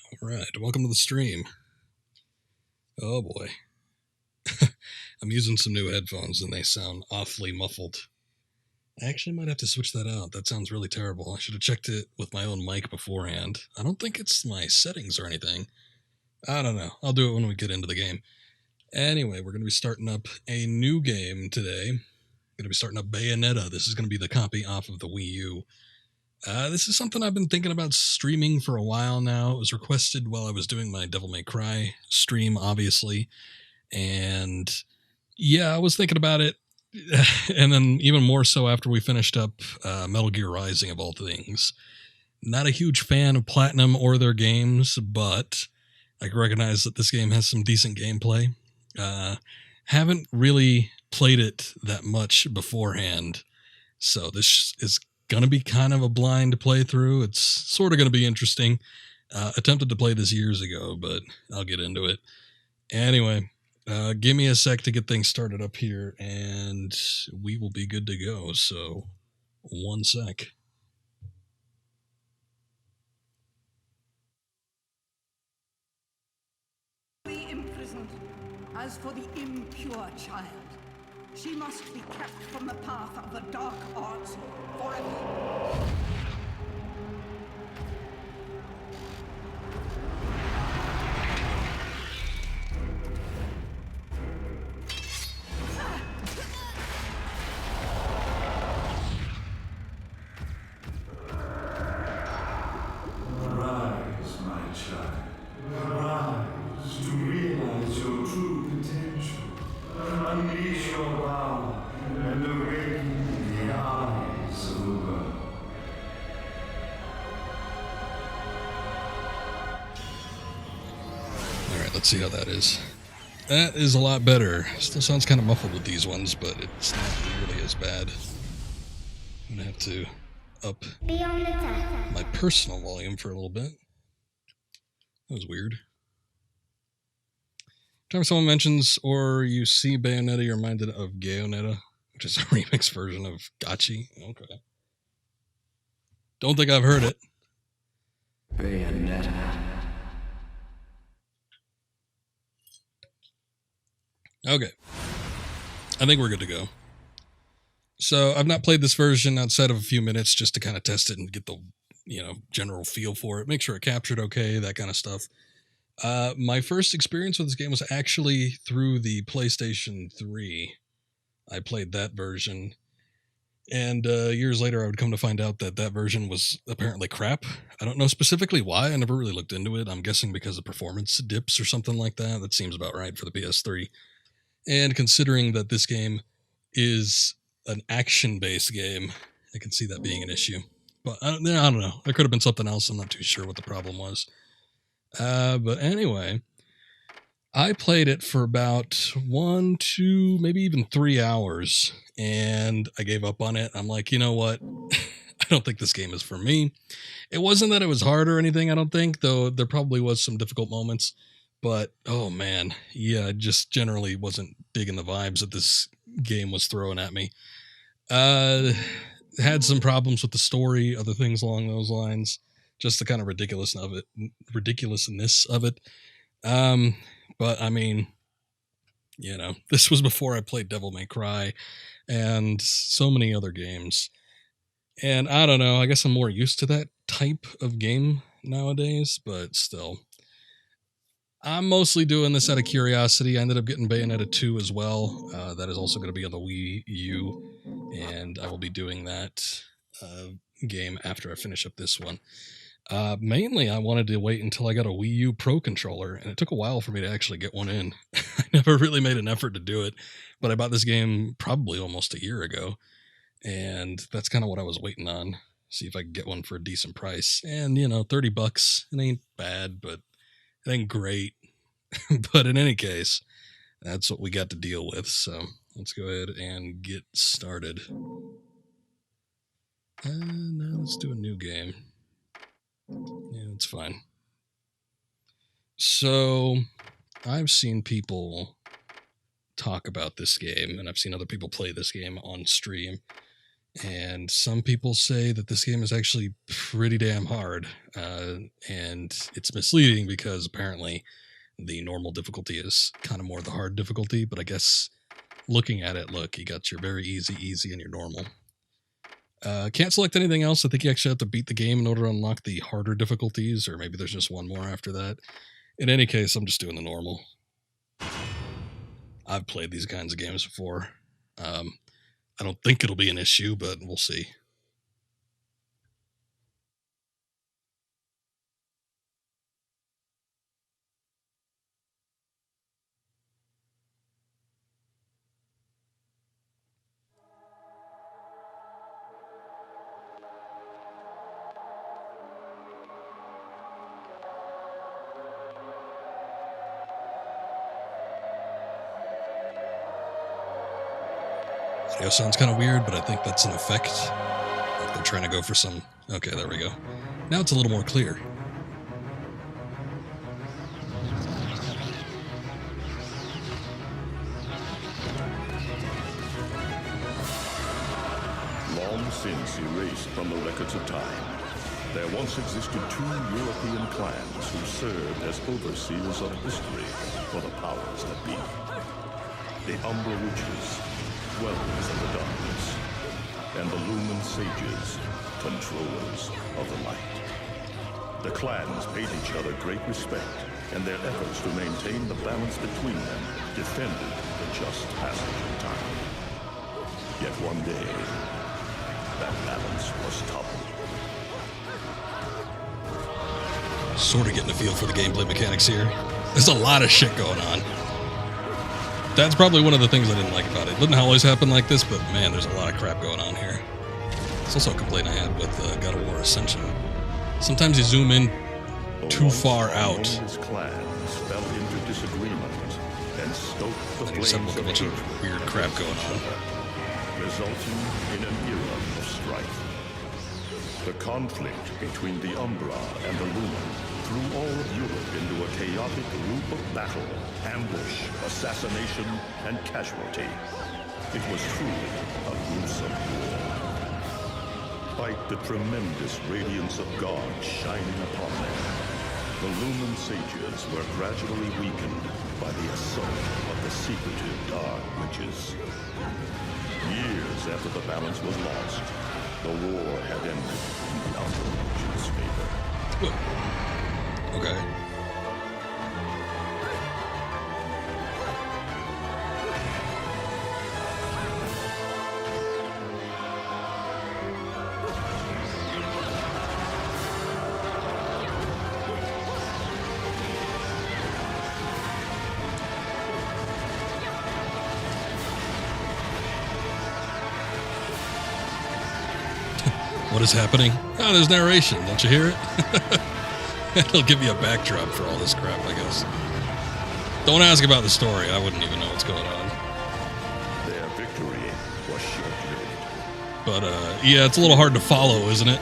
All right, welcome to the stream. Oh boy. I'm using some new headphones and they sound awfully muffled. I actually might have to switch that out. That sounds really terrible. I should have checked it with my own mic beforehand. I don't think it's my settings or anything. I don't know. I'll do it when we get into the game. Anyway, we're going to be starting up a new game today. Going to be starting up Bayonetta. This is going to be the copy off of the Wii U. This is something I've been thinking about streaming for a while now. It was requested while I was doing my Devil May Cry stream, obviously. And yeah, I was thinking about it. And then even more so after we finished up Metal Gear Rising, of all things. Not a huge fan of Platinum or their games, but I recognize that this game has some decent gameplay. Haven't really played it that much beforehand, so this is going to be kind of a blind playthrough. It's sort of going to be interesting. Attempted to play this years ago, but I'll get into it. Anyway, give me a sec to get things started up here, and we will be good to go. So, one sec. Imprisoned. As for the impure child, she must be kept from the path of the dark arts forever. Rise, my child. Rise to realize your true potential. Unleash your power and awaken the eyes of the world. Alright, let's see how that is. That is a lot better. Still sounds kind of muffled with these ones, but it's not nearly as bad. I'm gonna have to up Bayonetta. my personal volume for a little bit. That was weird. Every time someone mentions or you see Bayonetta, you're reminded of Bayonetta, which is a remix version of Gotchi. Okay. Don't think I've heard it. Bayonetta. Okay. I think we're good to go. So I've not played this version outside of a few minutes just to kind of test it and get the, general feel for it. Make sure it captured okay, that kind of stuff. My first experience with this game was actually through the PlayStation 3. I played that version. And years later, I would come to find out that that version was apparently crap. I don't know specifically why. I never really looked into it. I'm guessing because of performance dips or something like that. That seems about right for the PS3. And considering that this game is an action-based game, I can see that being an issue. But I don't know. There could have been something else. I'm not too sure what the problem was. But anyway, I played it for about 1, 2, maybe even 3 hours, and I gave up on it. I'm like, you know what? I don't think this game is for me. It wasn't that it was hard or anything, I don't think, though there probably was some difficult moments. But, oh man, yeah, I just generally wasn't digging the vibes that this game was throwing at me. Had some problems with the story, other things along those lines. Just the kind of ridiculousness of it. But I mean, this was before I played Devil May Cry and so many other games. And I don't know, I guess I'm more used to that type of game nowadays, but still. I'm mostly doing this out of curiosity. I ended up getting Bayonetta 2 as well. That is also going to be on the Wii U, and I will be doing that game after I finish up this one. Mainly, I wanted to wait until I got a Wii U Pro controller, and it took a while for me to actually get one in. I never really made an effort to do it, but I bought this game probably almost a year ago, and that's kind of what I was waiting on. See if I could get one for a decent price. And, $30, it ain't bad, but it ain't great. But in any case, that's what we got to deal with, so let's go ahead and get started. Now let's do a new game. Yeah, that's fine. So, I've seen people talk about this game, and I've seen other people play this game on stream. And some people say that this game is actually pretty damn hard, and it's misleading because apparently the normal difficulty is kind of more the hard difficulty, but I guess looking at it, look, you got your very easy, and your normal. Can't select anything else. I think you actually have to beat the game in order to unlock the harder difficulties, or maybe there's just one more after that. In any case, I'm just doing the normal. I've played these kinds of games before. I don't think it'll be an issue, but we'll see. Audio sounds kind of weird, but I think that's an effect. Like they're trying to go for some... Okay, there we go. Now it's a little more clear. Long since erased from the records of time, there once existed two European clans who served as overseers of history for the powers that be. The Umbra witches, dwellers of the darkness, and the Lumen sages, controllers of the light. The clans paid each other great respect, and their efforts to maintain the balance between them defended the just passage of time. Yet one day, that balance was toppled. Sort of getting a feel for the gameplay mechanics here. There's a lot of shit going on. That's probably one of the things I didn't like about it. It didn't always happen like this, but man, there's a lot of crap going on here. It's also a complaint I had with God of War Ascension. Sometimes you zoom in too far out. Clans fell into disagreement and stoked the There's a bunch of weird crap going on, resulting in an era of strife. The conflict between the Umbra and the Lumen threw all of Europe into a chaotic loop of battle, ambush, assassination, and casualty. It was truly a gruesome war. Despite the tremendous radiance of God shining upon them, the Lumen sages were gradually weakened by the assault of the secretive Dark Witches. Years after the balance was lost, the war had ended in the Umbra Witches' favor. Okay. What is happening? Oh, there's narration. Don't you hear it? It'll give you a backdrop for all this crap, I guess. Don't ask about the story. I wouldn't even know what's going on. Their victory was short-lived. But, yeah, it's a little hard to follow, isn't it?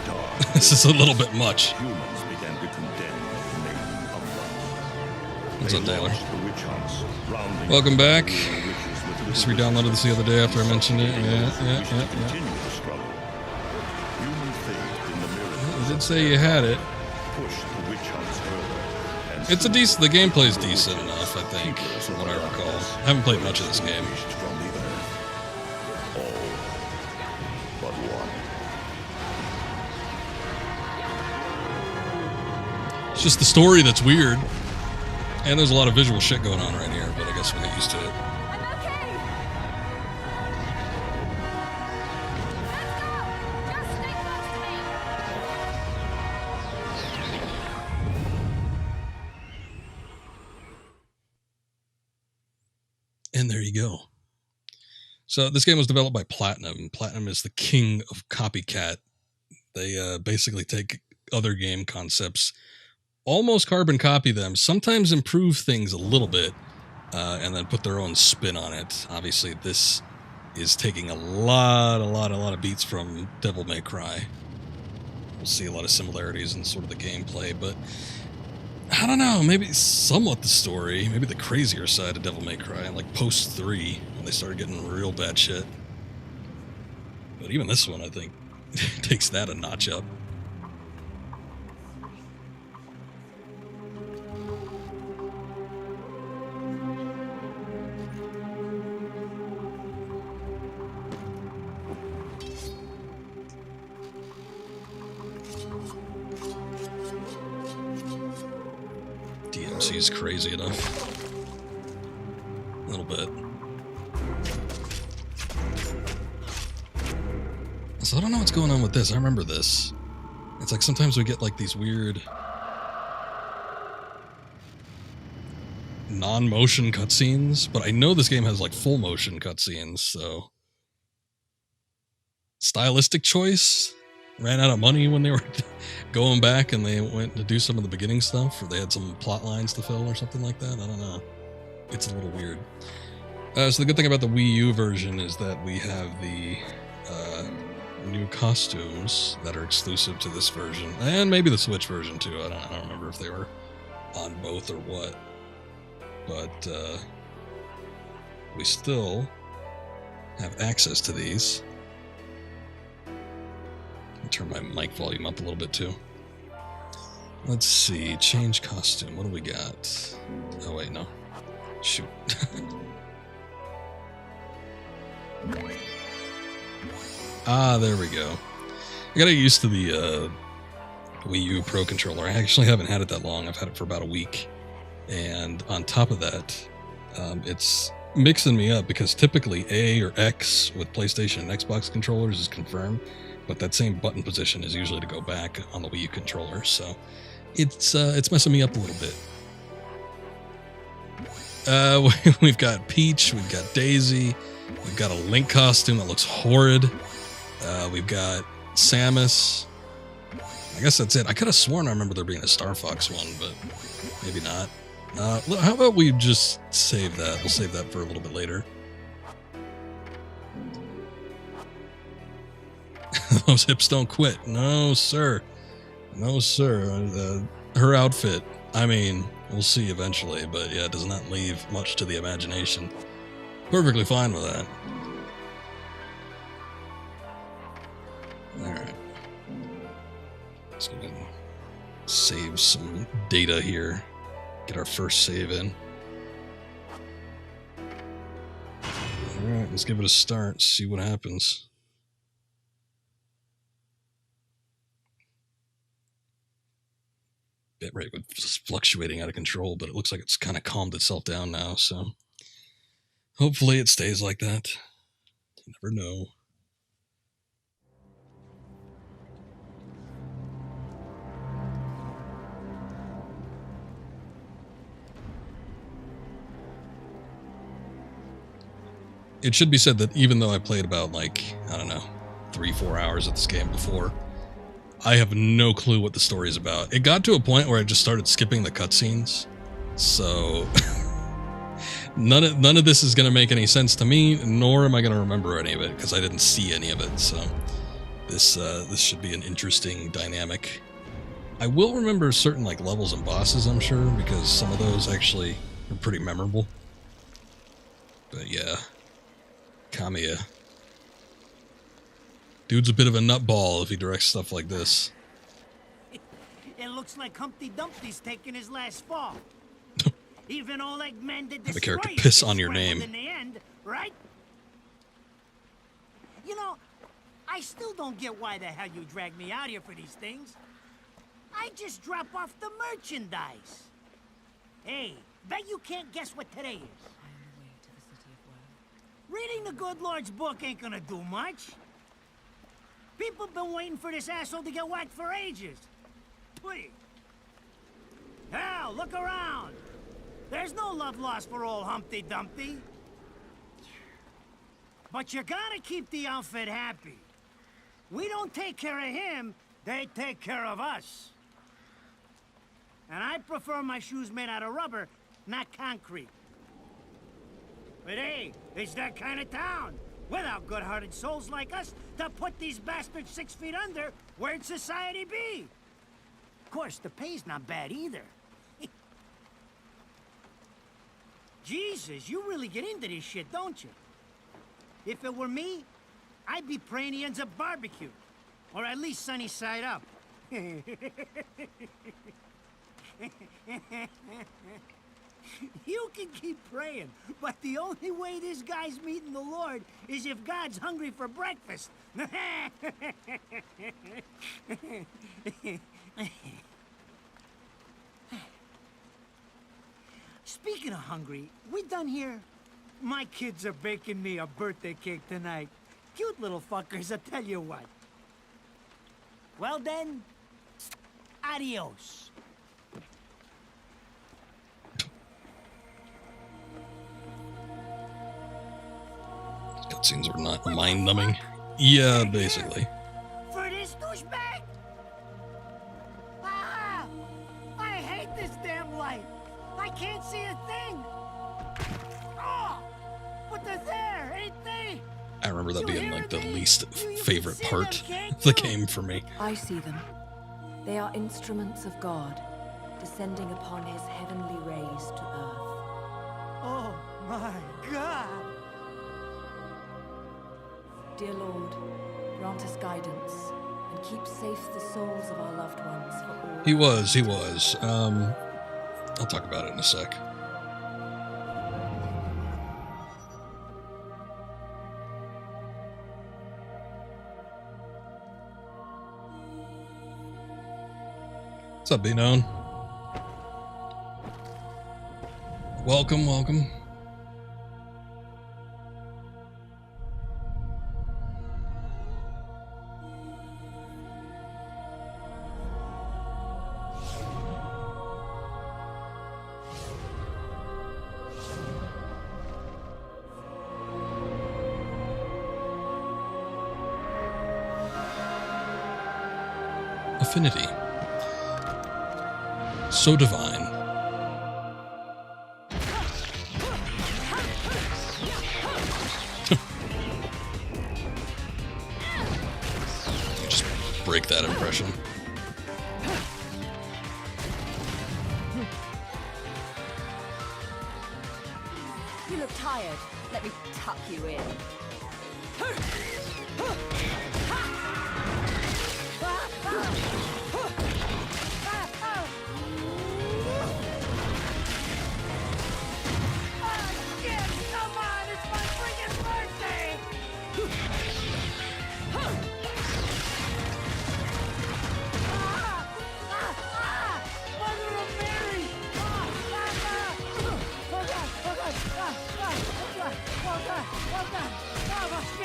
This is a little bit much. Humans began to condemn the name Umbra. What's up, Taylor? The witch hunts, rounding Welcome back. witches with Just re-downloaded this the other day after I mentioned it. Yeah. continue the struggle. Human faith in the miracle You did say you had it. pushed the witch hunts further. And It's a decent... The gameplay's decent enough, I think, from what I recall. I haven't played much of this game. from the earth. All but one. It's just the story that's weird. And there's a lot of visual shit going on right here, but I guess we'll get used to it. I'm okay. Let's go. Just stay close to me. And there you go. So this game was developed by Platinum. Platinum is the king of copycat. They basically take other game concepts, almost carbon copy them, sometimes improve things a little bit, and then put their own spin on it. Obviously, this is taking a lot of beats from Devil May Cry. We'll see a lot of similarities in sort of the gameplay, but I don't know, maybe somewhat the story, maybe the crazier side of Devil May Cry, like post 3, when they started getting real bad shit. But even this one, I think, takes that a notch up. DMC's crazy enough. A little bit. So I don't know what's going on with this. I remember this. It's like sometimes we get like these weird non-motion cutscenes, but I know this game has like full motion cutscenes, so stylistic choice. Ran out of money when they were going back and they went to do some of the beginning stuff, or they had some plot lines to fill or something like that. I don't know. It's a little weird. So the good thing about the Wii U version is that we have the new costumes that are exclusive to this version, and maybe the Switch version too. I don't remember if they were on both or what, but we still have access to these. I'll turn my mic volume up a little bit too. Let's see, change costume. What do we got? Oh wait, no. Shoot. There we go. I gotta get used to the Wii U Pro controller. I actually haven't had it that long. I've had it for about a week. And on top of that, it's mixing me up because typically A or X with PlayStation and Xbox controllers is confirmed, but that same button position is usually to go back on the Wii U controller. So it's messing me up a little bit. We've got Peach, we've got Daisy, we've got a Link costume that looks horrid. We've got Samus. I guess that's it. I could have sworn I remember there being a Star Fox one, but maybe not. How about we just save that? We'll save that for a little bit later. Those hips don't quit. No, sir. No, sir. Her outfit, I mean, we'll see eventually, but yeah, it does not leave much to the imagination. Perfectly fine with that. Alright. Let's go ahead and save some data here. Get our first save in. Alright, let's give it a start, see what happens. Bitrate was fluctuating out of control, but it looks like it's kind of calmed itself down now, so hopefully it stays like that. You never know. It should be said that even though I played about, like, I don't know, 3-4 hours of this game before, I have no clue what the story is about. It got to a point where I just started skipping the cutscenes, so none of this is going to make any sense to me, nor am I going to remember any of it, because I didn't see any of it, so this should be an interesting dynamic. I will remember certain, like, levels and bosses, I'm sure, because some of those actually are pretty memorable. But yeah. Kamiya. Dude's a bit of a nutball if he directs stuff like this. It looks like Humpty Dumpty's taking his last fall. Even Oleg Man did Have a character piss on your name. In the end, right? You know, I still don't get why the hell you dragged me out here for these things. I just drop off the merchandise. Hey, bet you can't guess what today is. Reading the good Lord's book ain't gonna do much. People been waiting for this asshole to get whacked for ages. Please. Hell, look around. There's no love lost for old Humpty Dumpty. But you gotta keep the outfit happy. We don't take care of him, they take care of us. And I prefer my shoes made out of rubber, not concrete. But hey, it's that kind of town. Without good-hearted souls like us to put these bastards 6 feet under, where'd society be? Of course, the pay's not bad either. Jesus, you really get into this shit, don't you? If it were me, I'd be praying he ends up barbecued. Or at least sunny side up. You can keep praying, but the only way this guy's meeting the Lord is if God's hungry for breakfast. Speaking of hungry, we done here? My kids are baking me a birthday cake tonight. Cute little fuckers, I tell you what. Well then, adios. Cutscenes are not mind-numbing. Yeah, basically. For this douchebag? Ah! I hate this damn light. I can't see a thing. Oh! But they're there, ain't they? I remember that being like the least You favorite see part them, can't of the you? game for me. I see them. They are instruments of God, descending upon his heavenly rays to earth. Oh my God! Dear Lord, grant us guidance, and keep safe the souls of our loved ones for all. He was. I'll talk about it in a sec. What's up, B-Known? Welcome. Affinity. So divine. Just break that impression. You look tired. Let me tuck you in.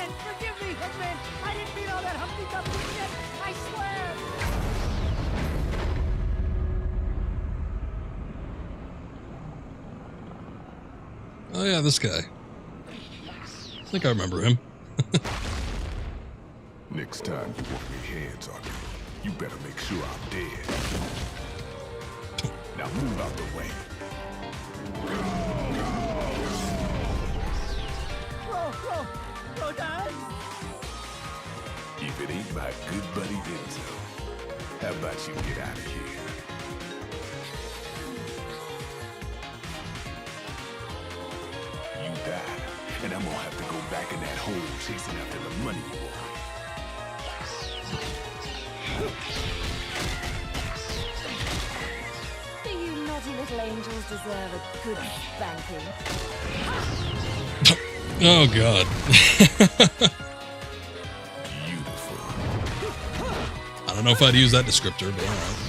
Forgive me, Hitman! I didn't mean all that humpty-dumpty shit! I swear! Oh yeah, this guy. I think I remember him. Next time you want your hands on me, you better make sure I'm dead. Now move out the way. Bro, Dad! If it ain't my good buddy Enzo, how about you get out of here? You die, and I'm gonna have to go back in that hole chasing after the money you want. Do you naughty little angels deserve a good spanking? Oh god. Beautiful. I don't know if I'd use that descriptor, but alright.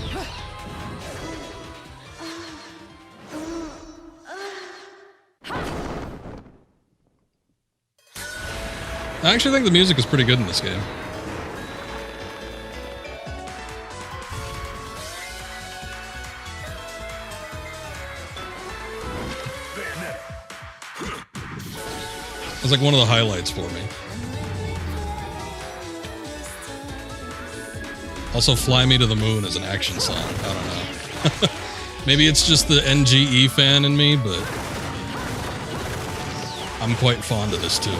I actually think the music is pretty good in this game. It's like one of the highlights for me. Also, Fly Me to the Moon is an action song. I don't know. Maybe it's just the NGE fan in me, but I'm quite fond of this tune.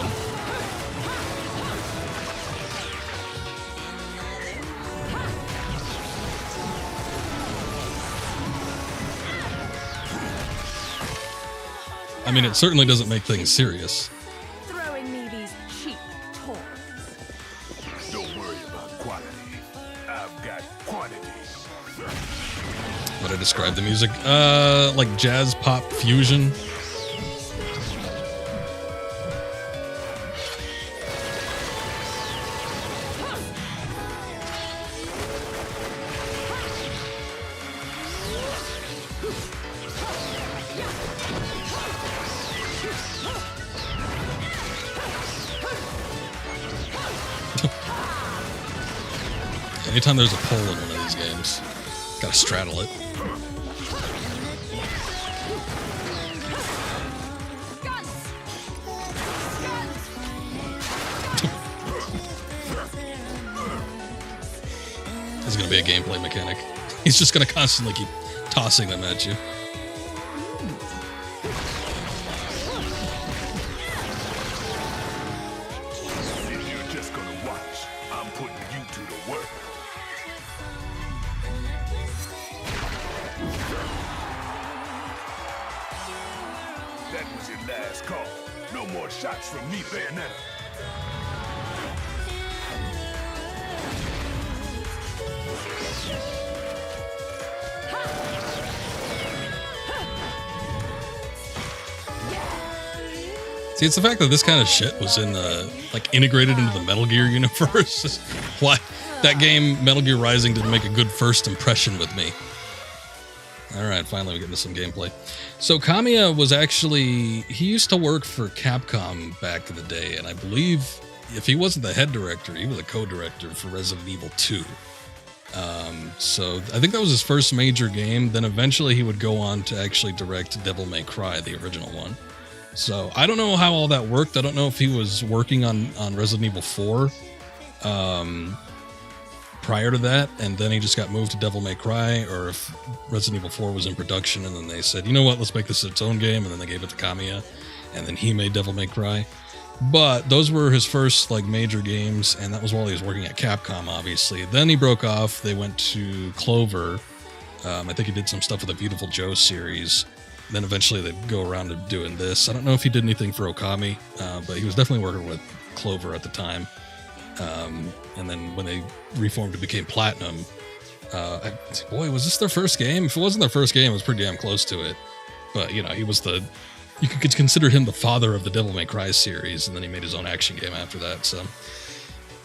I mean, it certainly doesn't make things serious. Throwing me these cheap toys. What I describe the music? Like jazz pop fusion. Anytime there's a pole in one of these games, gotta straddle it. This is gonna be a gameplay mechanic. He's just gonna constantly keep tossing them at you. You're just gonna watch. I'm putting you to the work. That was your last call. No more shots from me, Bayonetta. See, it's the fact that this kind of shit was in like integrated into the Metal Gear universe. Why that game, Metal Gear Rising, didn't make a good first impression with me. Alright, finally we get into some gameplay. So Kamiya was actually, he used to work for Capcom back in the day, and I believe if he wasn't the head director, he was a co-director for Resident Evil 2. So I think that was his first major game. Then eventually he would go on to actually direct Devil May Cry, the original one. So I don't know how all that worked. I don't know if he was working on Resident Evil 4 prior to that, and then he just got moved to Devil May Cry, or if Resident Evil 4 was in production and then they said, you know what, let's make this its own game, and then they gave it to Kamiya, and then he made Devil May Cry. But those were his first like major games, and that was while he was working at Capcom, obviously. Then he broke off. They went to Clover. I think he did some stuff with the Beautiful Joe series. Then eventually they'd go around to doing this. I don't know if he did anything for Okami, but he was definitely working with Clover at the time. And then when they reformed, it became Platinum. Boy, was this their first game? If it wasn't their first game, it was pretty damn close to it. But, you know, he was you could consider him the father of the Devil May Cry series, and then he made his own action game after that. So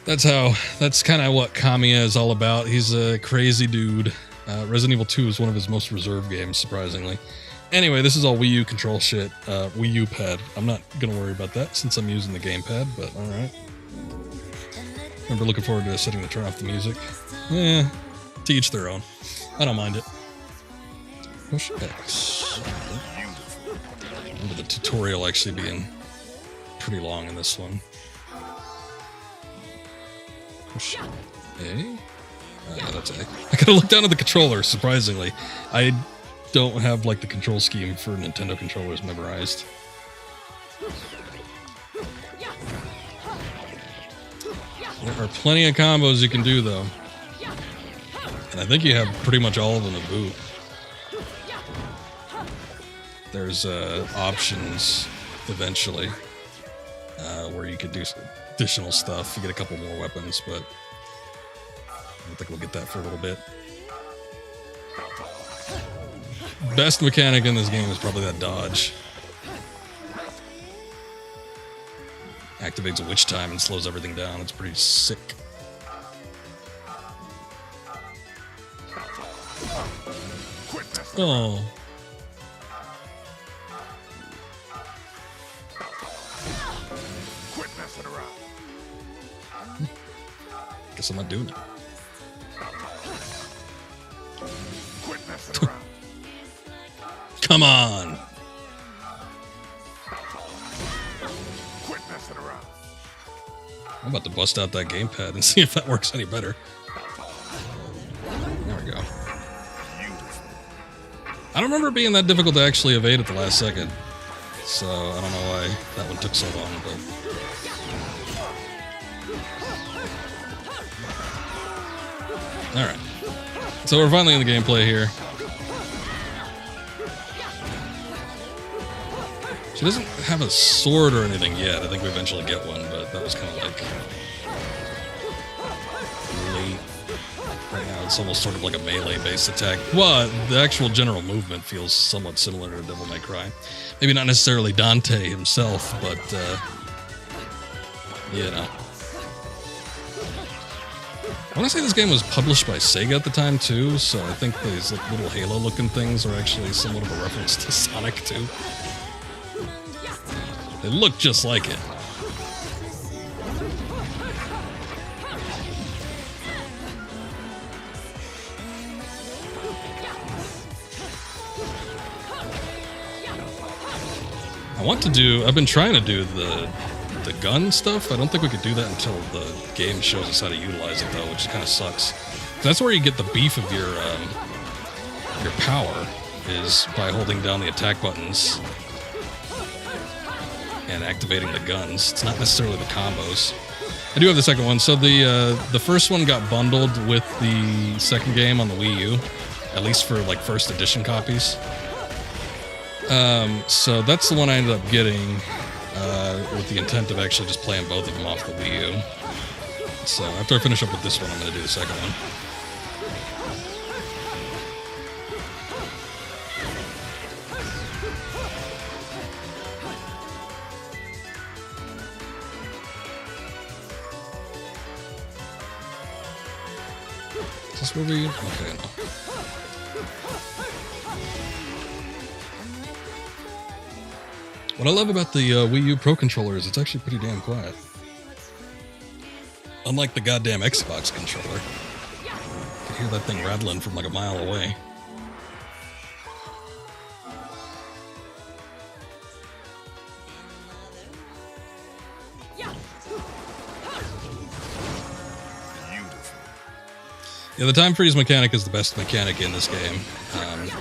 that's kind of what Kamiya is all about. He's a crazy dude. Resident Evil 2 is one of his most reserved games, surprisingly. Anyway, this is all Wii U control shit. Wii U pad. I'm not going to worry about that since I'm using the gamepad, but alright. Remember, looking forward to setting the turn off the music. To each their own. I don't mind it. Push X. Remember the tutorial actually being pretty long in this one. Push A? Yeah, that's A. I gotta look down at the controller, surprisingly. I don't have like the control scheme for Nintendo controllers memorized. There are plenty of combos you can do though. And I think you have pretty much all of them to boot. There's options eventually where you could do some additional stuff. You get a couple more weapons, but I don't think we'll get that for a little bit. Best mechanic in this game is probably that dodge. Activates a witch time and slows everything down. It's pretty sick. Oh. Quit messing around. Guess I'm not doing it. Quit messing around. Come on. Quit messing around. I'm about to bust out that gamepad and see if that works any better. There we go. I don't remember it being that difficult to actually evade at the last second. So I don't know why that one took so long, but... Alright. So we're finally in the gameplay here. She doesn't have a sword or anything yet. I think we eventually get one, but that was kind of like... late. right now. It's almost sort of like a melee-based attack. Well, the actual general movement feels somewhat similar to Devil May Cry. Maybe not necessarily Dante himself, but, you know. I want to say this game was published by Sega at the time, too, so I think these like, little Halo-looking things are actually somewhat of a reference to Sonic, too. They look just like it. I've been trying to do the gun stuff. I don't think we could do that until the game shows us how to utilize it, though, which kind of sucks. That's where you get the beef of your power, is by holding down the attack buttons and activating the guns. It's not necessarily the combos. I do have the second one. So the first one got bundled with the second game on the Wii U, at least for like first edition copies. So that's the one I ended up getting with the intent of actually just playing both of them off the Wii U. So after I finish up with this one, I'm going to do the second one. Is this where we... Okay, no. What I love about the Wii U Pro controller is it's actually pretty damn quiet. Unlike the goddamn Xbox controller. You can hear that thing rattling from like a mile away. Yeah, the time freeze mechanic is the best mechanic in this game,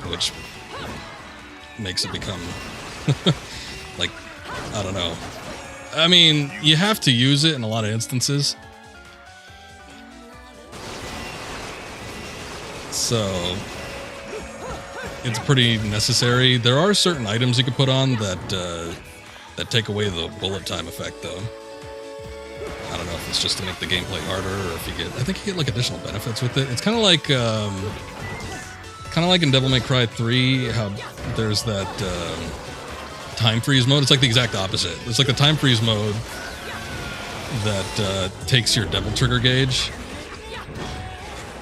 which makes it become... like, I don't know. I mean, you have to use it in a lot of instances. So, it's pretty necessary. There are certain items you can put on that take away the bullet time effect, though. I don't know if it's just to make the gameplay harder, or if you get... I think you get, like, additional benefits with it. It's kind of like in Devil May Cry 3, how there's that... time freeze mode. It's like the exact opposite. It's like the time freeze mode that takes your devil trigger gauge.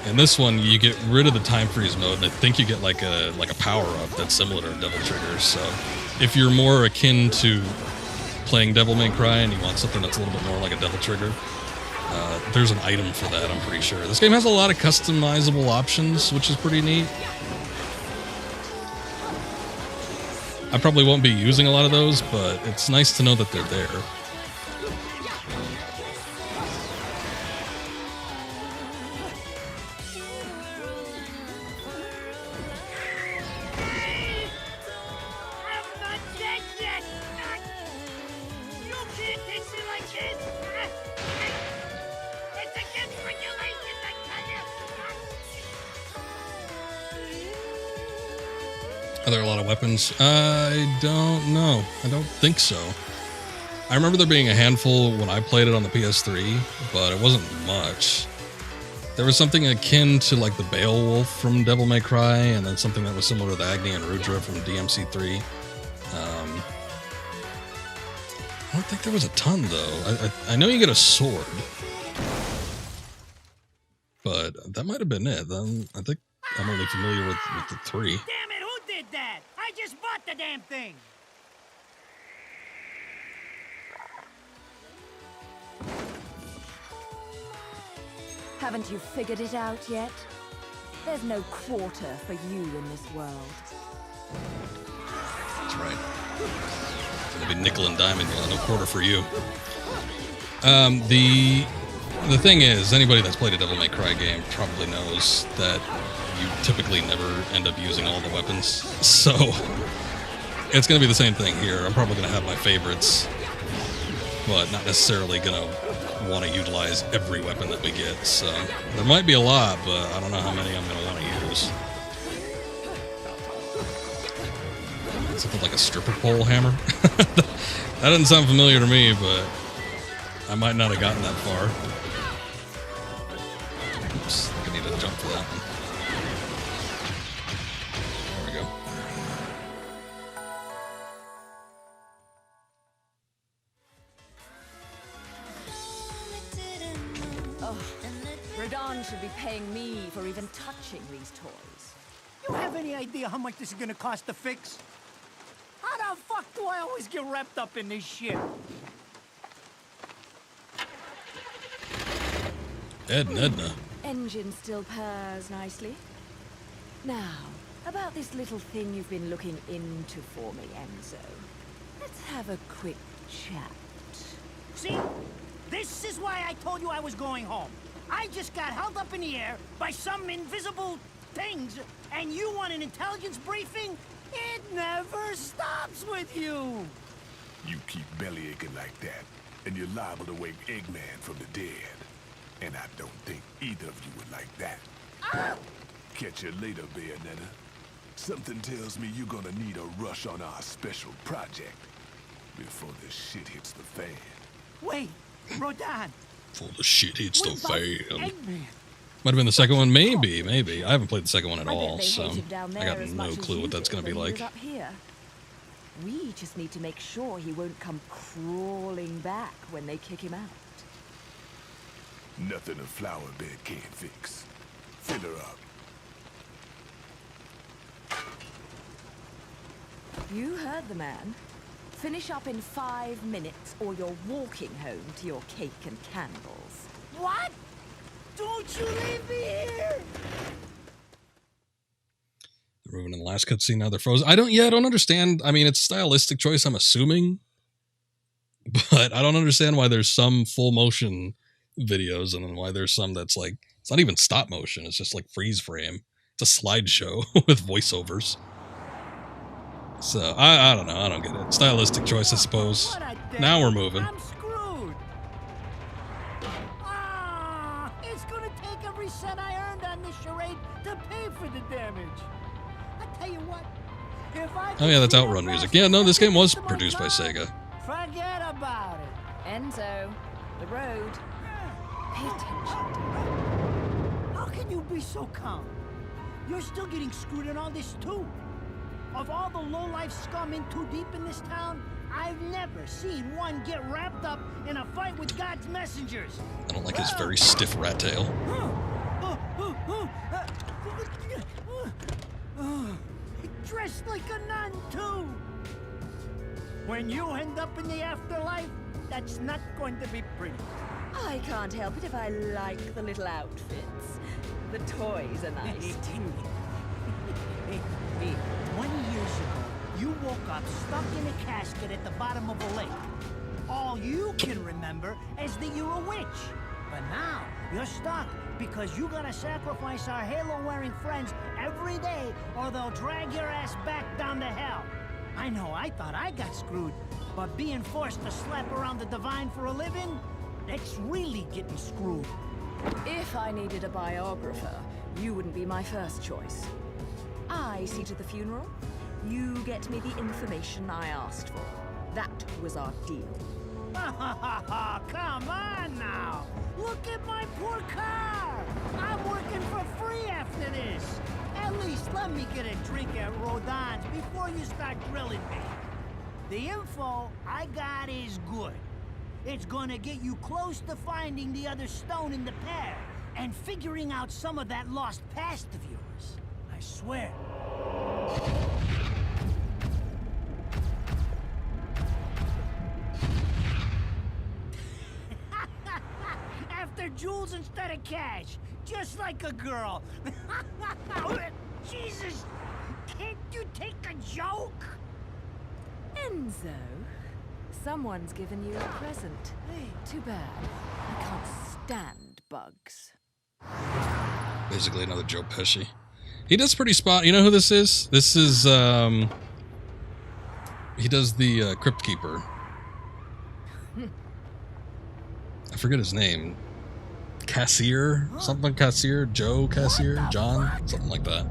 In this one, you get rid of the time freeze mode, and I think you get like a power up that's similar to devil trigger. So, if you're more akin to playing Devil May Cry and you want something that's a little bit more like a devil trigger, there's an item for that. I'm pretty sure this game has a lot of customizable options, which is pretty neat. I probably won't be using a lot of those, but it's nice to know that they're there. I'm not dead yet! You can't fix it like this! It's against regulations, I tell you! Are there a lot of weapons? I don't know. I don't think so. I remember there being a handful when I played it on the PS3, but it wasn't much. There was something akin to like the Beowulf from Devil May Cry, and then something that was similar to the Agni and Rudra from DMC3. I don't think there was a ton, though. I know you get a sword, but that might have been it. I think I'm only familiar with the three. Damn it, who did that? I just bought the damn thing! Haven't you figured it out yet? There's no quarter for you in this world. That's right. It's gonna be nickel and diamond, no quarter for you. The thing is, anybody that's played a Devil May Cry game probably knows that you typically never end up using all the weapons. So, it's gonna be the same thing here. I'm probably gonna have my favorites, but not necessarily gonna want to utilize every weapon that we get. So, there might be a lot, but I don't know how many I'm gonna want to use. Something like a stripper pole hammer? That doesn't sound familiar to me, but I might not have gotten that far. Oops, I think I need to jump for Rodin should be paying me for even touching these toys. You have any idea how much this is gonna cost to fix? How the fuck do I always get wrapped up in this shit? Ed and Edna. Engine still purrs nicely. Now, about this little thing you've been looking into for me, Enzo. Let's have a quick chat. See? This is why I told you I was going home. I just got held up in the air by some invisible things, and you want an intelligence briefing? It never stops with you! You keep bellyaching like that, and you're liable to wake Eggman from the dead. And I don't think either of you would like that. Ah! Catch you later, Bayonetta. Something tells me you're gonna need a rush on our special project before the shit hits the fan. Wait, Rodin. Before the shit hits the What about fan. Eggman? Might have been the second one, maybe. I haven't played the second one at I bet all, they so hate him down I there got as no much as clue you what that's did going to be when he was like. up here. We just need to make sure he won't come crawling back when they kick him out. Nothing a flower bed can't fix. Fill her up. You heard the man. Finish up in 5 minutes, or you're walking home to your cake and candles. What? Don't you leave me here! They're moving in the last cutscene, now they're frozen. I don't understand. I mean, it's a stylistic choice, I'm assuming. But I don't understand why there's some full motion videos and then why there's some that's like, it's not even stop motion, it's just like freeze frame. It's a slideshow with voiceovers. So, I don't know, I don't get it. Stylistic choice, I suppose. What a day. Now we're moving. I'm screwed. Ah, it's gonna take every cent I earned on this charade to pay for the damage. I tell you what, if I Oh yeah, that's could see Outrun that music. bastard Yeah, no, this game was into my produced by car, Sega. Forget about it. Enzo, the road. Pay attention. How can you be so calm? You're still getting screwed in all this too. Of all the low-life scum in too deep in this town, I've never seen one get wrapped up in a fight with God's messengers. I don't like his very stiff rat tail. Dressed like a nun, too. When you end up in the afterlife, that's not going to be pretty. I can't help it if I like the little outfits. The toys are nice too. Hey, 20 years ago, you woke up stuck in a casket at the bottom of a lake. All you can remember is that you're a witch. But now, you're stuck because you gotta sacrifice our halo-wearing friends every day or they'll drag your ass back down to hell. I know, I thought I got screwed, but being forced to slap around the divine for a living, that's really getting screwed. If I needed a biographer, you wouldn't be my first choice. I see to the funeral. You get me the information I asked for. That was our deal. Come on now! Look at my poor car! I'm working for free after this! At least let me get a drink at Rodin's before you start grilling me. The info I got is good. It's gonna get you close to finding the other stone in the pair and figuring out some of that lost past of yours. I swear. After jewels instead of cash, just like a girl. Jesus, can't you take a joke? Enzo, someone's given you a present. Too bad. I can't stand bugs. Basically another Joe Pesci. He does pretty spot. You know who this is? This is, he does the Crypt Keeper. I forget his name. Cassier? Something Cassier? Joe Cassier? John? Something like that.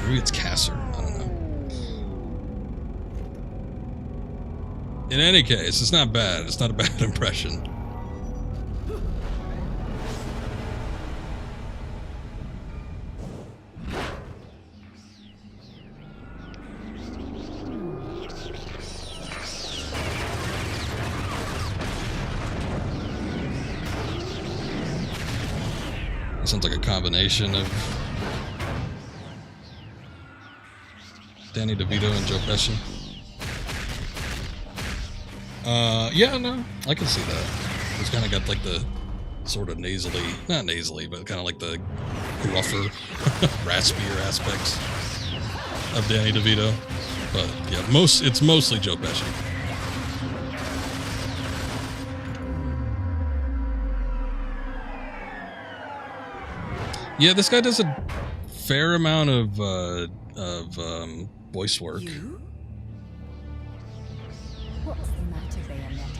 Maybe it's Casser. I don't know. In any case, it's not bad. It's not a bad impression. It sounds like a combination of Danny DeVito and Joe Pesci. Yeah, no, I can see that. It's kind of got like the sort of nasally, not nasally, but kind of like the gruffer, raspier aspects of Danny DeVito. But yeah, it's mostly Joe Pesci. Yeah, this guy does a fair amount of voice work. You? What's the matter, Bayonetta?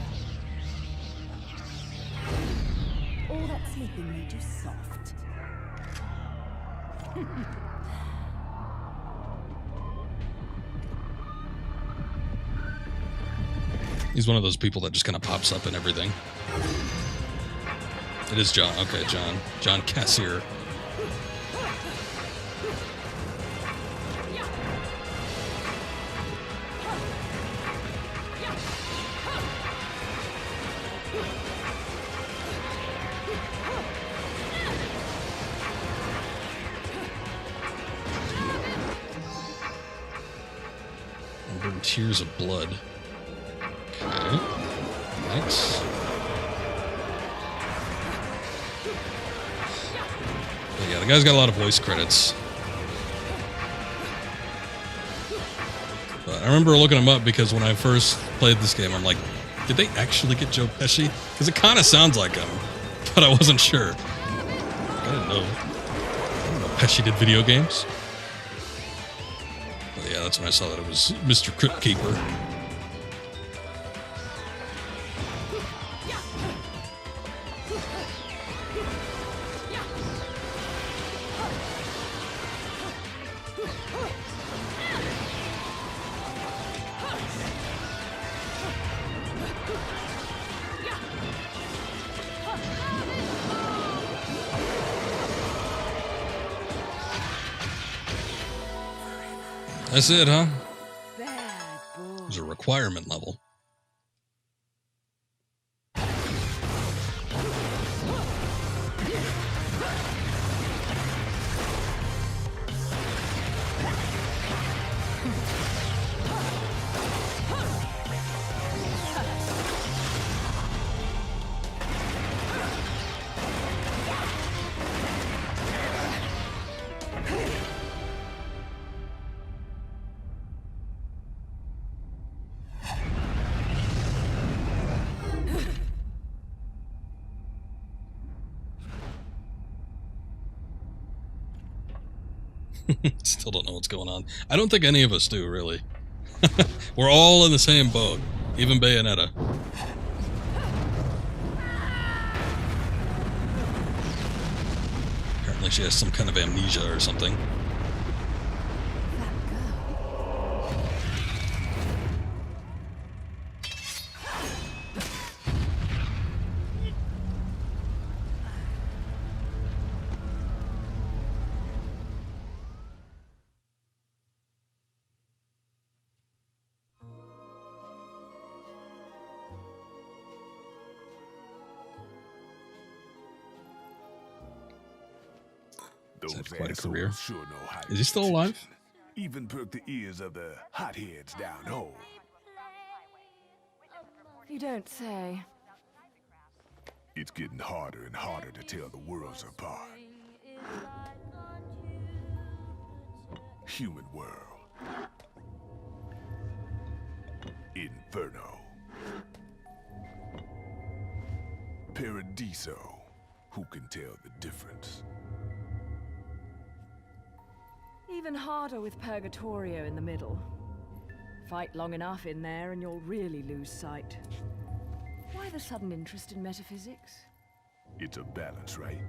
All that sleeping made you soft. He's one of those people that just kind of pops up in everything. It is John. Okay, John Cassier. Tears of blood. Okay. Nice. But yeah, the guy's got a lot of voice credits. But I remember looking him up because when I first played this game, I'm like, did they actually get Joe Pesci? Because it kind of sounds like him, but I wasn't sure. I didn't know Pesci did video games. Yeah, that's when I saw that it was Mr. Crypt Keeper. That's it, huh? There's a requirement level. Still don't know what's going on. I don't think any of us do, really. We're all in the same boat, even Bayonetta. Apparently she has some kind of amnesia or something. Quite a career. Sure know how Is he still alive? Even perk the ears of the hotheads down home. You don't say. It's getting harder and harder to tell the worlds apart. Human world. Inferno. Paradiso. Who can tell the difference? Even harder with Purgatorio in the middle. Fight long enough in there and you'll really lose sight. Why the sudden interest in metaphysics? It's a balance, right?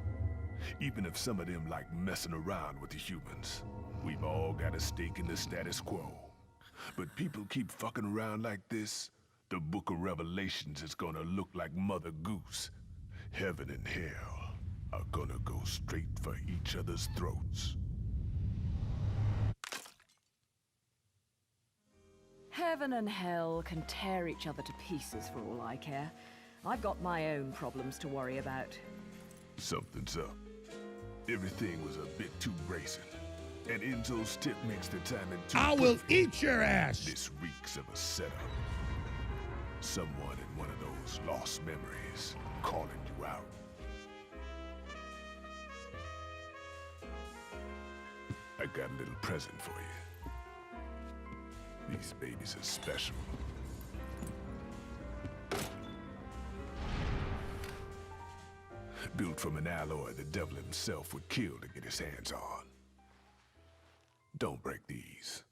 Even if some of them like messing around with the humans, we've all got a stake in the status quo. But people keep fucking around like this, the Book of Revelations is gonna look like Mother Goose. Heaven and hell are gonna go straight for each other's throats. Heaven and hell can tear each other to pieces for all I care. I've got my own problems to worry about. Something's up. Everything was a bit too bracing. And Enzo's tip makes the timing too I will perfect. eat your ass! This reeks of a setup. Someone in one of those lost memories calling you out. I got a little present for you. These babies are special. Built from an alloy the devil himself would kill to get his hands on. Don't break these,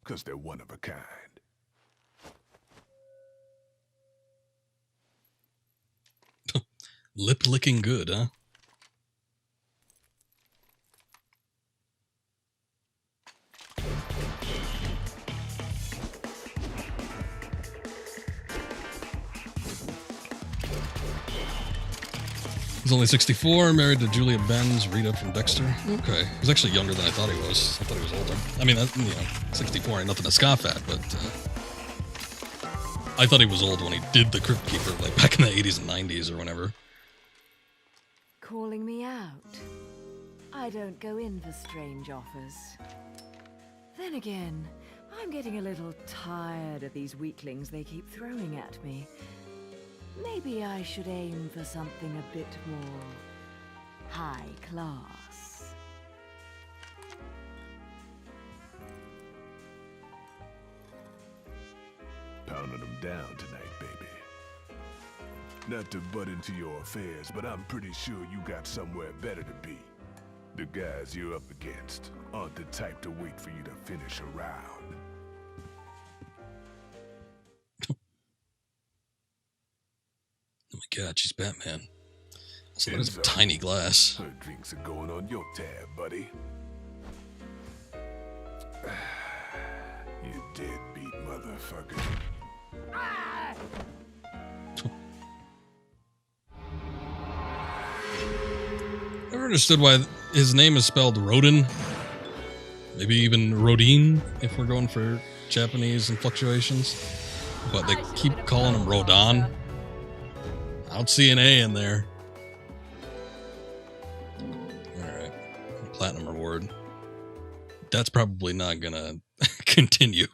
'cause they're one of a kind. Lip licking good, huh? He's only 64, married to Julia Benz, Rita from Dexter. Okay. He's actually younger than I thought he was. I thought he was older. I mean, 64 ain't nothing to scoff at, but I thought he was old when he did The Crypt Keeper, like back in the 80s and 90s or whenever. Calling me out? I don't go in for strange offers. Then again, I'm getting a little tired of these weaklings they keep throwing at me. Maybe I should aim for something a bit more high class. Pounding them down tonight, baby. Not to butt into your affairs, but I'm pretty sure you got somewhere better to be. The guys you're up against aren't the type to wait for you to finish a round. Oh my god, she's Batman. So that is a tiny glass. Her drinks are going on your tab, buddy. You deadbeat motherfucker. Never understood why his name is spelled Rodin. Maybe even Rodin, if we're going for Japanese and fluctuations. But they keep calling him Rodon. I don't see an A in there. Alright. Platinum reward. That's probably not gonna continue.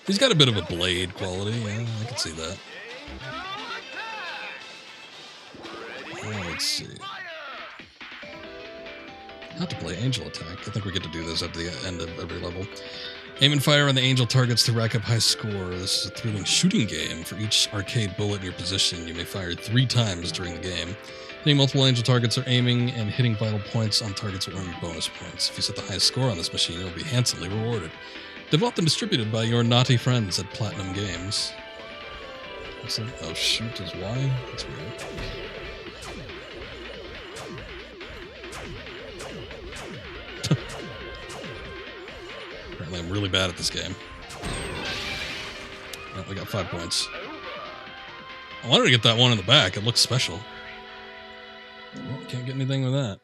He's got a bit of a blade quality, yeah, I can see that. Let's see. How to play Angel Attack. I think we get to do this at the end of every level. Aim and fire on the angel targets to rack up high score. This is a thrilling shooting game. For each arcade bullet in your position, you may fire 3 times during the game. Hitting multiple angel targets or aiming and hitting vital points on targets will earn you bonus points. If you set the highest score on this machine, you'll be handsomely rewarded. Developed and distributed by your naughty friends at Platinum Games. What's that? Oh, shoot is Y? That's weird. Apparently I'm really bad at this game. Oh, we got 5 points. I wanted to get that one in the back. It looks special. Can't get anything with that.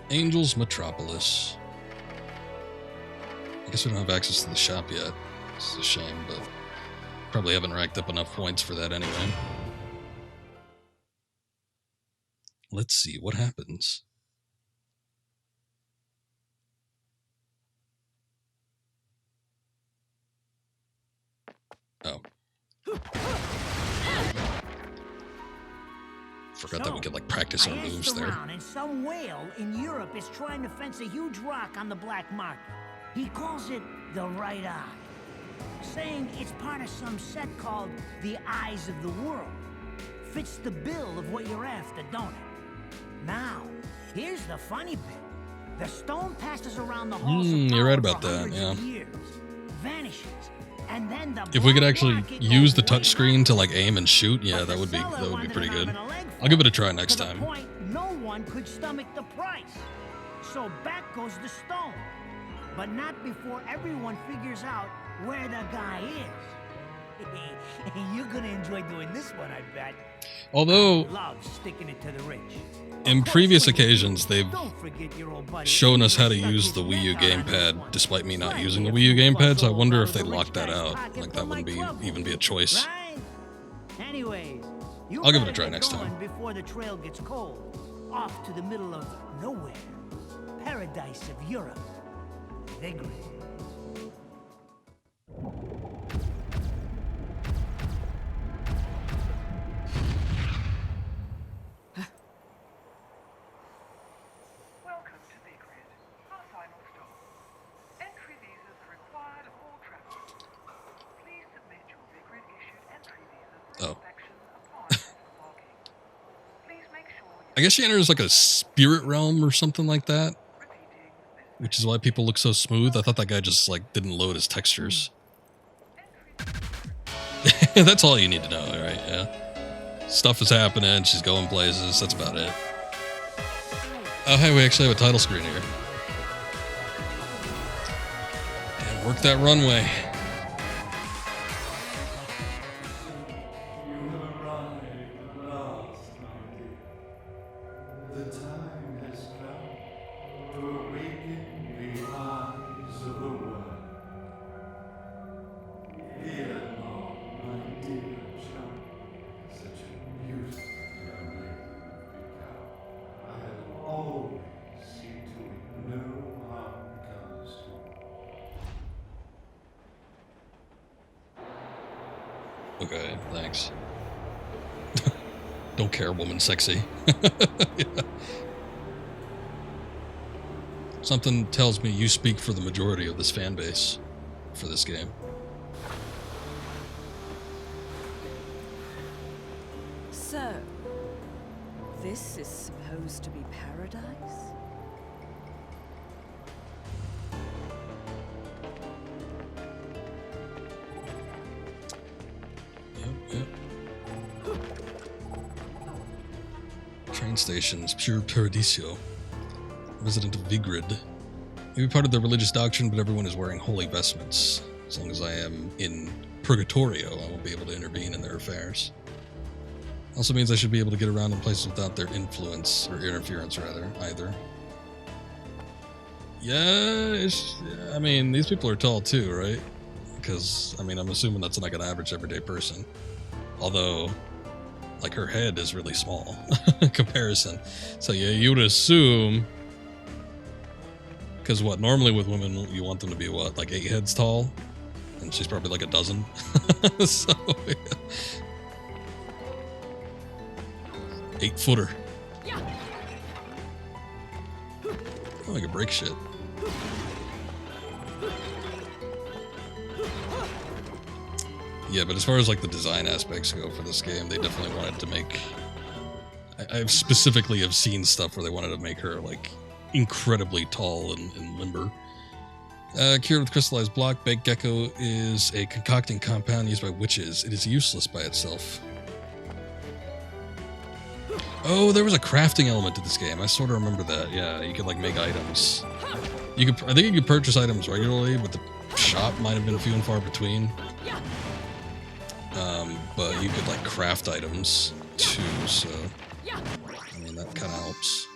Angels Metropolis. I guess we don't have access to the shop yet. This is a shame, but probably haven't racked up enough points for that anyway. Let's see what happens. Oh. Forgot that we could like practice our moves there. And some whale in Europe is trying to fence a huge rock on the black market. He calls it the right eye, saying it's part of some set called the Eyes of the World. Fits the bill of what you're after, don't it? Now, here's the funny bit. The stone passes around the halls of you're right power about for that, hundreds yeah. of years, vanishes, and then the If we could black actually market use the goes way touchscreen to up. like aim and shoot, yeah, But that the would be seller wanted pretty an good. arm and a leg I'll give it a try for next the time. point no one could stomach the price. So back goes the stone. But not before everyone figures out where the guy is. You're gonna enjoy doing this one, I bet. Although, Love sticking it to the rich. in previous occasions, they've Don't forget your old buddy. shown us how to use the Wii U gamepad, despite me not using the Wii U gamepad, so I wonder if they locked that out. Like, that wouldn't even be a choice. Right? Anyways, you I'll give it a better try get next time. going before the trail gets cold. Off to the middle of nowhere. Paradise of Europe. Vigrid. Welcome to Vigrid, our final stop. Entry visas are required of all travelers. Please submit your Vigrid-issued entry visa for Oh. inspection upon disembarking. Please make sure you I guess she enters like a spirit realm or something like that, repeating this which is why people look so smooth. I thought that guy just like didn't load his textures. That's all you need to know, right? Yeah. Stuff is happening, she's going places, that's about it. Oh, hey, we actually have a title screen here. And work that runway. You have arrived at last, my dear. The time has come to awaken the eyes of the world. Fear not, my dear child. Such a beautiful young lady you've become. I have always seen to it no harm comes to it. Okay, thanks. Don't care, woman sexy. Yeah. Something tells me you speak for the majority of this fan base for this game. So, this is supposed to be paradise? Yep. Train stations, pure paradiso. Resident of Vigrid. Maybe part of the religious doctrine, but everyone is wearing holy vestments. As long as I am in Purgatorio, I won't be able to intervene in their affairs. Also means I should be able to get around in places without their influence, or interference rather, either. Yeah, I mean, these people are tall too, right? Because, I mean, I'm assuming that's like an average everyday person. Although, like, her head is really small in comparison. So yeah, you would assume... Because what, normally with women, you want them to be what, like 8 heads tall? And she's probably like a dozen. So, yeah. 8-footer. Oh, I can break shit. Yeah, but as far as like the design aspects go for this game, they definitely wanted to make... I specifically have seen stuff where they wanted to make her like incredibly tall and limber. Cured with crystallized block, baked gecko is a concocting compound used by witches. It is useless by itself. Oh, there was a crafting element to this game. I sort of remember that. Yeah, you could like make items. I think you could purchase items regularly, but the shop might have been few and far between. But you could like craft items too, so I mean that kind of helps.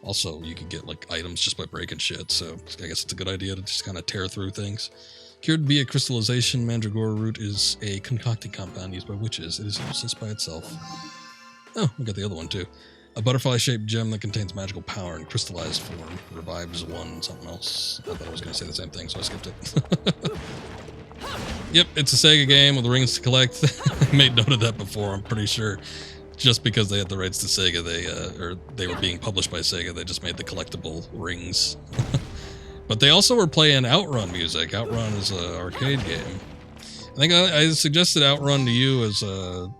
Also, you could get like items just by breaking shit, so I guess it's a good idea to just kind of tear through things. Cured via crystallization, mandragora root is a concocting compound used by witches. It is useless by itself. Oh, we got the other one too. A butterfly-shaped gem that contains magical power in crystallized form. Revives one something else. I thought I was going to say the same thing, so I skipped it. Yep, it's a Sega game with rings to collect. I made note of that before, I'm pretty sure. Just because they had the rights to Sega, they were being published by Sega, they just made the collectible rings. But they also were playing Outrun music. Outrun is an arcade game. I think I suggested Outrun to you as a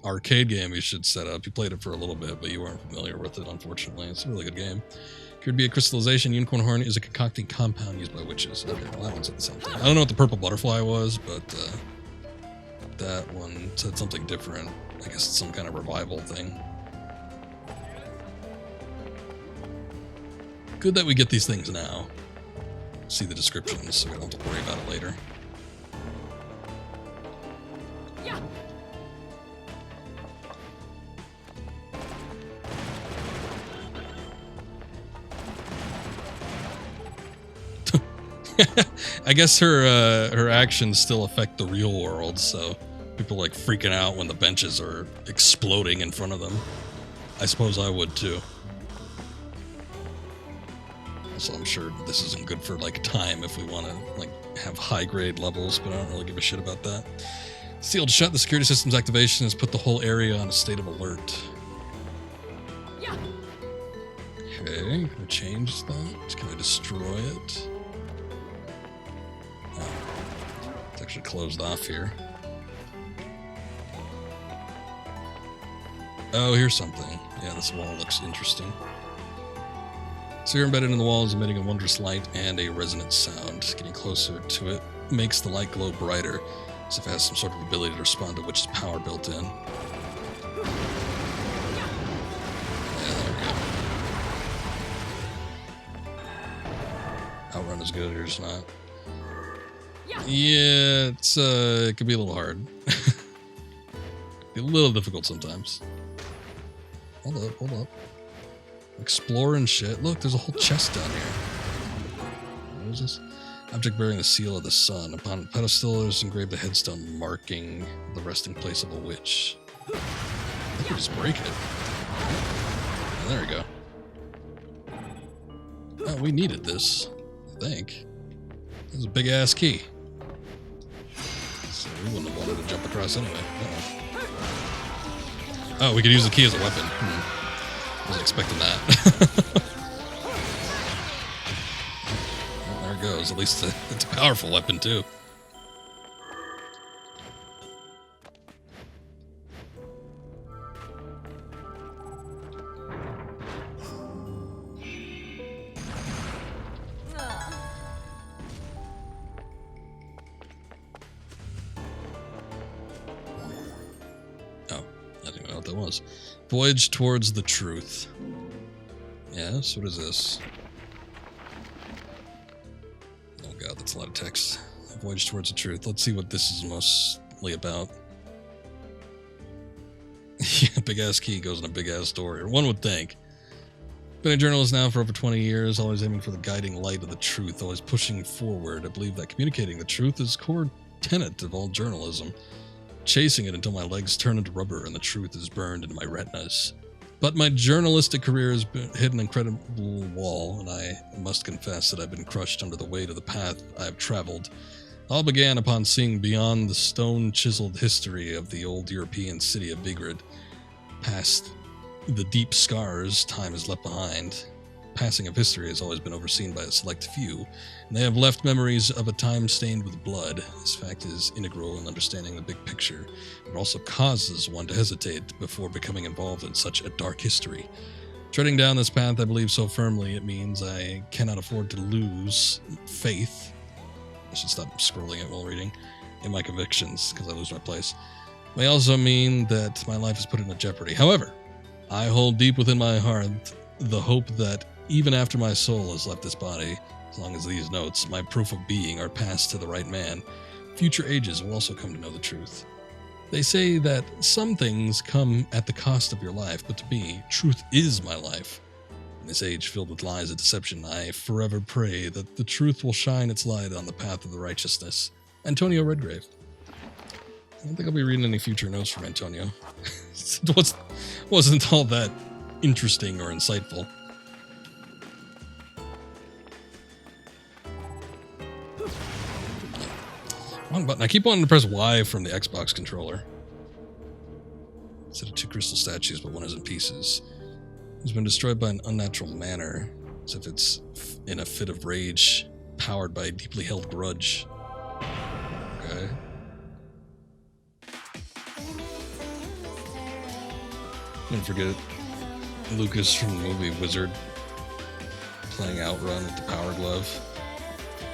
arcade game you should set up. You played it for a little bit, but you weren't familiar with it, unfortunately. It's a really good game. Could be a crystallization. Unicorn horn is a concocting compound used by witches. Okay, well that one said the same thing. I don't know what the purple butterfly was, but that one said something different. I guess it's some kind of revival thing. Good that we get these things now. See the descriptions so we don't have to worry about it later. I guess her actions still affect the real world, so people like freaking out when the benches are exploding in front of them. I suppose I would too. Also, I'm sure this isn't good for like time if we want to like have high grade levels, but I don't really give a shit about that. Sealed shut. The security system's activation has put the whole area on a state of alert. Okay, can I change that? Can I destroy it? Oh, it's actually closed off here. Oh, here's something. Yeah, this wall looks interesting. So you're embedded in the wall is emitting a wondrous light and a resonant sound. Getting closer to it makes the light glow brighter, as if it has some sort of ability to respond to witch's power built in. Yeah, there we go. Outrun is good or it's not. Yeah, it's it could be a little hard. Be a little difficult sometimes. Hold up. Exploring shit. Look, there's a whole chest down here. What is this? Object bearing the seal of the sun. Upon a pedestal is engraved a headstone marking the resting place of a witch. I think we just break it. Oh, there we go. Oh, we needed this, I think. This is a big ass key. So we wouldn't have wanted to jump across anyway. Oh, we could use the key as a weapon. Wasn't expecting that. Well, there it goes. At least it's a powerful weapon too. Oh, I don't know what that was. Voyage towards the truth. Yes, what is this? Oh god, that's a lot of text. Voyage towards the truth. Let's see what this is mostly about. Yeah, big ass key goes in a big ass story, or one would think. Been a journalist now for over 20 years, always aiming for the guiding light of the truth, always pushing forward. I believe that communicating the truth is a core tenet of all journalism. Chasing it until my legs turn into rubber and the truth is burned into my retinas. But my journalistic career has hit an incredible wall, and I must confess that I've been crushed under the weight of the path I have traveled. All began upon seeing beyond the stone-chiseled history of the old European city of Vigrid, past the deep scars time has left behind. Passing of history has always been overseen by a select few, and they have left memories of a time stained with blood. This fact is integral in understanding the big picture. It also causes one to hesitate before becoming involved in such a dark history. Treading down this path, I believe so firmly, it means I cannot afford to lose faith. I should stop scrolling it while reading. In my convictions, because I lose my place. It may also mean that my life is put into jeopardy. However, I hold deep within my heart the hope that even after my soul has left this body, as long as these notes, my proof of being, are passed to the right man, future ages will also come to know the truth. They say that some things come at the cost of your life, but to me, truth is my life. In this age filled with lies and deception, I forever pray that the truth will shine its light on the path of the righteousness. Antonio Redgrave. I don't think I'll be reading any future notes from Antonio. It wasn't all that interesting or insightful. Wrong button. I keep wanting to press Y from the Xbox controller. Instead of two crystal statues, but one is in pieces. It's been destroyed by an unnatural manner, as if it's in a fit of rage, powered by a deeply held grudge. Okay. Don't forget Lucas from the movie Wizard playing Outrun with the Power Glove.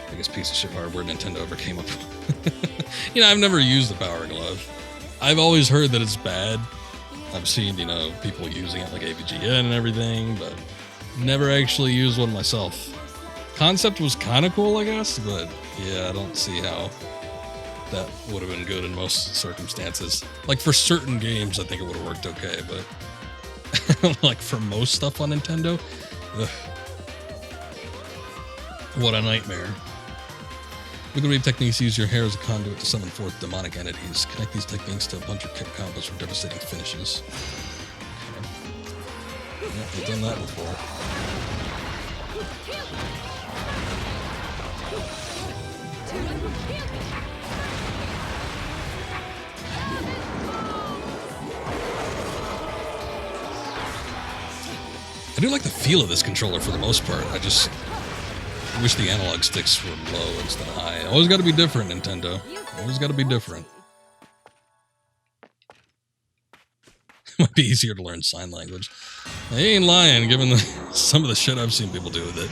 Biggest piece of shit hardware Nintendo ever came up with. You know, I've never used the Power Glove. I've always heard that it's bad. I've seen, you know, people using it like AVGN and everything, but never actually used one myself. Concept was kind of cool, I guess, but yeah, I don't see how that would have been good in most circumstances. Like for certain games, I think it would have worked okay, but like for most stuff on Nintendo, ugh. What a nightmare. Wicked Wave techniques use your hair as a conduit to summon forth demonic entities. Connect these techniques to a bunch of kick combos for devastating finishes. Okay. Yeah, we've done that before. I do like the feel of this controller for the most part. I just wish the analog sticks were low instead of high. Always got to be different, Nintendo. Always got to be different. Might be easier to learn sign language. I ain't lying, given some of the shit I've seen people do with it.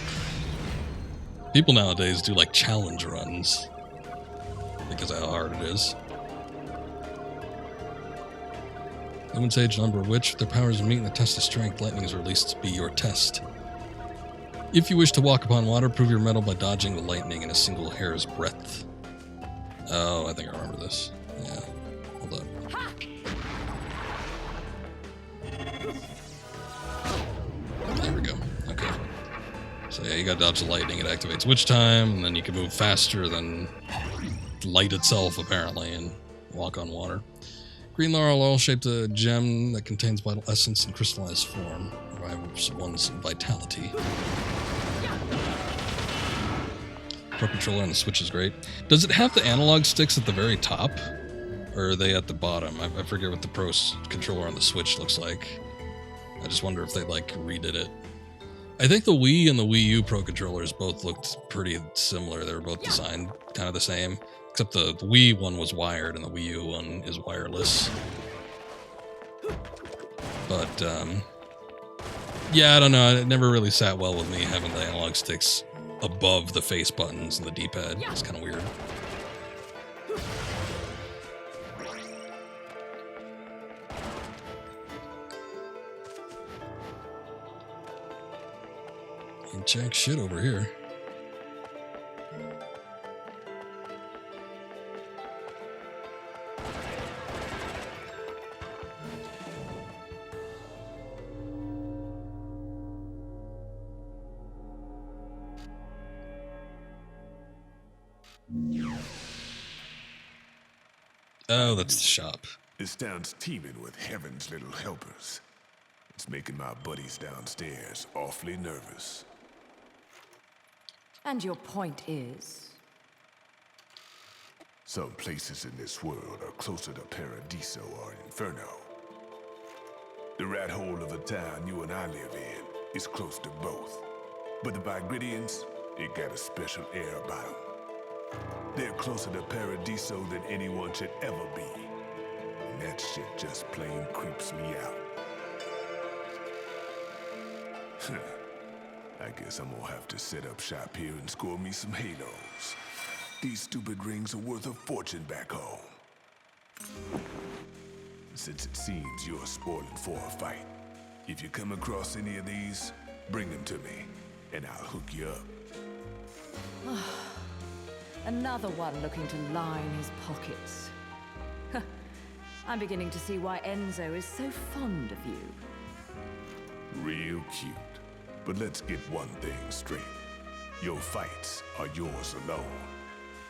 People nowadays do like challenge runs because of how hard it is. Lumen Sage and Umbra Witch, with their powers meet in the test of strength, lightning is released to be your test. If you wish to walk upon water, prove your mettle by dodging the lightning in a single hair's breadth. Oh, I think I remember this. Yeah, hold up. There we go. Okay. So yeah, you gotta dodge the lightning. It activates witch time, and then you can move faster than light itself, apparently, and walk on water. Green laurel oil shaped a gem that contains vital essence in crystallized form. Revives one's vitality. Pro controller on the Switch is great. Does it have the analog sticks at the very top? Or are they at the bottom? I forget what the Pro controller on the Switch looks like. I just wonder if they like redid it. I think the Wii and the Wii U Pro controllers both looked pretty similar. They were both designed kind of the same. Except the Wii one was wired and the Wii U one is wireless. But, yeah, I don't know. It never really sat well with me having the analog sticks above the face buttons and the D-pad. It's kind of weird. Ain't jack shit over here. Oh, that's the shop. This town's teeming with heaven's little helpers. It's making my buddies downstairs awfully nervous. And your point is? Some places in this world are closer to Paradiso or Inferno. The rat hole of a town you and I live in is close to both. But the Vigridians, it got a special air about them. They're closer to Paradiso than anyone should ever be. And that shit just plain creeps me out. I guess I'm gonna have to set up shop here and score me some halos. These stupid rings are worth a fortune back home. Since it seems you're spoiling for a fight, if you come across any of these, bring them to me, and I'll hook you up. Another one looking to line his pockets. I'm beginning to see why Enzo is so fond of you. Real cute. But let's get one thing straight. Your fights are yours alone.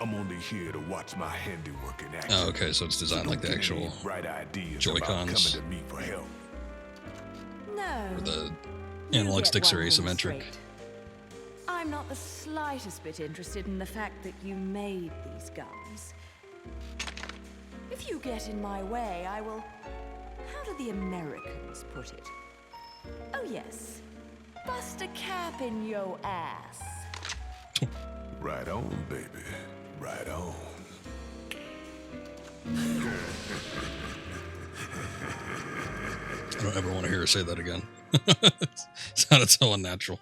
I'm only here to watch my handiwork in action. Oh, okay, so it's designed like the actual Joy-Cons. Coming to me for help. No. Or the analog sticks are asymmetric. I'm not the slightest bit interested in the fact that you made these guns. If you get in my way, I will... How do the Americans put it? Oh, yes. Bust a cap in yo ass. Right on, baby. Right on. I don't ever want to hear her say that again. It sounded so unnatural.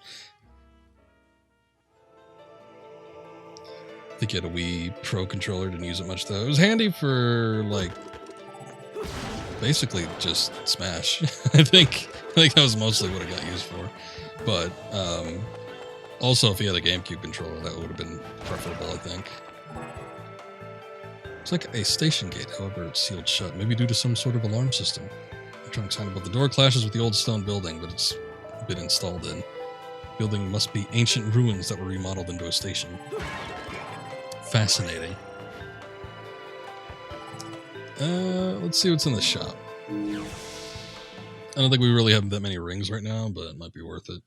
I think you had a Wii Pro controller, didn't use it much though. It was handy for like basically just Smash. I think that was mostly what it got used for. But also if you had a GameCube controller, that would have been preferable, I think. It's like a station gate, however it's sealed shut, maybe due to some sort of alarm system. Electronic sign above the door clashes with the old stone building, but it's been installed in. Building must be ancient ruins that were remodeled into a station. fascinating. Let's see what's in the shop. I don't think we really have that many rings right now, but it might be worth it.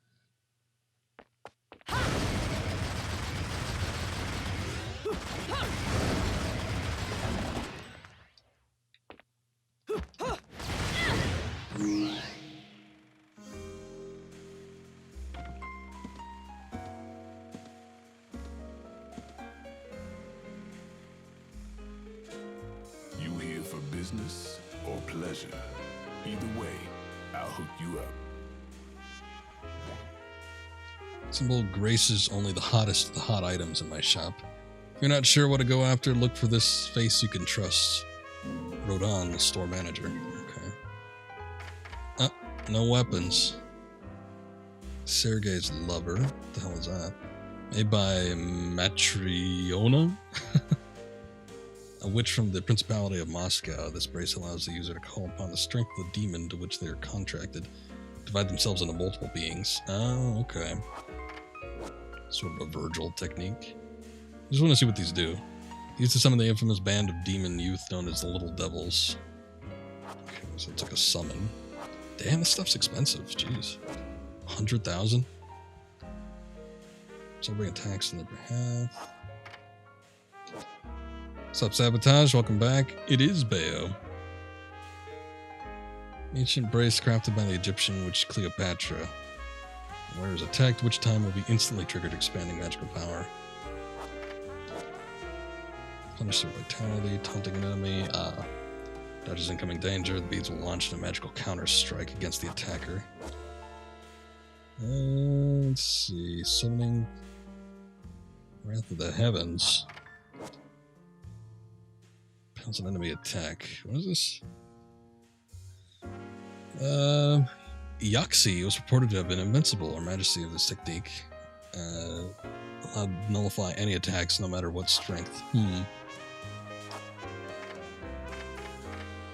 You here for business or pleasure? Either way, I'll hook you up. Symbol graces only the hottest of the hot items in my shop. If you're not sure what to go after, look for this face you can trust. Rodon, the store manager. Okay. No weapons. Sergei's lover. What the hell is that? Made by Matriona? A witch from the Principality of Moscow. This brace allows the user to call upon the strength of the demon to which they are contracted. Divide themselves into multiple beings. Oh, okay. Sort of a Virgil technique. I just want to see what these do. Used to summon the infamous band of demon youth known as the Little Devils. Okay, so it's like a summon. Damn, this stuff's expensive. Jeez. 100,000? Somebody attacks on their behalf. What's up, Sabotage? Welcome back. It is Bayo. Ancient brace crafted by the Egyptian witch Cleopatra. Whereas attacked, which time will be instantly triggered, expanding magical power. Punish their vitality, taunting an enemy. Dodges incoming danger. The beads will launch a magical counter strike against the attacker. Let's see. Summoning Wrath of the Heavens. Pounds an enemy attack. What is this? Yaxi was reported to have been invincible. Her majesty of this technique allowed to nullify any attacks no matter what strength.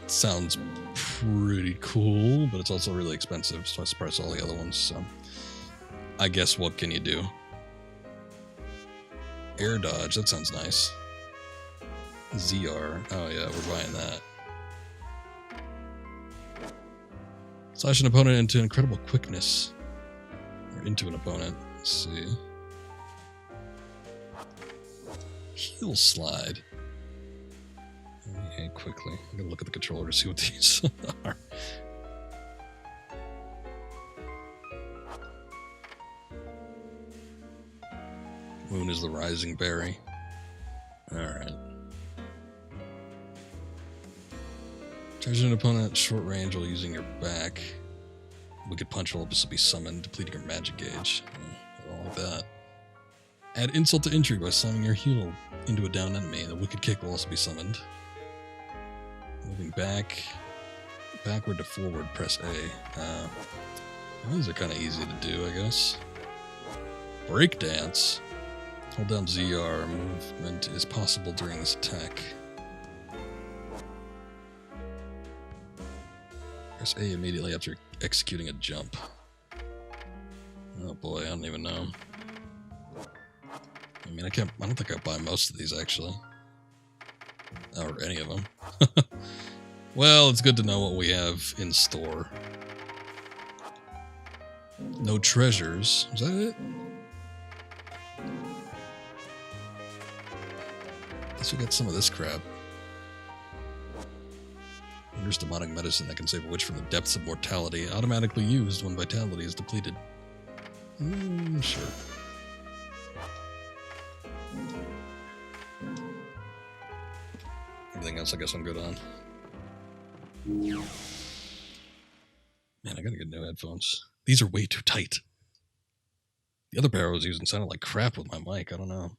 Sounds pretty cool, but it's also really expensive, so I surprised all the other ones, so I guess what can you do? Air dodge, that sounds nice. ZR, oh yeah, we're buying that. Slash an opponent into incredible quickness. Or into an opponent. Let's see. Heel slide. Okay, quickly. I'm gonna look at the controller to see what these are. Moon is the rising berry. Alright. Charge an opponent at short range while using your back. Wicked Punch will also be summoned, depleting your magic gauge. I don't like that. Add insult to injury by slamming your heel into a downed enemy. The Wicked Kick will also be summoned. Moving back, backward to forward, press A. These are kind of easy to do, I guess. Breakdance. Hold down ZR. Movement is possible during this attack. Press A immediately after executing a jump. Oh boy, I don't even know. I mean, I don't think I buy most of these actually. Or any of them. Well, it's good to know what we have in store. No treasures. Is that it? Guess we got some of this crap. Here's demonic medicine that can save a witch from the depths of mortality, automatically used when vitality is depleted. Sure. Everything else I guess I'm good on. Man, I gotta get new headphones. These are way too tight. The other pair I was using sounded like crap with my mic, I don't know.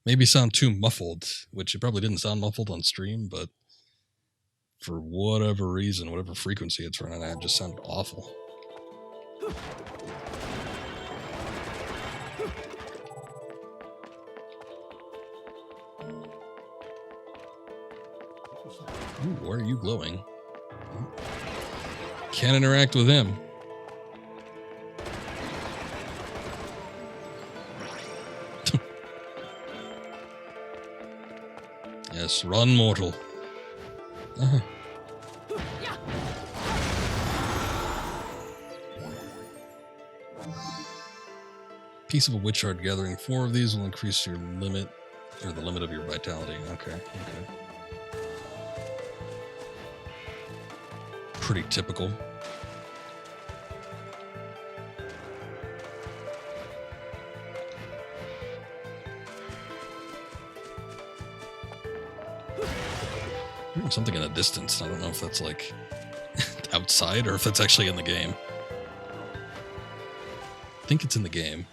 Maybe sound too muffled, which it probably didn't sound muffled on stream, but for whatever reason, whatever frequency it's running at, it just sounded awful. Ooh, why are you glowing? Can't interact with him. Yes, run, mortal. Uh-huh. Piece of a witch heart. Gathering 4 of these will increase your limit, or the limit of your vitality. Okay. Pretty typical. Something in the distance. I don't know if that's like outside or if that's actually in the game. I think it's in the game.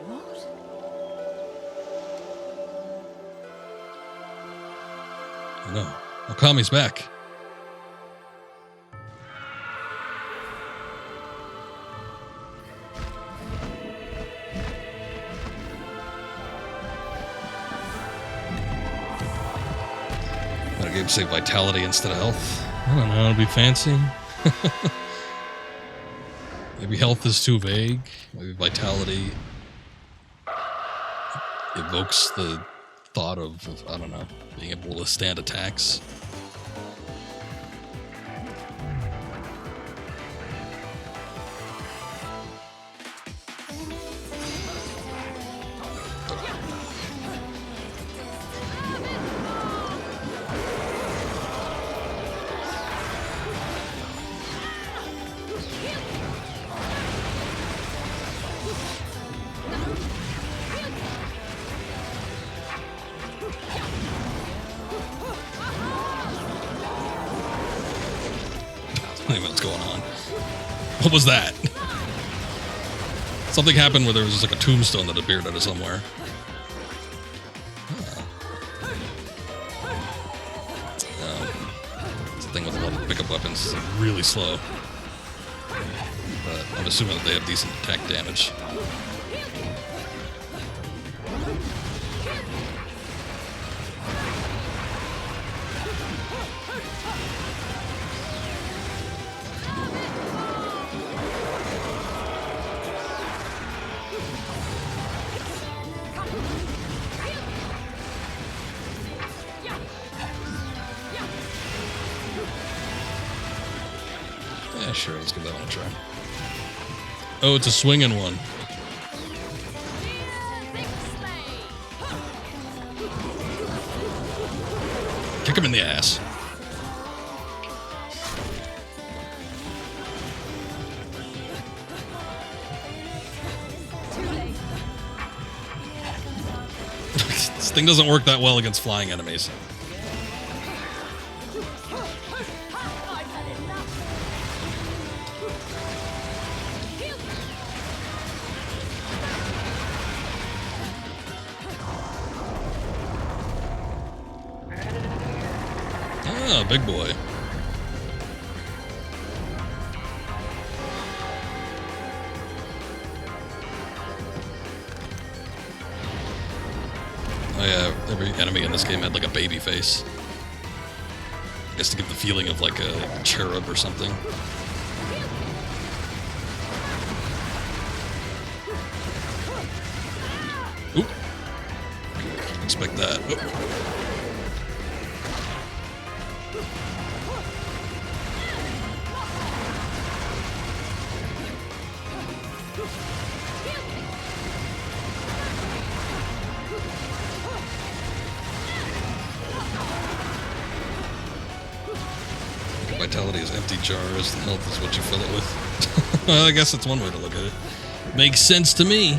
What? Oh no. Okami's back. Game say vitality instead of health. I don't know, it'll be fancy. Maybe health is too vague. Maybe vitality evokes the thought of I don't know, being able to stand attacks. What's going on? What was that? Something happened where there was just like a tombstone that appeared out of somewhere. It's the thing with a lot of pickup weapons. It's like really slow. But I'm assuming that they have decent attack damage. Yeah, sure, let's give that one a try. Oh, it's a swinging one. Kick him in the ass. This thing doesn't work that well against flying enemies. Ah, big boy. Oh yeah, every enemy in this game had like a baby face. I guess to give the feeling of like a cherub or something. Oop. Didn't expect that. Oop. Vitality is empty jars, and health is what you fill it with. Well, I guess that's one way to look at it. Makes sense to me.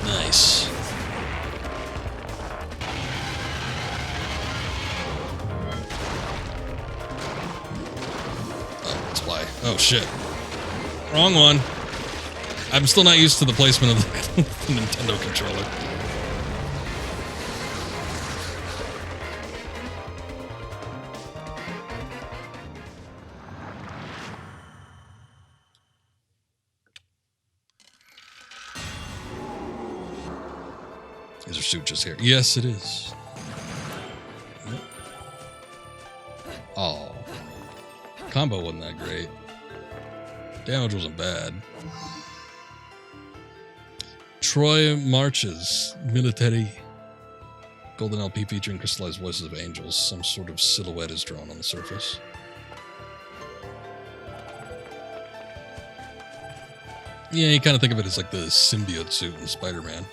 Nice. Oh, that's why. Oh, shit. Wrong one. I'm still not used to the placement of the Nintendo controller. Is there sutures here? Yes, it is. Yep. Oh. Combo wasn't that great. Damage wasn't bad. Troy Marches, Military. Golden LP featuring crystallized voices of angels. Some sort of silhouette is drawn on the surface. Yeah, you kind of think of it as like the symbiote suit in Spider-Man.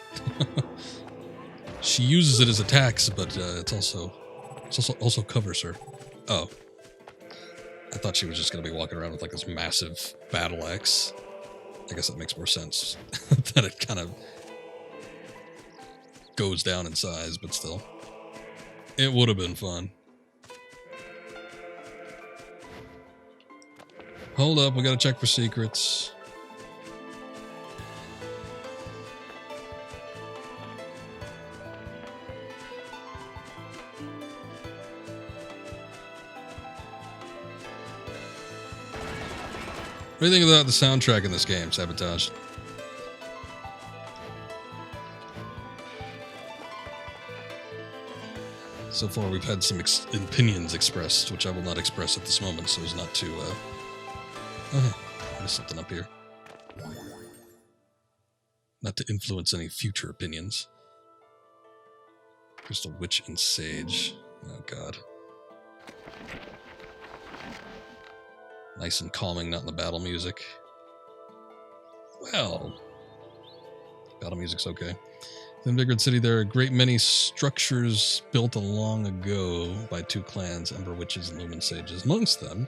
She uses it as attacks, but it also covers her. Oh. I thought she was just going to be walking around with like this massive battle axe. I guess that makes more sense. That it kind of goes down in size, but still. It would have been fun. Hold up, we gotta check for secrets. What do you think about the soundtrack in this game, Sabotage? So far, we've had some opinions expressed, which I will not express at this moment, so as not to, oh, there's something up here. Not to influence any future opinions. Crystal Witch and Sage. Oh, God. Nice and calming, not in the battle music. Well, battle music's okay. In Vigrid City, there are a great many structures built long ago by two clans, Umbra Witches and Lumen Sages. Amongst them,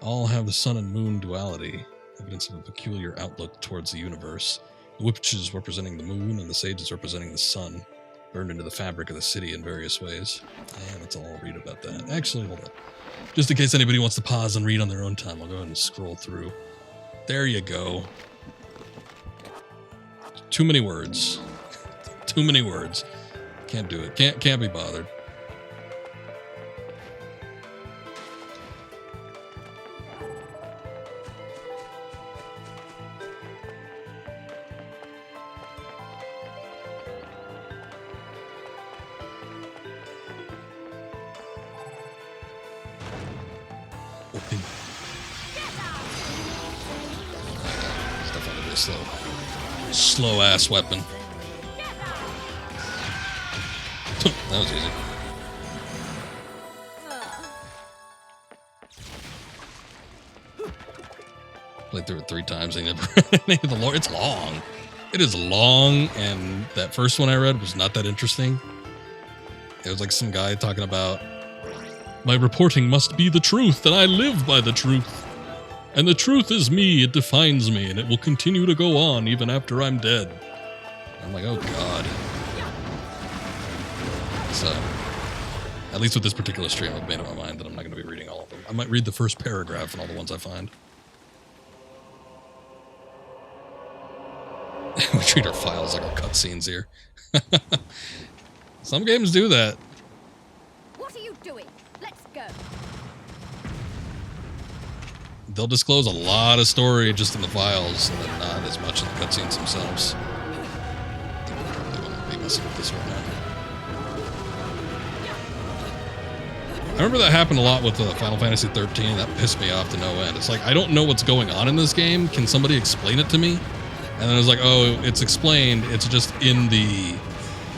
all have the sun and moon duality, evidence of a peculiar outlook towards the universe. The witches representing the moon and the sages representing the sun, burned into the fabric of the city in various ways. And let's all read about that. Actually, hold on. Just in case anybody wants to pause and read on their own time, I'll go ahead and scroll through. There you go. Too many words. Too many words. Can't do it. Can't be bothered. Open. It's definitely a slow ass weapon. That was easy. Played through it 3 times. I never read any of the lore. It's long. It is long, and that first one I read was not that interesting. It was like some guy talking about, my reporting must be the truth, and I live by the truth. And the truth is me, it defines me, and it will continue to go on even after I'm dead. I'm like, oh God. So, at least with this particular stream, I've made up my mind that I'm not going to be reading all of them. I might read the first paragraph and all the ones I find. We treat our files like our cutscenes here. Some games do that. What are you doing? Let's go. They'll disclose a lot of story just in the files, and then not as much in the cutscenes themselves. I think we're probably going to be messing with this right now. I remember that happened a lot with Final Fantasy 13. That pissed me off to no end. It's like, I don't know what's going on in this game. Can somebody explain it to me? And then I was like, oh, it's explained. It's just in the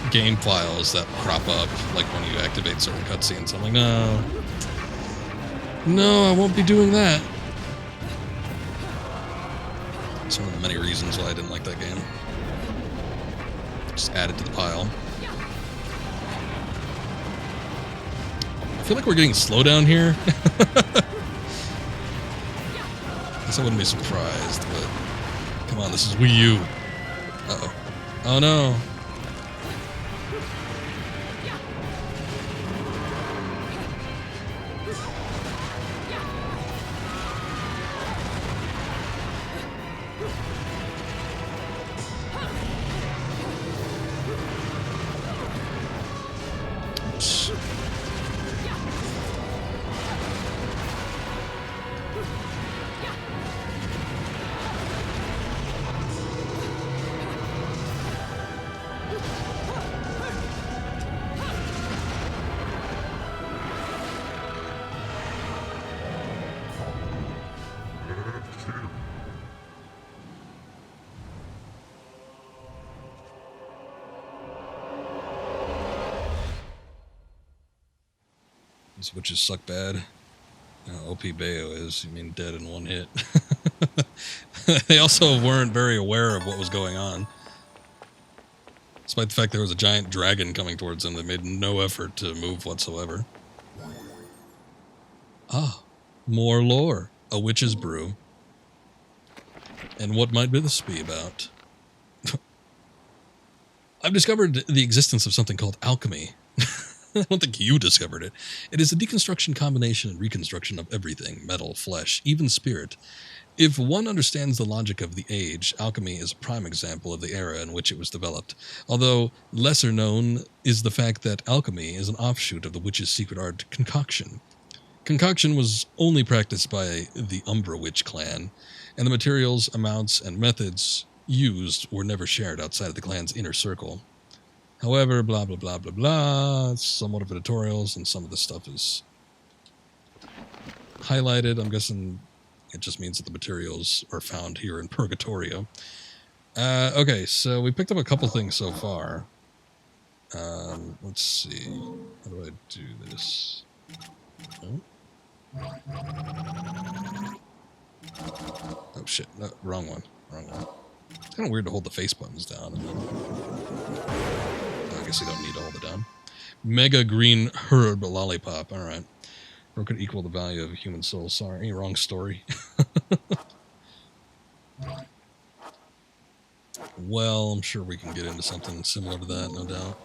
game files that crop up, like when you activate certain cutscenes. I'm like, no, I won't be doing that. It's one of the many reasons why I didn't like that game. Just add it to the pile. I feel like we're getting slow down here. I guess I wouldn't be surprised, but come on, this is Wii U. Uh-oh. Oh no. Oops. These witches suck bad. OP Bayo is, you mean dead in one hit. They also weren't very aware of what was going on. Despite the fact there was a giant dragon coming towards them, they made no effort to move whatsoever. Ah, more lore. A witch's brew. And what might this be about? I've discovered the existence of something called alchemy. I don't think you discovered it. It is a deconstruction, combination, and reconstruction of everything, metal, flesh, even spirit. If one understands the logic of the age, alchemy is a prime example of the era in which it was developed. Although lesser known is the fact that alchemy is an offshoot of the witch's secret art, concoction. Concoction was only practiced by the Umbra witch clan, and the materials, amounts, and methods used were never shared outside of the clan's inner circle. However, blah, blah, blah, blah, blah, somewhat of a tutorials, and some of the stuff is highlighted. I'm guessing it just means that the materials are found here in Purgatorio. Okay, so we picked up a couple things so far. Let's see. How do I do this? Oh, oh shit. No, wrong one. Wrong one. It's kind of weird to hold the face buttons down. I guess you don't need to hold it down. Mega green herb lollipop. All right. Or could equal the value of a human soul. Sorry, wrong story. Well, I'm sure we can get into something similar to that, no doubt.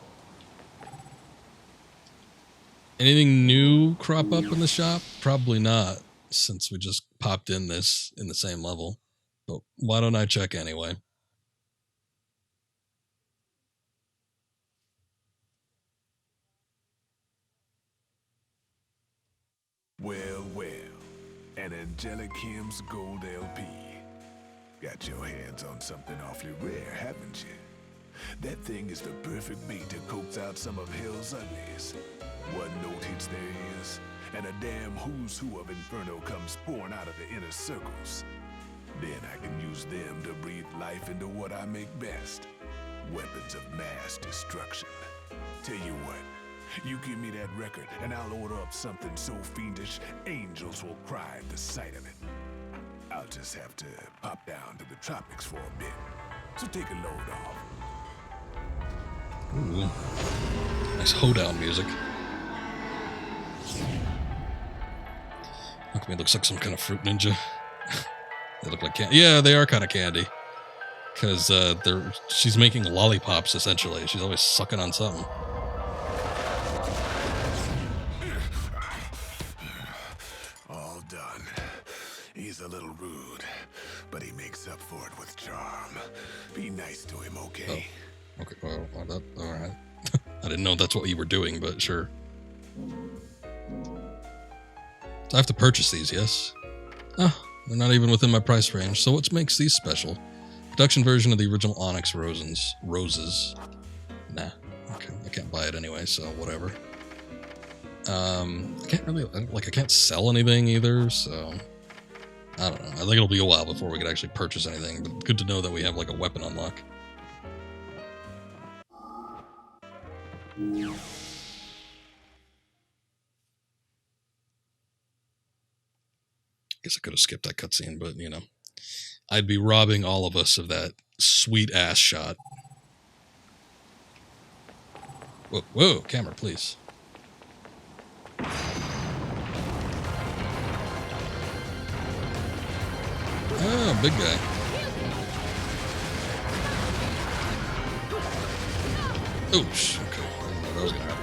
Anything new crop up in the shop? Probably not, since we just popped in this in the same level. But why don't I check anyway? Well, well. An Angelic Hymns Gold LP. Got your hands on something awfully rare, haven't you? That thing is the perfect bait to coax out some of hell's uglies. One note hits their ears, and a damn who's who of Inferno comes pouring out of the inner circles. Then I can use them to breathe life into what I make best. Weapons of mass destruction. Tell you what, you give me that record, and I'll order up something so fiendish, angels will cry at the sight of it. I'll just have to pop down to the tropics for a bit. So take a load off. Ooh. Nice hoedown music. Look at me, looks like some kind of fruit ninja. They look like candy. Yeah, they are kind of candy. Because she's making lollipops, essentially. She's always sucking on something. All done. He's a little rude, but he makes up for it with charm. Be nice to him, okay? Oh. Okay, well, all right. I didn't know that's what you were doing, but sure. So I have to purchase these, yes? Oh, they're not even within my price range, so what makes these special? Production version of the original Onyx roses. Nah, okay, I can't buy it anyway, so whatever. I can't really, I can't sell anything either, so I don't know. I think it'll be a while before we can actually purchase anything, but good to know that we have like a weapon unlock. Guess I could have skipped that cutscene, but you know, I'd be robbing all of us of that sweet ass shot. Whoa, whoa, camera, please. Oh, big guy. Oops. Okay, I didn't know that was gonna happen.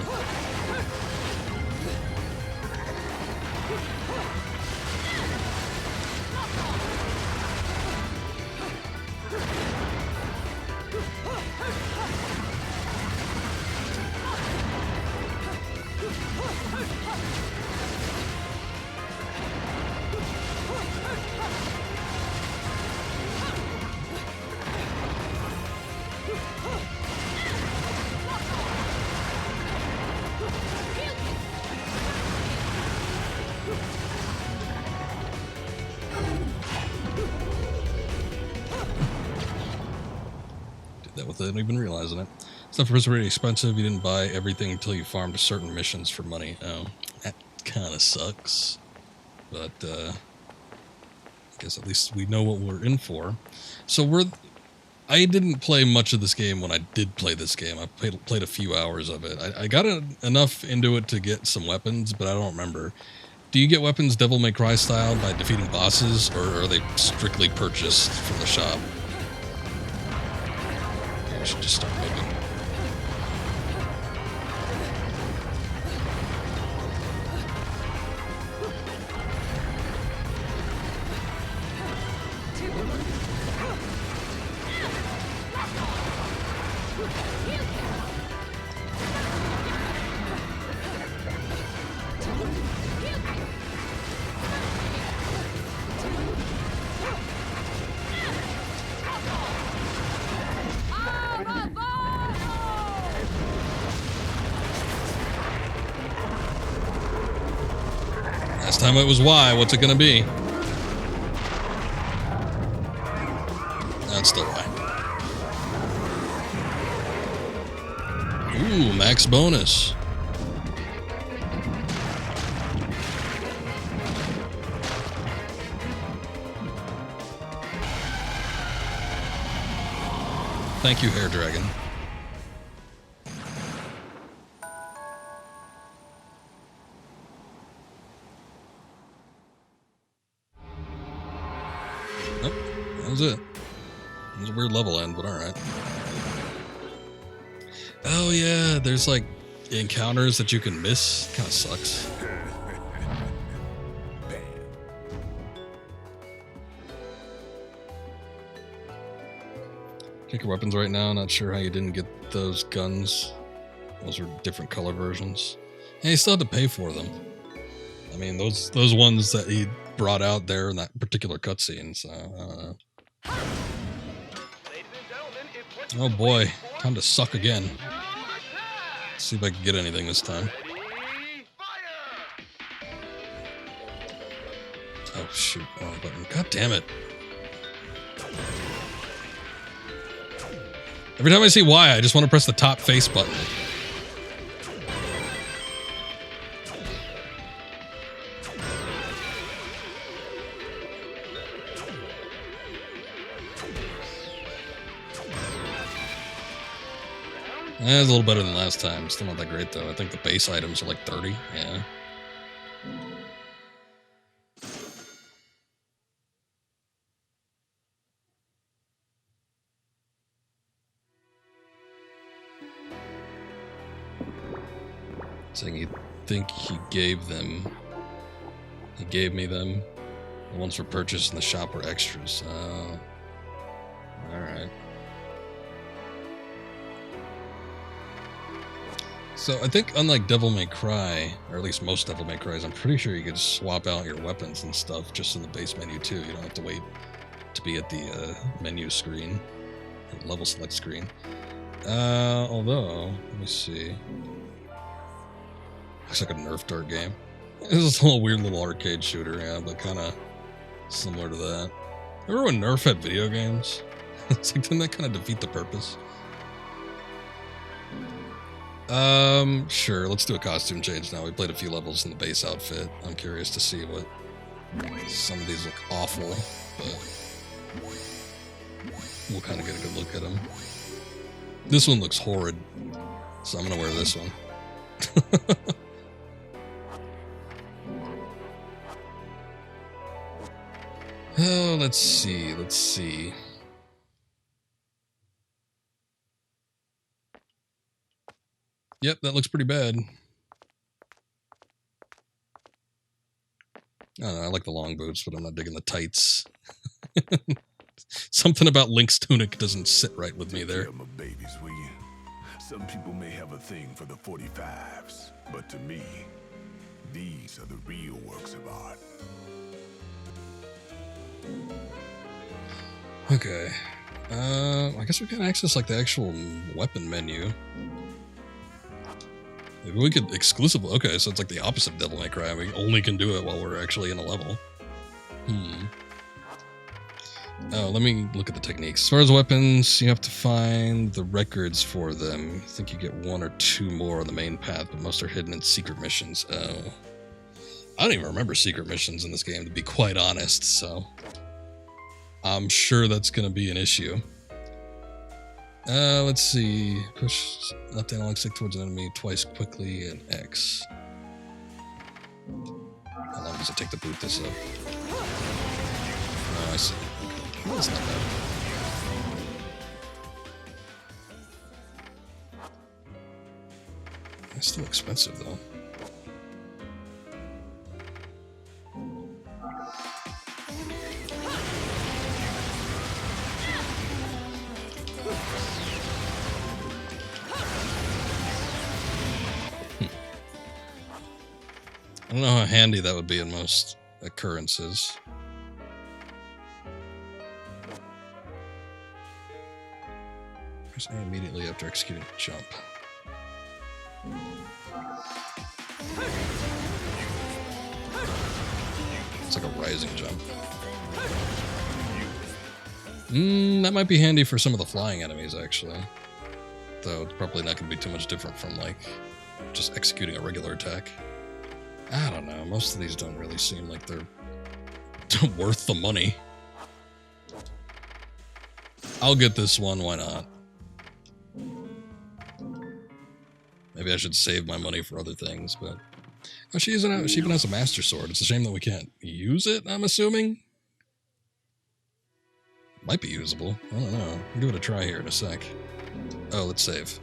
Without even realizing it. Stuff was really expensive. You didn't buy everything until you farmed certain missions for money. Oh, that kind of sucks. But I guess at least we know what we're in for. So I didn't play much of this game when I did play this game. I played a few hours of it. I got enough into it to get some weapons, but I don't remember. Do you get weapons Devil May Cry style by defeating bosses, or are they strictly purchased from the shop? I should just start moving. Last time it was Y. What's it gonna be? That's still Y. Ooh, max bonus. Thank you, Hair Dragon. Oh, that was it. It was a weird level end, but alright. Oh yeah, there's like encounters that you can miss. Kinda sucks. Check your weapons right now. Not sure how you didn't get those guns. Those are different color versions. And you still had to pay for them. I mean, those ones that he brought out there in that particular cutscene. So, oh boy, time to suck again. Let's see if I can get anything this time. Oh shoot! Wrong button. God damn it! Every time I see Y, I just want to press the top face button. It's a little better than last time. Still not that great, though. I think the base items are like 30. Yeah. Saying you think he gave them. He gave me them. The ones for purchase in the shop were extras. Alright. So I think unlike Devil May Cry, or at least most Devil May Cries, I'm pretty sure you could swap out your weapons and stuff just in the base menu too. You don't have to wait to be at the menu screen, or level select screen. Although, let me see. Looks like a Nerf dart game. This is a little weird little arcade shooter, yeah, but kind of similar to that. Remember when Nerf had video games? It's like, didn't that kind of defeat the purpose? Sure, let's do a costume change now. We played a few levels in the base outfit. I'm curious to see what... Some of these look awful, but... We'll kind of get a good look at them. This one looks horrid, so I'm gonna wear this one. Oh, let's see. Yep, that looks pretty bad. I don't know, I like the long boots, but I'm not digging the tights. Something about Link's tunic doesn't sit right with me there. My babies, will you? Some people may have a thing for the 45s, but to me, these are the real works of art. Okay. I guess we can access like the actual weapon menu. Maybe we could exclusively... Okay, so it's like the opposite of Devil May Cry. We only can do it while we're actually in a level. Oh, let me look at the techniques. As far as weapons, you have to find the records for them. I think you get 1 or 2 more on the main path, but most are hidden in secret missions. Oh. I don't even remember secret missions in this game, to be quite honest, so I'm sure that's going to be an issue. Let's see. Push left analog stick towards an enemy twice quickly and X. How long does it take to boot this up? Oh, I see. Well, that's not bad. It's still expensive, though. I don't know how handy that would be in most occurrences. Press A immediately after executing a jump. It's like a rising jump. That might be handy for some of the flying enemies, actually. Though it's probably not going to be too much different from, like, just executing a regular attack. I don't know. Most of these don't really seem like they're worth the money. I'll get this one. Why not? Maybe I should save my money for other things, but... Oh, she even has a Master Sword. It's a shame that we can't use it, I'm assuming? Might be usable. I don't know. I'll give it a try here in a sec. Oh, let's save.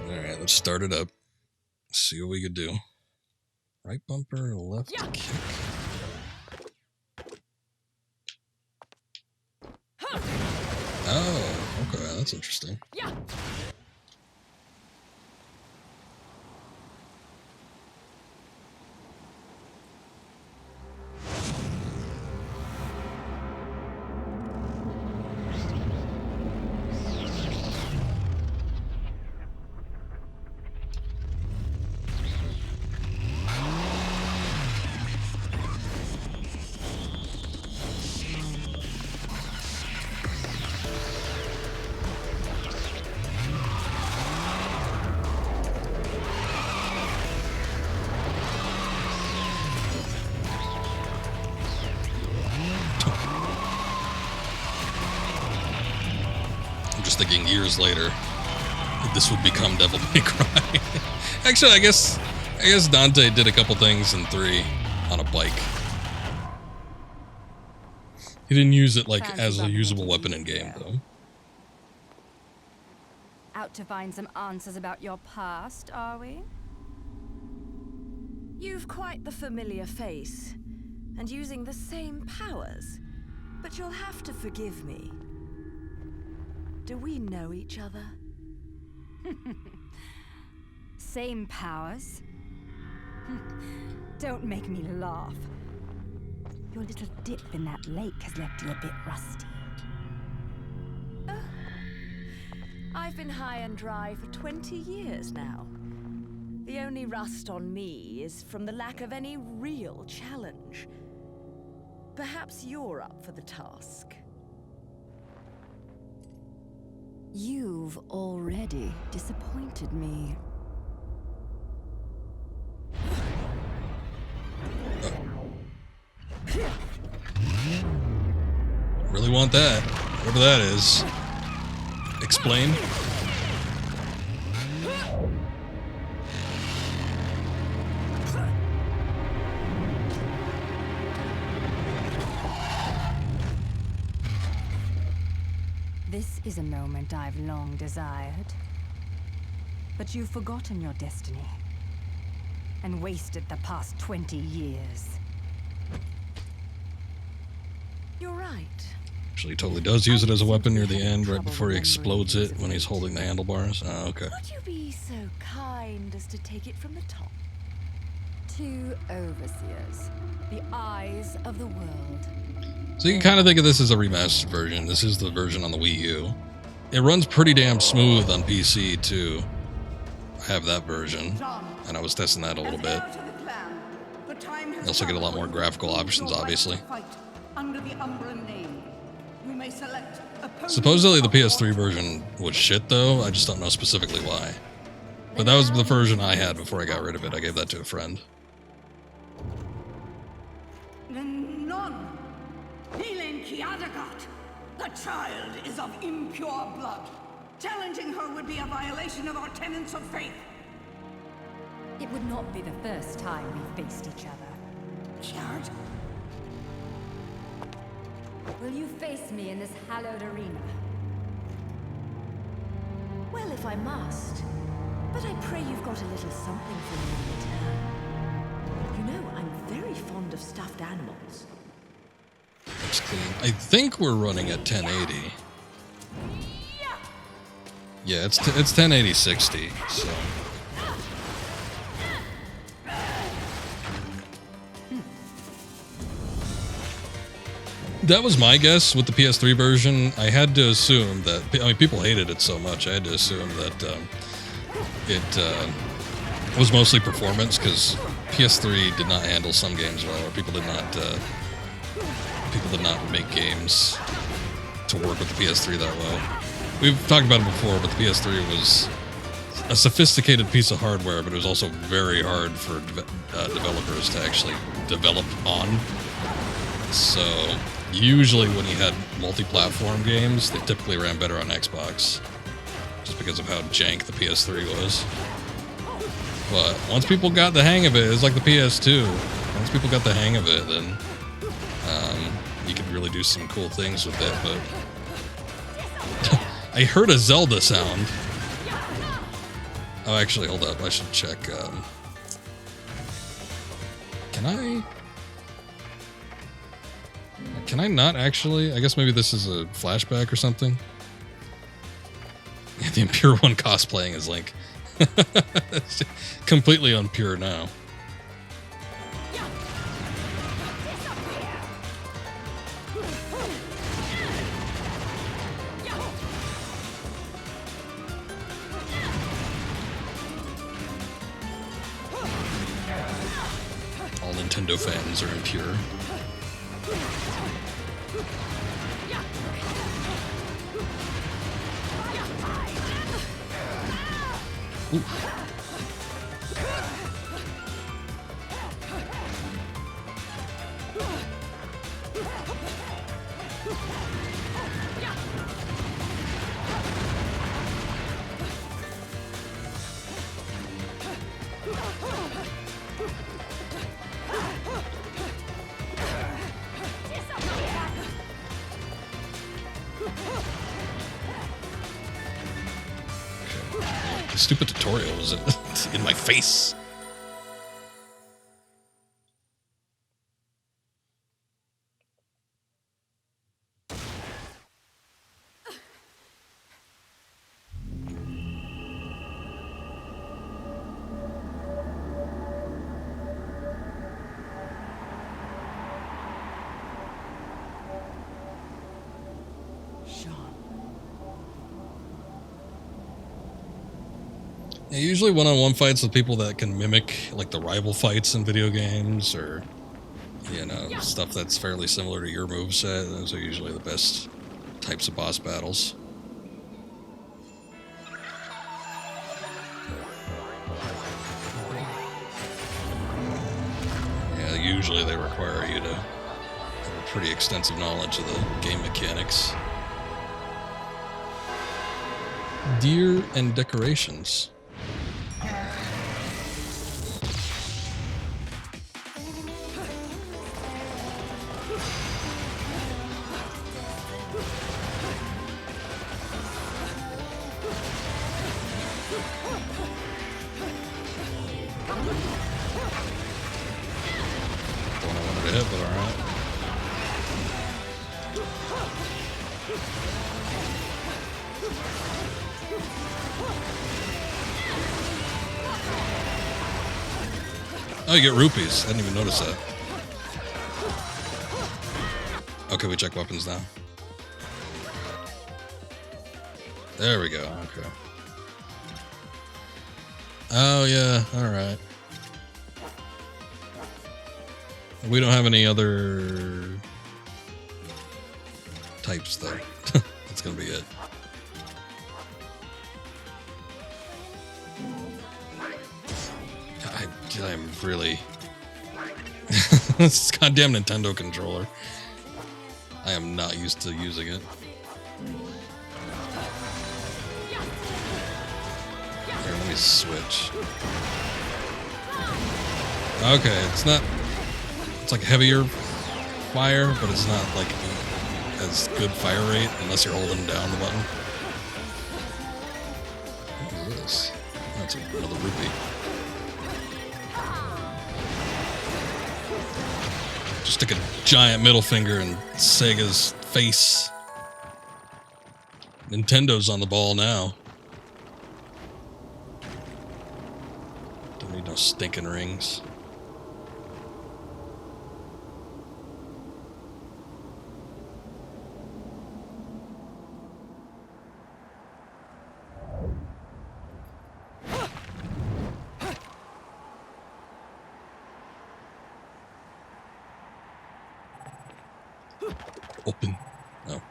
Alright, let's start it up. See what we could do. Right bumper, left kick. Oh, okay, that's interesting. Thinking years later this would become Devil May Cry. Actually, I guess Dante did a couple things in 3 on a bike. He didn't use it like as a usable weapon in game though. Out to find some answers about your past, are we? You've quite the familiar face, and using the same powers. But you'll have to forgive me. Do we know each other? Same powers? Don't make me laugh. Your little dip in that lake has left you a bit rusty. I've been high and dry for 20 years now. The only rust on me is from the lack of any real challenge. Perhaps you're up for the task. You've already disappointed me. Really want that. Whatever that is. Explain. This is a moment I've long desired. But you've forgotten your destiny and wasted the past 20 years. You're right. Actually, he totally does use it as a weapon near the end, right before he explodes it when he's holding the handlebars. Oh, okay. Would you be so kind as to take it from the top? 2 overseers, the eyes of the world. So you can kind of think of this as a remastered version. This is the version on the Wii U. It runs pretty damn smooth on PC, too. I have that version, and I was testing that a little bit. You also get a lot more graphical options, obviously. Under the Umbra name, you may may select opponents. Supposedly the PS3 version was shit though. I just don't know specifically why. But that was the version I had before I got rid of it. I gave that to a friend. None. Helen Kiadagat. The child is of impure blood. Challenging her would be a violation of our tenets of faith. It would not be the first time we faced each other. Kiard? Will you face me in this hallowed arena? Well, if I must. But I pray you've got a little something for me in return. You know, I'm very fond of stuffed animals. Looks clean. I think we're running at 1080. Yeah, it's 1080 60. So. That was my guess with the PS3 version. I had to assume that, I mean, people hated it so much. I had to assume that it was mostly performance because PS3 did not handle some games well, or people did not make games to work with the PS3 that well. We've talked about it before, but the PS3 was a sophisticated piece of hardware, but it was also very hard for developers to actually develop on. So usually when you had multi-platform games, they typically ran better on Xbox, just because of how jank the PS3 was. But once people got the hang of it, it's like the PS2. Once people got the hang of it, then you could really do some cool things with it. But I heard a Zelda sound. Oh, actually, hold up. I should check. Can I not actually? I guess maybe this is a flashback or something. Yeah, the Impure one cosplaying as Link. It's completely unpure now. All Nintendo fans are impure. Ooh. The stupid tutorial was in my face. Yeah, usually one-on-one fights with people that can mimic like the rival fights in video games, or you know, stuff that's fairly similar to your moveset. Those are usually the best types of boss battles. Yeah, usually they require you to have a pretty extensive knowledge of the game mechanics. Deer and decorations. But all right. Oh, you get rupees. I didn't even notice that. Okay, we check weapons now. There we go. Okay. Oh, yeah. All right. We don't have any other types, though. That's gonna be it. I'm really... This goddamn Nintendo controller. I am not used to using it. Here, let me switch. Okay, it's not... It's like heavier fire, but it's not like as good fire rate unless you're holding down the button. What is this? That's another rupee. Just stick a giant middle finger in Sega's face. Nintendo's on the ball now. Don't need no stinking rings. Open. No.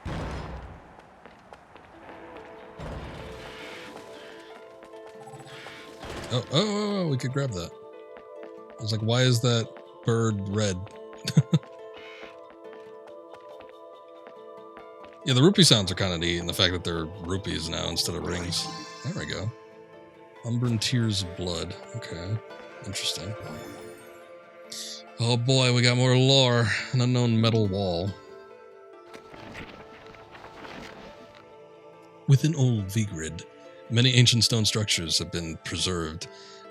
Oh, we could grab that. I was like, why is that bird red? Yeah, the rupee sounds are kind of neat, and the fact that they're rupees now instead of rings. There we go. Umbran Tears of Blood. Okay. Interesting. Oh boy, we got more lore. An unknown metal wall. Within old Vigrid, many ancient stone structures have been preserved,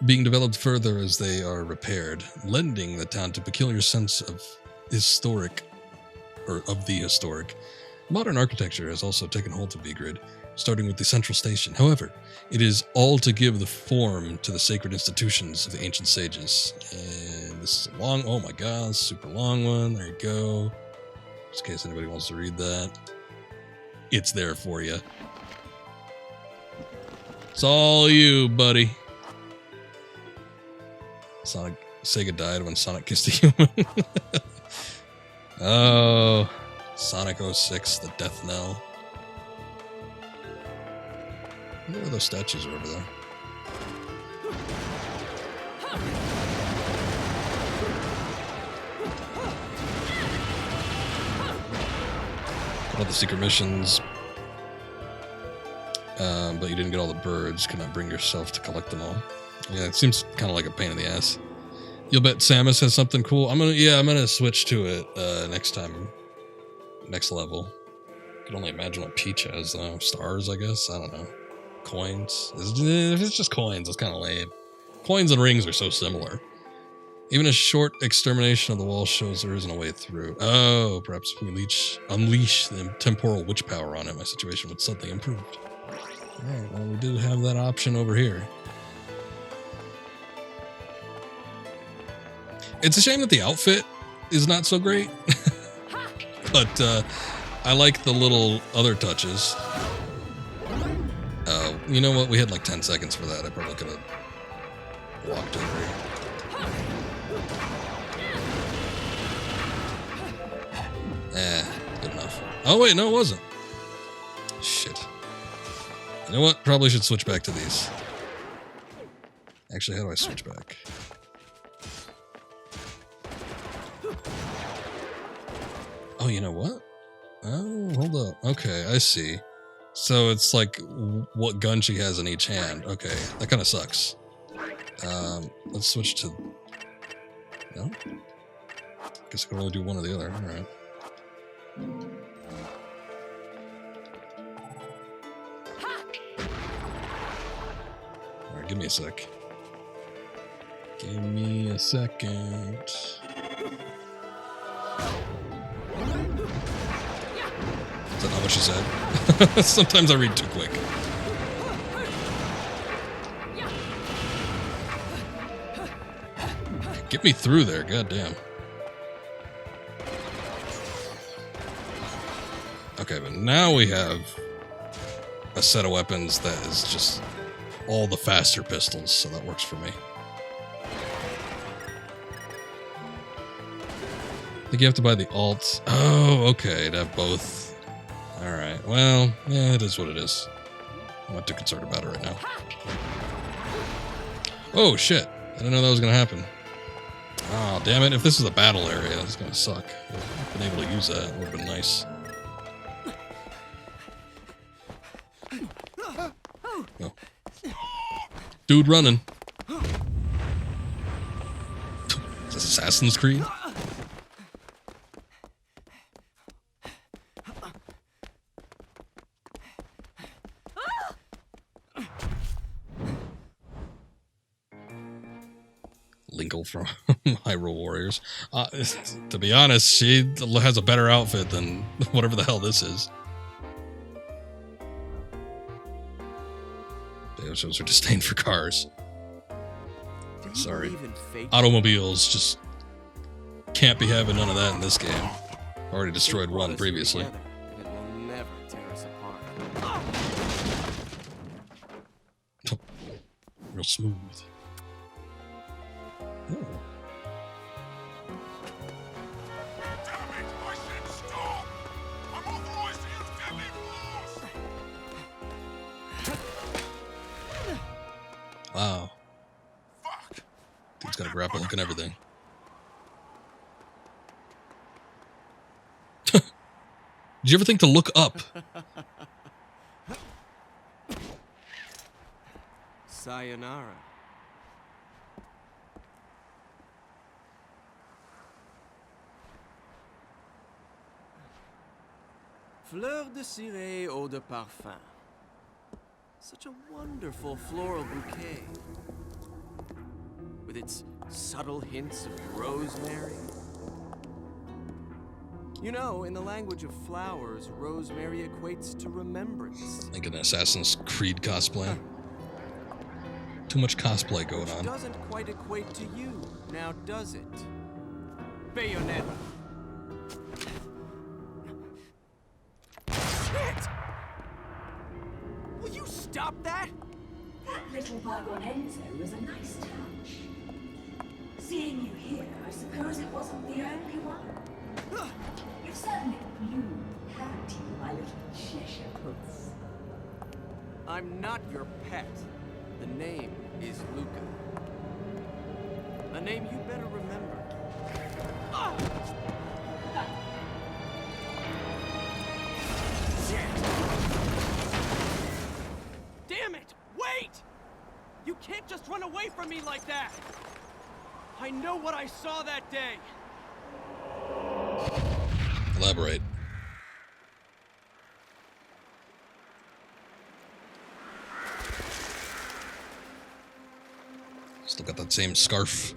being developed further as they are repaired, lending the town to a peculiar sense of the historic. Modern architecture has also taken hold of Vigrid, starting with the central station. However, it is all to give the form to the sacred institutions of the ancient sages. And this is a long, oh my god, super long one. There you go. Just in case anybody wants to read that. It's there for you. It's all you, buddy. Sega died when Sonic kissed a human. Oh, Sonic 06, the death knell. I wonder where those statues are over there. Got all the secret missions. But you didn't get all the birds. Could not bring yourself to collect them all. Yeah, it seems kind of like a pain in the ass. You'll bet Samus has something cool. I'm gonna switch to it next time. Next level. I can only imagine what Peach has though. Stars, I guess. I don't know. Coins. If it's just coins, it's kind of lame. Coins and rings are so similar. Even a short extermination of the wall shows there isn't a way through. Oh, perhaps if we unleash the temporal witch power on it, my situation would suddenly improve. Alright, well, we do have that option over here. It's a shame that the outfit is not so great. But I like the little other touches. You know what? We had like 10 seconds for that. I probably could have walked over here. Good enough. Oh, wait, no, it wasn't. Shit. You know what? Probably should switch back to these. Actually, how do I switch back? Oh, you know what? Oh, hold up. Okay, I see. So it's like what gun she has in each hand. Okay, that kind of sucks. Let's switch to... No? Guess I can only do one or the other. Alright. Alright, give me a sec. Give me a second. Is that not what she said? Sometimes I read too quick. Get me through there, goddamn. Okay, but now we have a set of weapons that is just all the faster pistols, so that works for me. I think you have to buy the alts. Oh, okay, to have both Alright, well, yeah, it is what it is. I'm not too concerned about it right now. Oh, shit. I didn't know that was going to happen. Oh, damn it. If this is a battle area, it's going to suck. I've been able to use that. It would have been nice. Oh. Dude running. Is this Assassin's Creed? Linkle from Hyrule Warriors. To be honest, she has a better outfit than whatever the hell this is. It shows her disdain for cars. Sorry. Automobiles just can't be having none of that in this game. Already destroyed one previously. It will never tear us apart. Real smooth. Oh. Wow. Dude's got a grapple hook and everything. Did you ever think to look up? Sayonara. Fleur de ciré eau de parfum. Such a wonderful floral bouquet. With its subtle hints of rosemary. You know, in the language of flowers, rosemary equates to remembrance. Like an Assassin's Creed cosplay. Too much cosplay going on. Which doesn't quite equate to you, now does it? Bayonetta. Shit! Will you stop that? That little Bayonetta was a nice touch. Seeing you here, I suppose it wasn't the only one. You certainly blew haven't you, my little Cheshire puss? I'm not your pet. The name is Luca. A name you better remember. Damn it! Wait! You can't just run away from me like that! I know what I saw that day! Elaborate. Still got that same scarf.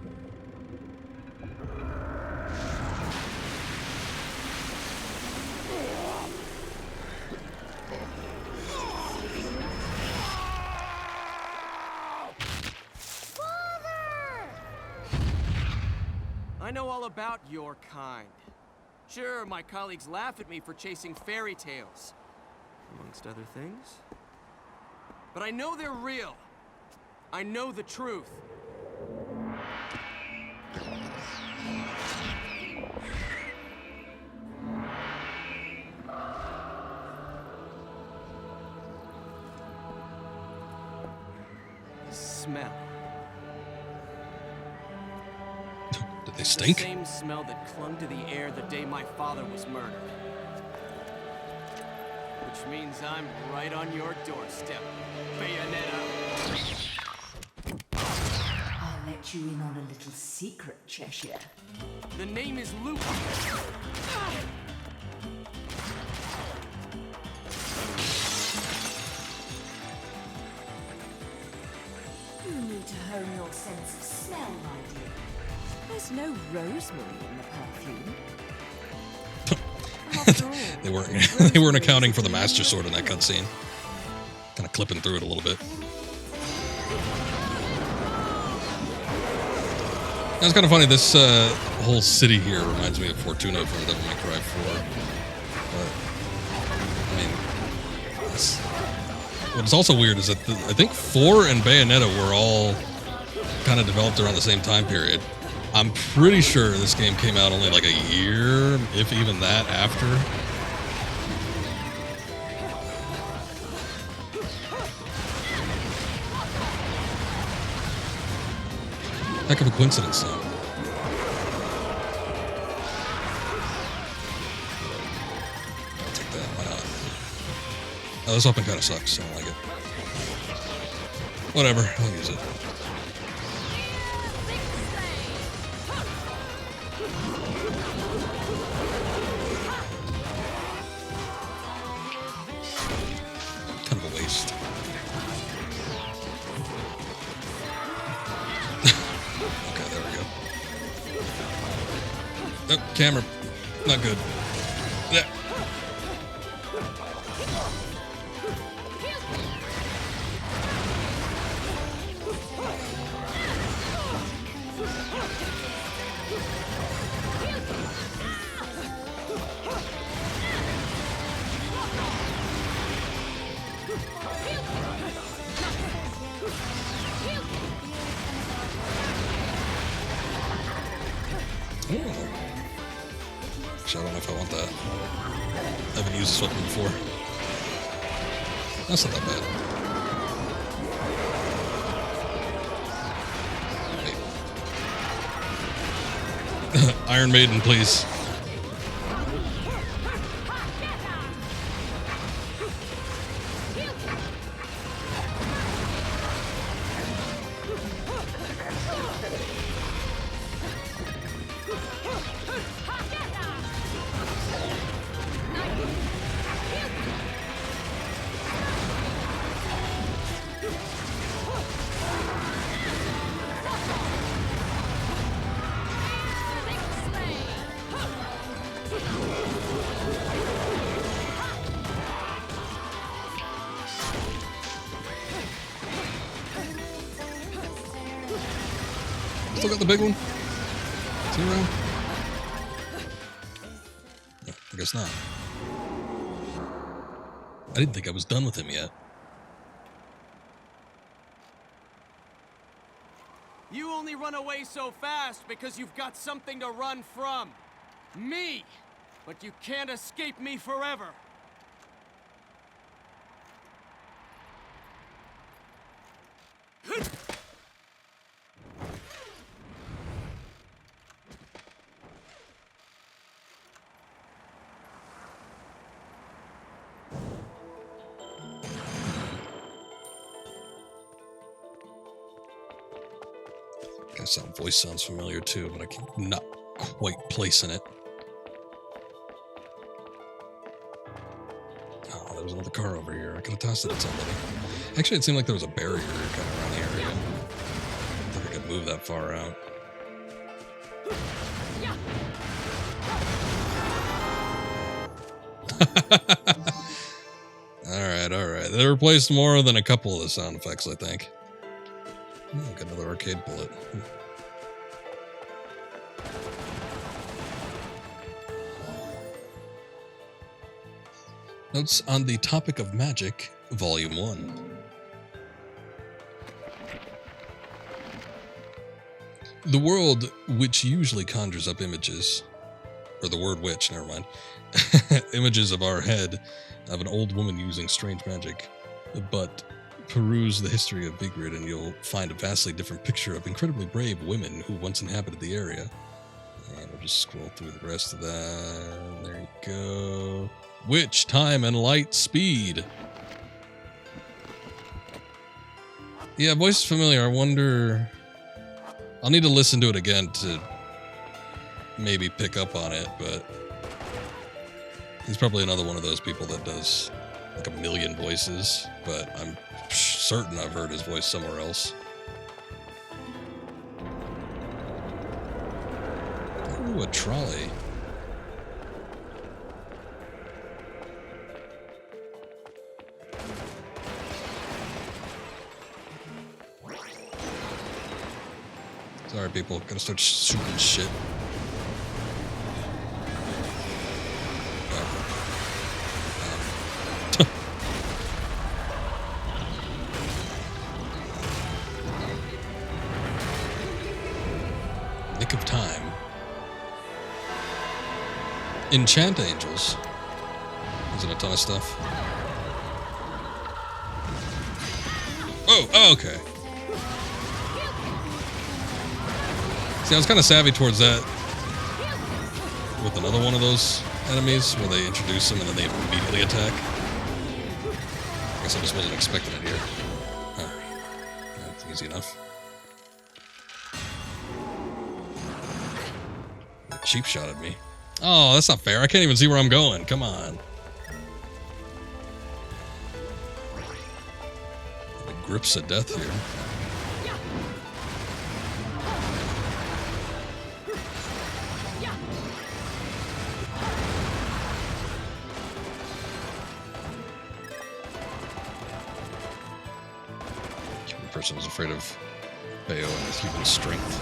I know all about your kind. Sure, my colleagues laugh at me for chasing fairy tales, amongst other things. But I know they're real. I know the truth. The smell. Did they stink? The same smell that clung to the air the day my father was murdered. Which means I'm right on your doorstep, Bayonetta. I'll let you in on a little secret, Cheshire. The name is Luca. You need to hone your sense of smell, my dear. There's no rosemary in the perfume. they weren't accounting for the Master Sword in that cutscene. Kind of clipping through it a little bit. That's kind of funny. This whole city here reminds me of Fortuna from Devil May Cry 4. But, I mean, what's also weird is that I think 4 and Bayonetta were all kind of developed around the same time period. I'm pretty sure this game came out only like a year, if even that, after. Heck of a coincidence, though. I'll take that. Why not? Oh, this weapon kind of sucks. I don't like it. Whatever. I'll use it. Kind of a waste. Okay, there we go. Oh, camera. Not good. Yeah. Actually, I don't know if I want that. I haven't used this weapon before. That's not that bad. Wait. Iron Maiden, please. Still got the big one? 2 round? No, I guess not. I didn't think I was done with him yet. You only run away so fast because you've got something to run from. Me! But you can't escape me forever. That voice sounds familiar too, but I can not quite placing it. Oh, there was another car over here. I could have tossed it at somebody. Actually, it seemed like there was a barrier kind of around the area. I don't think I could move that far out. Alright. They replaced more than a couple of the sound effects, I think. Oh, got another arcade bullet. Notes on the topic of magic, Volume 1. The world, which usually conjures up images, or the word witch, never mind, images of our head of an old woman using strange magic, but peruse the history of Vigrid and you'll find a vastly different picture of incredibly brave women who once inhabited the area. And we'll just scroll through the rest of that. There you go. Witch, time, and light speed. Yeah, voice is familiar. I wonder... I'll need to listen to it again to maybe pick up on it, but he's probably another one of those people that does like a million voices, but I'm certain I've heard his voice somewhere else. Ooh, a trolley. Sorry, people. Gotta start shooting shit. Nick of time. Enchant angels. Is it a ton of stuff? Oh, okay. See, I was kind of savvy towards that with another one of those enemies where they introduce them and then they immediately attack. I guess I just wasn't expecting it here. Huh. That's easy enough. Cheap shot at me. Oh, that's not fair. I can't even see where I'm going. Come on. The grips of death here. Human person was afraid of Bayo and his human strength.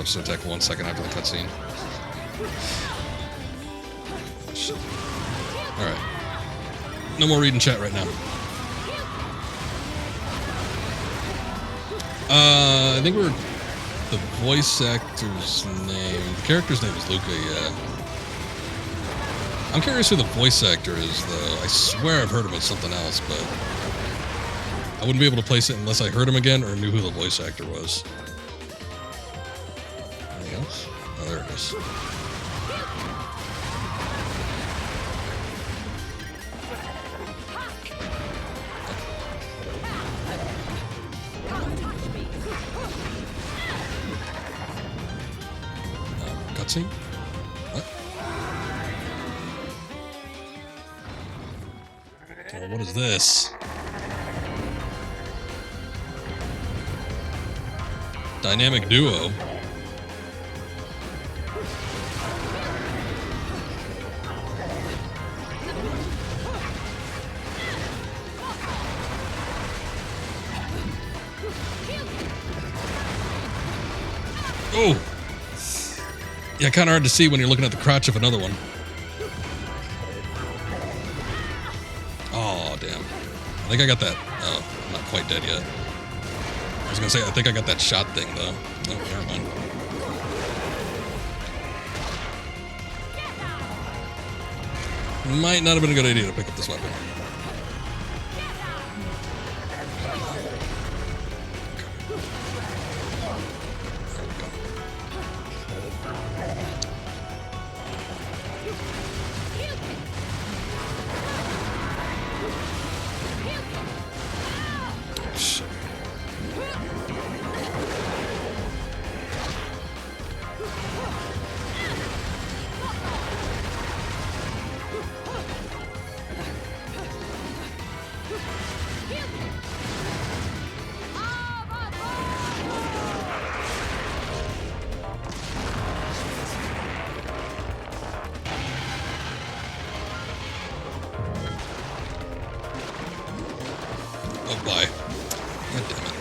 To attack 1 second after the cutscene. Alright. No more reading chat right now. I think we're the voice actor's name. The character's name is Luca, yeah. I'm curious who the voice actor is, though. I swear I've heard him in something else, but I wouldn't be able to place it unless I heard him again or knew who the voice actor was. Else? Oh, there it is. Cutscene? What? Oh, what is this? Dynamic duo. Oh! Yeah, kind of hard to see when you're looking at the crotch of another one. Oh, damn. I think I got that. Oh, I'm not quite dead yet. I was gonna say, I think I got that shot thing, though. Oh, never mind. Might not have been a good idea to pick up this weapon. Oh, bye. God damn it.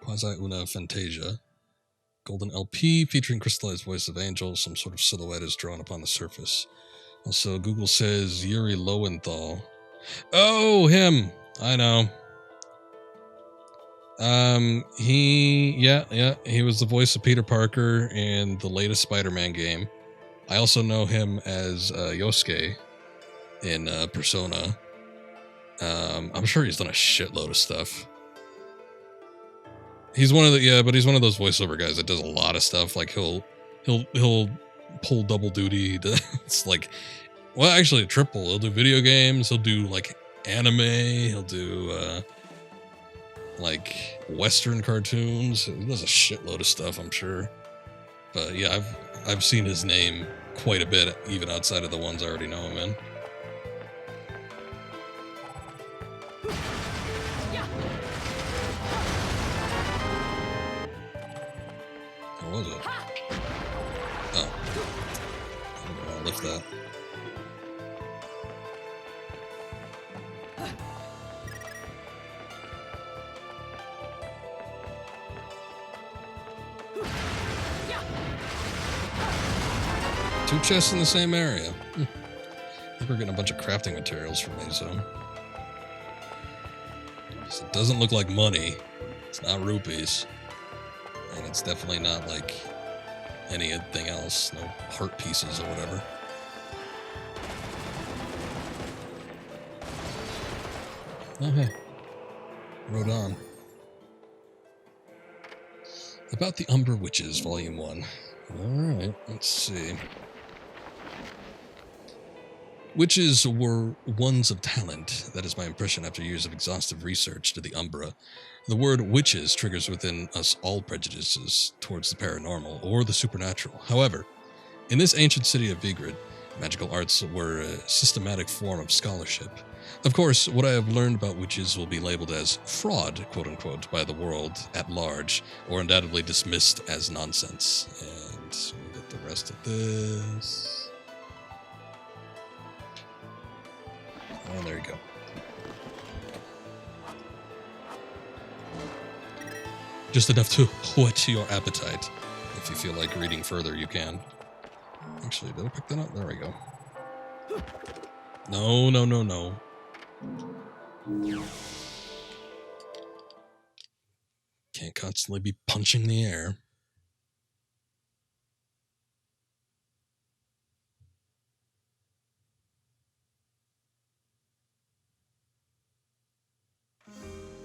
Quasi-Una Fantasia. Golden LP featuring crystallized voice of angel. Some sort of silhouette is drawn upon the surface. Also, Google says Yuri Lowenthal. Oh, him! I know. He was the voice of Peter Parker in the latest Spider-Man game. I also know him as Yosuke in Persona. I'm sure he's done a shitload of stuff. He's one of the but he's one of those voiceover guys that does a lot of stuff. Like he'll pull double duty. It's like, well, actually triple. He'll do video games. He'll do like anime. He'll do like Western cartoons. He does a shitload of stuff, I'm sure. But yeah, I've seen his name quite a bit, even outside of the ones I already know him in. What was it? Oh. I'll lift that. chests in the same area. I think we're getting a bunch of crafting materials from these, though. So it doesn't look like money. It's not rupees. And it's definitely not like anything else. No heart pieces or whatever. Okay. Wrote on. About the Umbra Witches, Volume 1. Alright, let's see. Witches were ones of talent. That is my impression after years of exhaustive research to the Umbra. The word witches triggers within us all prejudices towards the paranormal or the supernatural. However, in this ancient city of Vigrid, magical arts were a systematic form of scholarship. Of course, what I have learned about witches will be labeled as fraud, quote-unquote, by the world at large, or undoubtedly dismissed as nonsense. And we'll get the rest of this. Oh, there you go. Just enough to whet your appetite. If you feel like reading further, you can. Actually, did I pick that up? There we go. No, no, no, no. Can't constantly be punching the air.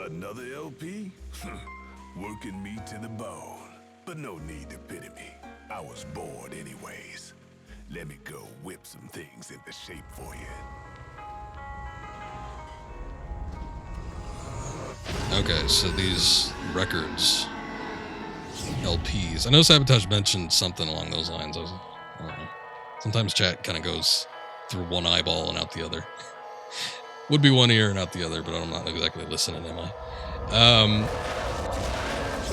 Another LP? Working me to the bone. But no need to pity me. I was bored anyways. Let me go whip some things into shape for you. Okay, so these records, LPs. I know Sabotage mentioned something along those lines. I don't know. Sometimes chat kind of goes through one eyeball and out the other. Would be one ear and out the other, but I'm not exactly listening, am I?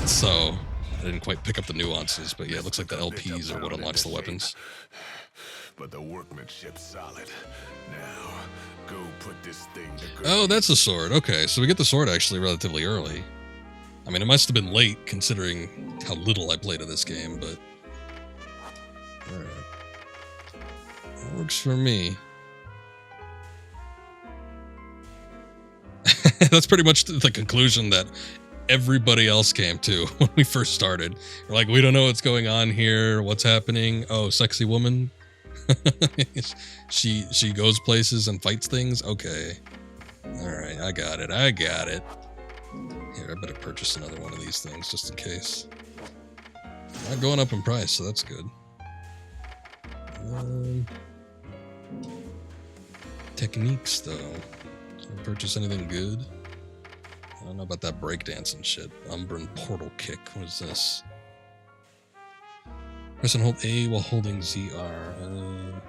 So I didn't quite pick up the nuances, but yeah, it looks like the LPs are what unlocks the weapons. But the workmanship's solid. Now, go put this thing to good. Oh, that's a sword. Okay, so we get the sword actually relatively early. I mean, it must have been late considering how little I played of this game, but alright. That works for me. That's pretty much the conclusion that everybody else came to when we first started. We're like, we don't know what's going on here. What's happening? Oh, sexy woman. she goes places and fights things. Okay. All right, I got it. Here, I better purchase another one of these things just in case. Not going up in price, so that's good. Techniques, though. Can I purchase anything good? I don't know about that breakdancing shit. Umbran portal kick. What is this? Press and hold A while holding ZR. I don't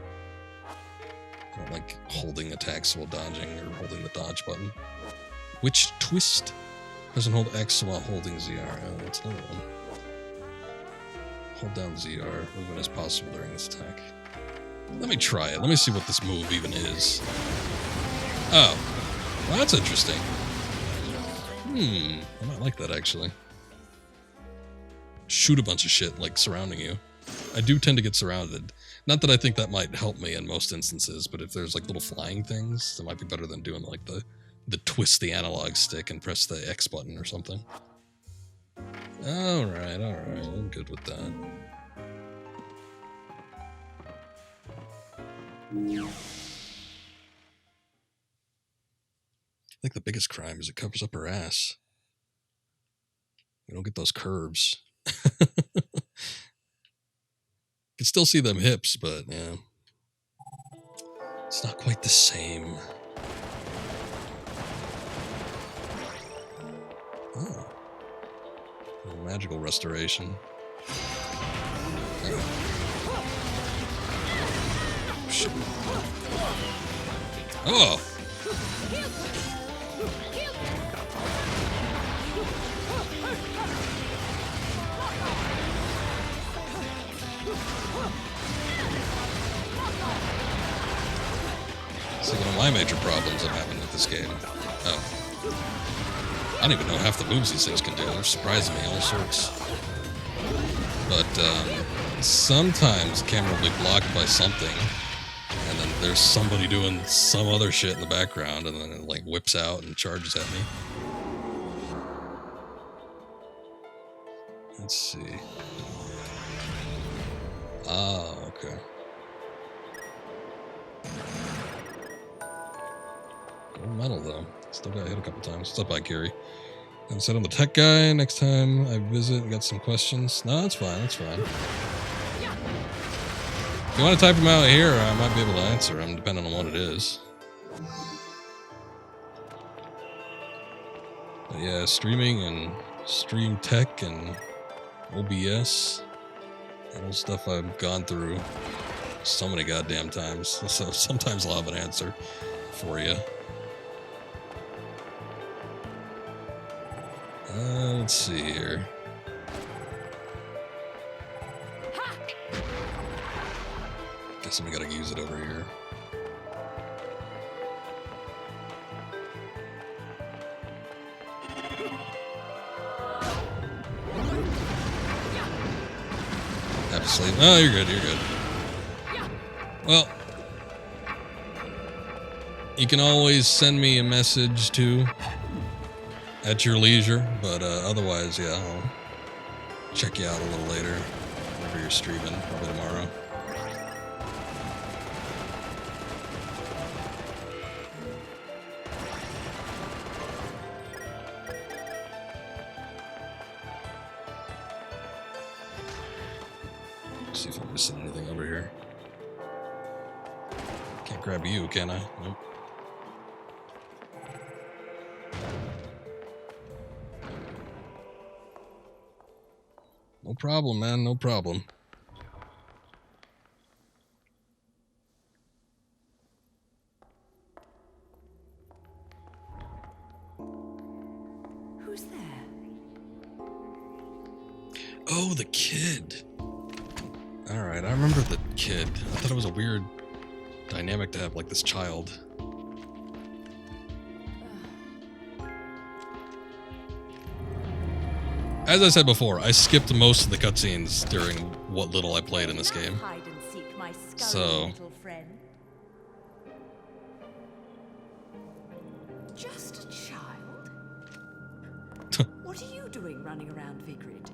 like holding attacks while dodging or holding the dodge button. Witch twist. Press and hold X while holding ZR. Oh, that's another one. Hold down ZR. Movement is possible during this attack. Let me try it. Let me see what this move even is. Oh. Well, that's interesting. I might like that, actually. Shoot a bunch of shit, like, surrounding you. I do tend to get surrounded. Not that I think that might help me in most instances, but if there's, like, little flying things, that might be better than doing, like, the twist the analog stick and press the X button or something. Alright, I'm good with that. I think the biggest crime is it covers up her ass. We don't get those curves. Can still see them hips, but yeah. It's not quite the same. Oh. Magical restoration. Oh. Shit. Oh! See, one of my major problems I'm having with this game. Oh. I don't even know half the moves these things can do. They're surprising me all sorts. But, sometimes the camera will be blocked by something, and then there's somebody doing some other shit in the background, and then it like whips out and charges at me. Let's see. Ah, okay. Gold medal though. Still got hit a couple times. What's up, by Gary? I'm set on the tech guy. Next time I visit, got some questions. No, that's fine. That's fine. If you want to type them out here, I might be able to answer them, depending on what it is. But yeah, streaming and stream tech and OBS, all stuff I've gone through so many goddamn times. So sometimes I'll have an answer for you. Let's see here. Guess we gotta use it over here. Have to sleep. Oh, you're good, you're good. Well, you can always send me a message too at your leisure, but otherwise, yeah, I'll check you out a little later whenever you're streaming, probably tomorrow. Let's see if I'm missing anything over here. Can't grab you, can I? Nope. No problem, man. No problem. Who's there? Oh, the kid. All right, I remember the kid. I thought it was a weird dynamic to have, like, this child. As I said before, I skipped most of the cutscenes during what little I played in this game. Hide and seek, my scurry So, little friend. Just a child? What are you doing running around Vigrid?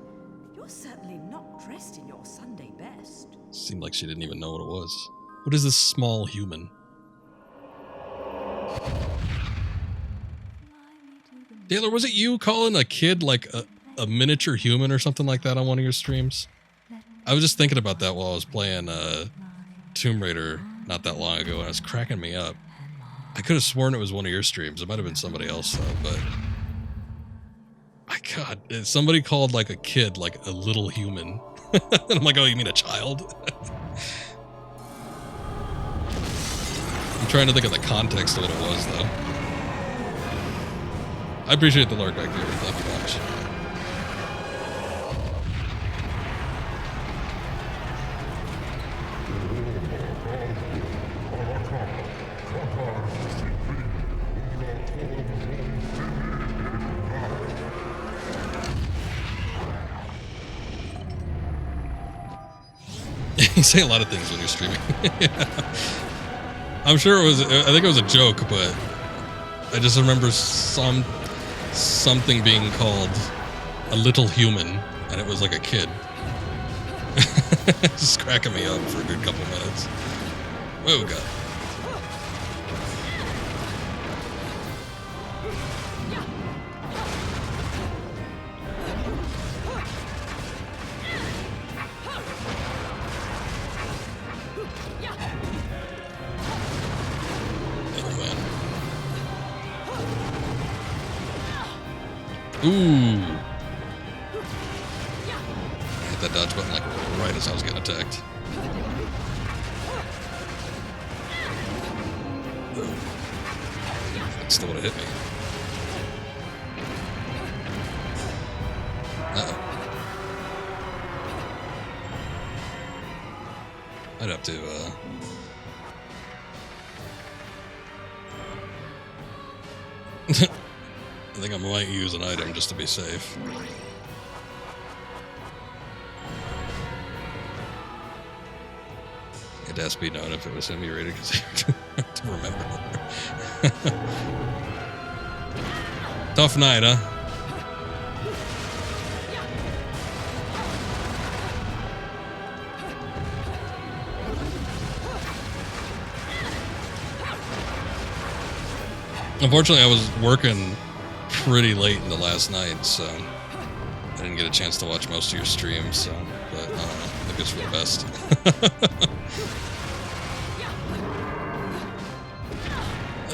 You're certainly not dressed in your Sunday best. seemed like she didn't even know what it was. What is this small human? Taylor, was it you calling a kid like a miniature human or something like that on one of your streams? I was just thinking about that while I was playing Tomb Raider not that long ago, and it was cracking me up. I could have sworn it was one of your streams. It might have been somebody else, though, but... My God, somebody called like a kid like a little human. And I'm like, oh, you mean a child? I'm trying to think of the context of what it was, though. I appreciate the lurk back there. Thank you much. You say a lot of things when you're streaming. I'm sure it was, I think it was a joke, but I just remember something being called a little human, and it was like a kid. Just cracking me up for a good couple minutes. Oh, God. Ooh. Hit that dodge button like right as I was getting attacked. That still would have hit me. Uh-oh. I'd have to, I think I might use an item just to be safe. ask Pete Note if it was him he rated because I have to remember. Tough night, huh? Unfortunately, I was working pretty late into last night, so I didn't get a chance to watch most of your streams. So, but I don't know, I think it's for the best.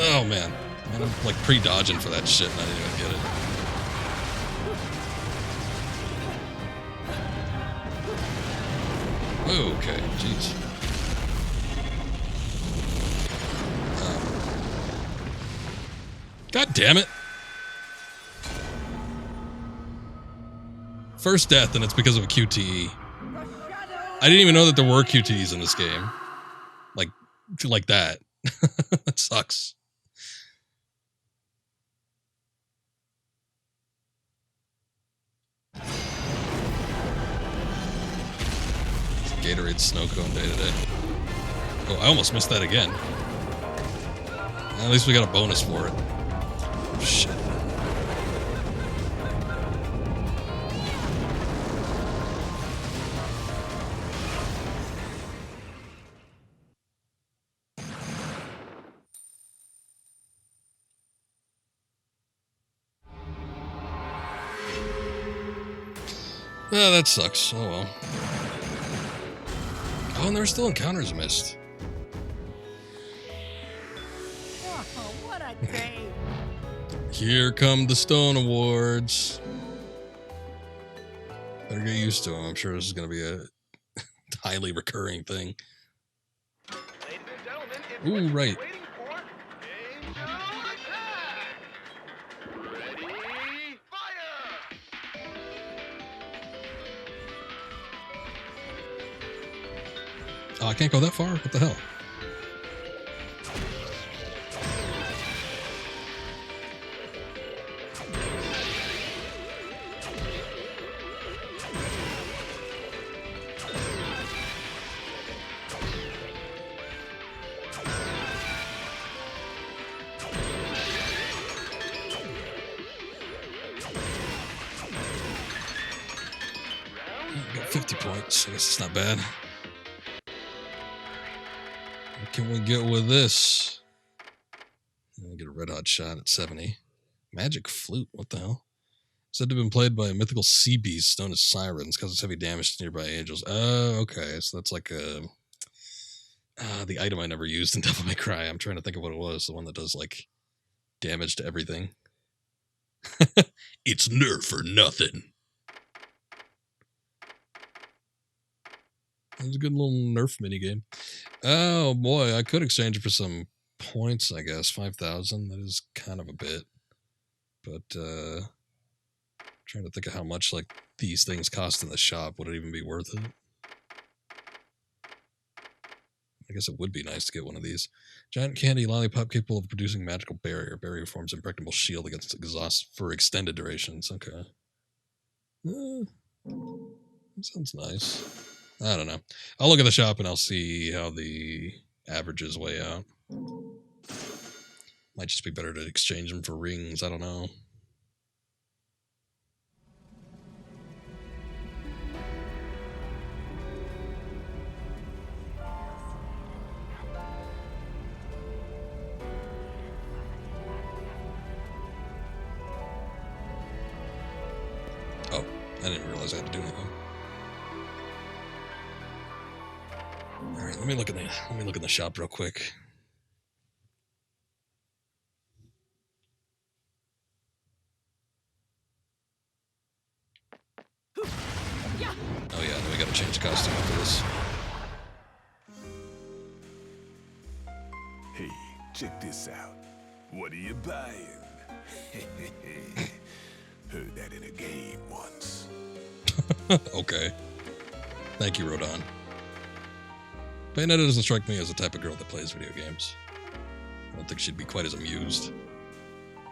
Oh man, I'm like pre-dodging for that shit, and I didn't even get it. Okay, jeez. God damn it. First death, and it's because of a QTE. I didn't even know that there were QTEs in this game. Like that. That sucks. It's Gatorade snow cone day today. Oh, I almost missed that again. At least we got a bonus for it. Shit. Oh, that sucks. Oh well. Oh, and there's still encounters missed. Oh, what a day. Here come the Stone Awards. Better get used to them. I'm sure this is going to be a highly recurring thing. Ooh, right. Oh, I can't go that far? What the hell? I got 50 points. I guess it's not bad. What can we get with this? I'll get a red hot shot at 70. Magic flute, what the hell? Said to have been played by mythical sea beasts known as sirens, causes heavy damage to nearby angels. Oh, okay. So that's like the item I never used in Devil May Cry. I'm trying to think of what it was. The one that does like damage to everything. It's nerf or nothing. It was a good little nerf minigame. Oh boy, I could exchange it for some points, I guess. 5,000. That is kind of a bit. But trying to think of how much like these things cost in the shop. Would it even be worth it? I guess it would be nice to get one of these. Giant candy lollipop capable of producing magical barrier. Barrier forms impregnable shield against exhaust for extended durations. Okay. That sounds nice. I don't know. I'll look at the shop and I'll see how the averages weigh out. Might just be better to exchange them for rings. I don't know. Oh, I didn't realize I had to do anything. All right, let me look in the shop real quick. Oh yeah, then we gotta change costume after this. Hey, check this out. What are you buying? Heard that in a game once. Okay. Thank you, Rodon. Bayonetta doesn't strike me as the type of girl that plays video games. I don't think she'd be quite as amused.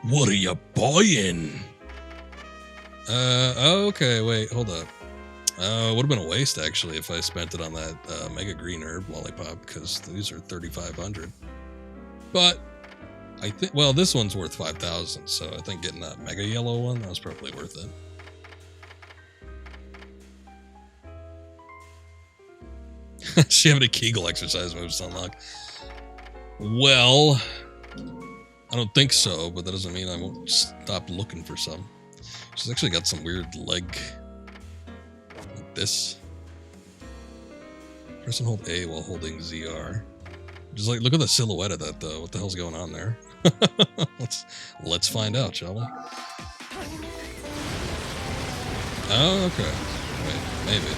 What are you buying? Okay, wait, hold up. Would have been a waste actually if I spent it on that Mega Green Herb Lollipop, because these are 3,500. But I think, well, this one's worth 5,000, so I think getting that Mega Yellow one, that was probably worth it. She having a Kegel exercise moves to unlock. Well, I don't think so, but that doesn't mean I won't stop looking for some. She's actually got some weird leg, like this. Press and hold A while holding ZR. Just like, look at the silhouette of that though. What the hell's going on there? let's find out, shall we? Oh, okay. Wait, maybe.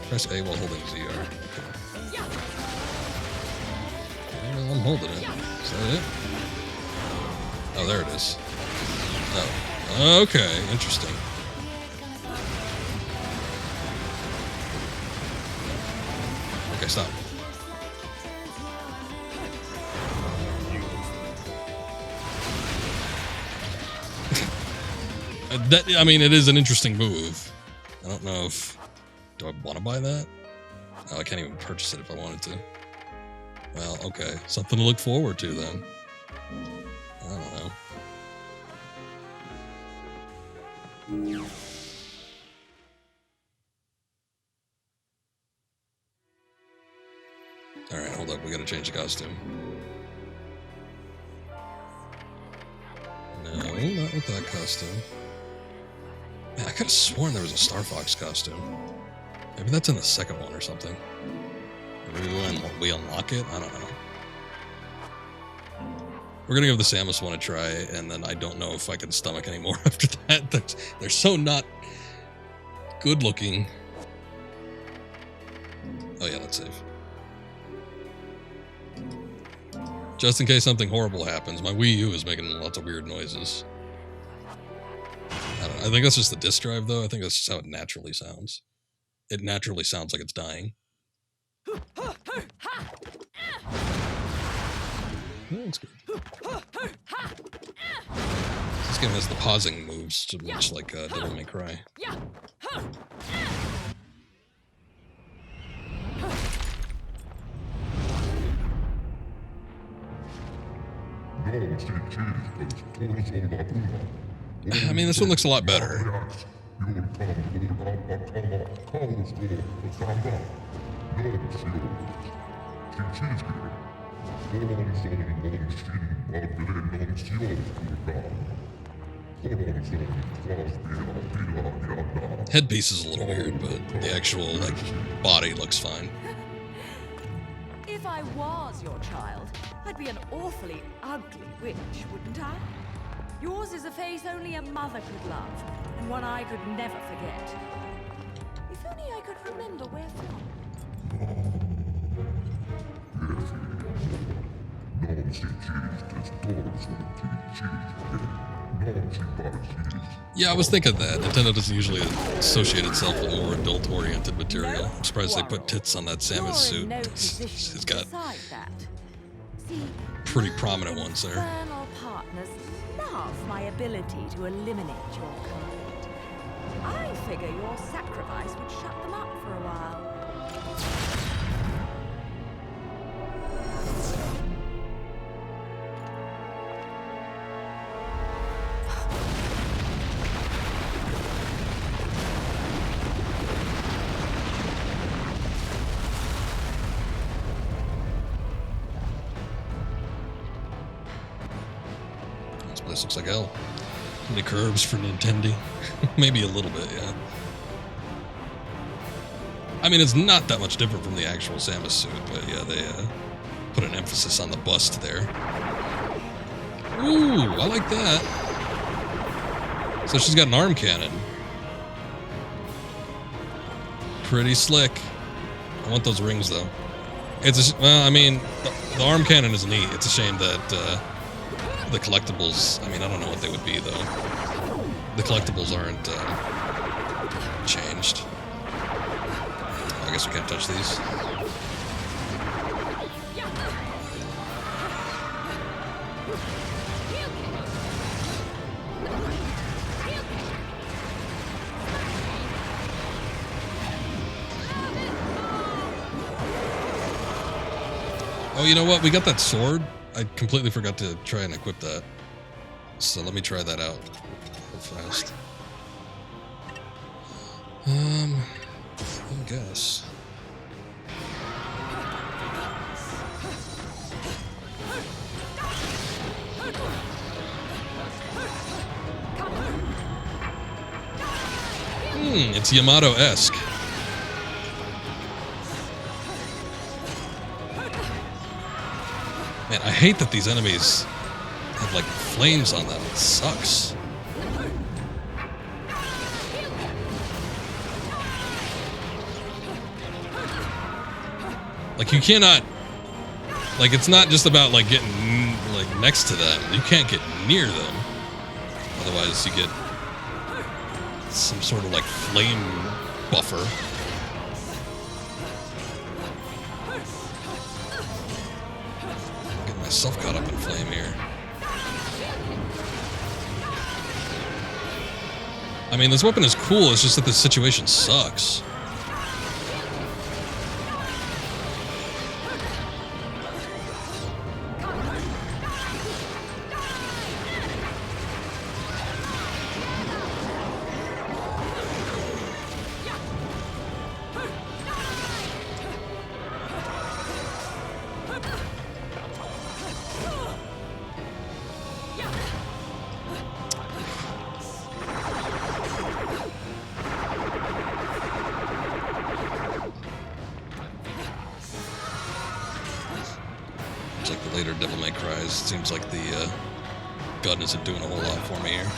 Press A while holding ZR. Okay. Well, I'm holding it. Is that it? Oh, there it is. Oh, okay. Interesting. Okay, stop. I mean, it is an interesting move. I don't know if... Do I want to buy that? Oh, I can't even purchase it if I wanted to. Well, okay. Something to look forward to, then. I don't know. Alright, hold up. We gotta change the costume. No, not with that costume. Man, I could have sworn there was a Star Fox costume. Maybe that's in the second one or something. Maybe we unlock it? I don't know. We're gonna give the Samus one a try, and then I don't know if I can stomach anymore after that. They're so not good looking. Oh yeah, that's safe. Just in case something horrible happens, my Wii U is making lots of weird noises. I don't know. I think that's just the disk drive, though. I think that's just how it naturally sounds. It naturally sounds like it's dying. Oh, that's good. This game has the pausing moves, much like Devil May Cry. I mean, this one looks a lot better. Headpiece is a little weird, but the actual, like, body looks fine. If I was your child, I'd be an awfully ugly witch, wouldn't I? Yours is a face only a mother could love, and one I could never forget. If only I could remember where from. Yeah, I was thinking that. Nintendo doesn't usually associate itself with more adult-oriented material. I'm surprised they put tits on that Samus suit. She's got pretty prominent ones there. Infernal partners love my ability to eliminate your kind. I figure your sacrifice would shut them up for a while. This looks like hell. Too many curves for Nintendo. Maybe a little bit, yeah. I mean, it's not that much different from the actual Samus suit, but yeah, they put an emphasis on the bust there. Ooh, I like that. So she's got an arm cannon. Pretty slick. I want those rings, though. Well, I mean, the arm cannon is neat. It's a shame that the collectibles, I mean, I don't know what they would be, though. The collectibles aren't changed. I guess we can't touch these. you know what? We got that sword. I completely forgot to try and equip that. So let me try that out real fast. I guess. It's Yamato-esque. Man, I hate that these enemies have like flames on them. It sucks. Like you cannot, like it's not just about like getting like next to them. You can't get near them. Otherwise you get some sort of like flame buffer. Get myself caught up in flame here. I mean, this weapon is cool, it's just that this situation sucks. Seems like the gun isn't doing a whole lot for me here.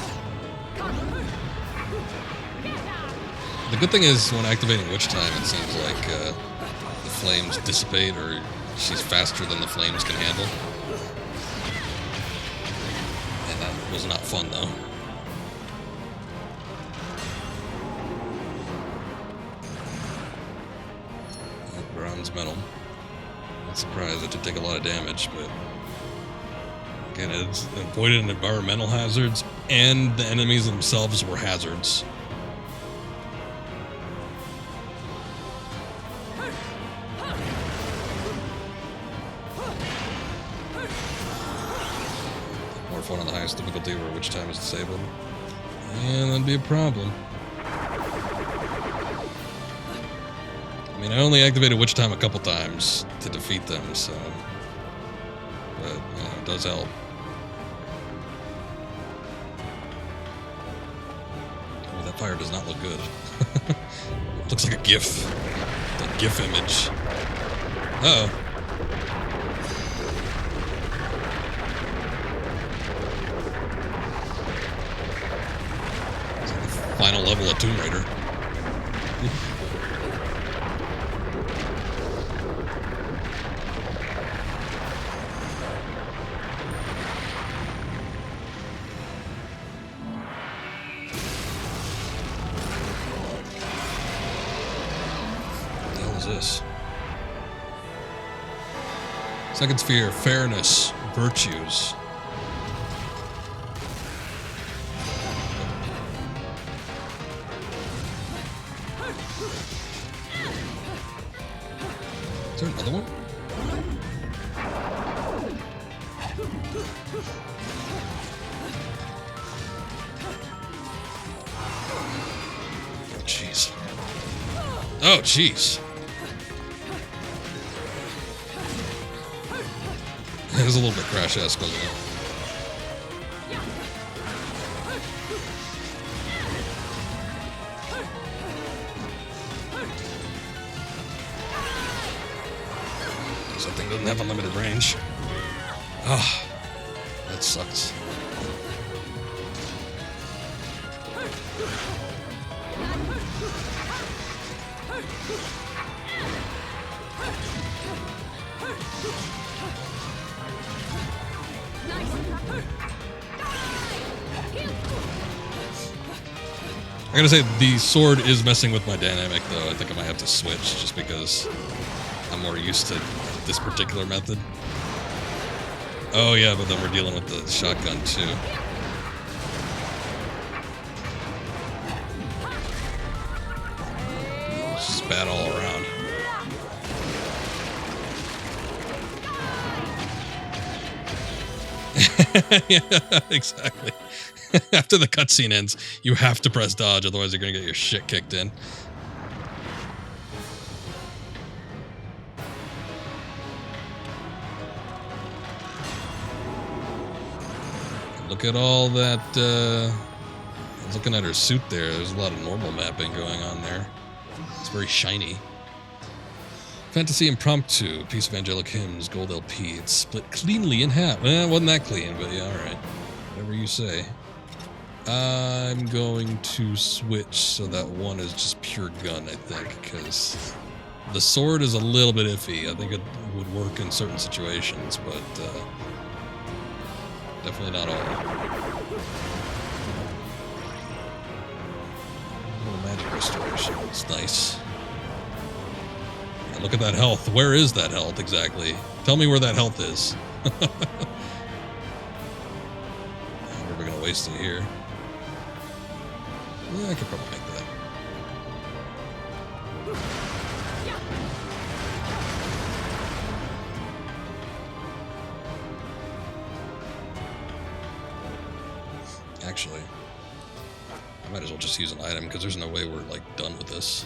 The good thing is when activating Witch Time, it seems like the flames dissipate, or she's faster than the flames can handle. And that was not fun though. Bronze medal. Not surprised, it did take a lot of damage, but again, it's avoided environmental hazards, and the enemies themselves were hazards. More fun on the highest difficulty where Witch Time is disabled. And that'd be a problem. I mean, I only activated Witch Time a couple times to defeat them, so... But, it does help. Oh, that fire does not look good. It looks like a GIF. A GIF image. Uh-oh. It's like the final level of Tomb Raider. This second sphere, fairness, virtues. Is there another one? Oh jeez. Oh jeez. It was a little bit Crash-esque, wasn't it? Something doesn't have unlimited range. Ah, that sucks. I gotta say, the sword is messing with my dynamic, though. I think I might have to switch, just because I'm more used to this particular method. Oh yeah, but then we're dealing with the shotgun, too. It's just bad all around. Yeah, exactly. After the cutscene ends, you have to press dodge, otherwise you're gonna get your shit kicked in. Look at all that, I was looking at her suit there. There's a lot of normal mapping going on there. It's very shiny. Fantasy Impromptu, piece of angelic hymns, gold LP. It's split cleanly in half. It wasn't that clean, but yeah, alright. Whatever you say. I'm going to switch so that one is just pure gun, I think, because the sword is a little bit iffy. I think it would work in certain situations, but definitely not all. Magic restoration. It's nice. Yeah, look at that health. Where is that health exactly? Tell me where that health is. We're gonna waste it here. Yeah, I could probably make that. Actually, I might as well just use an item because there's no way we're like done with this.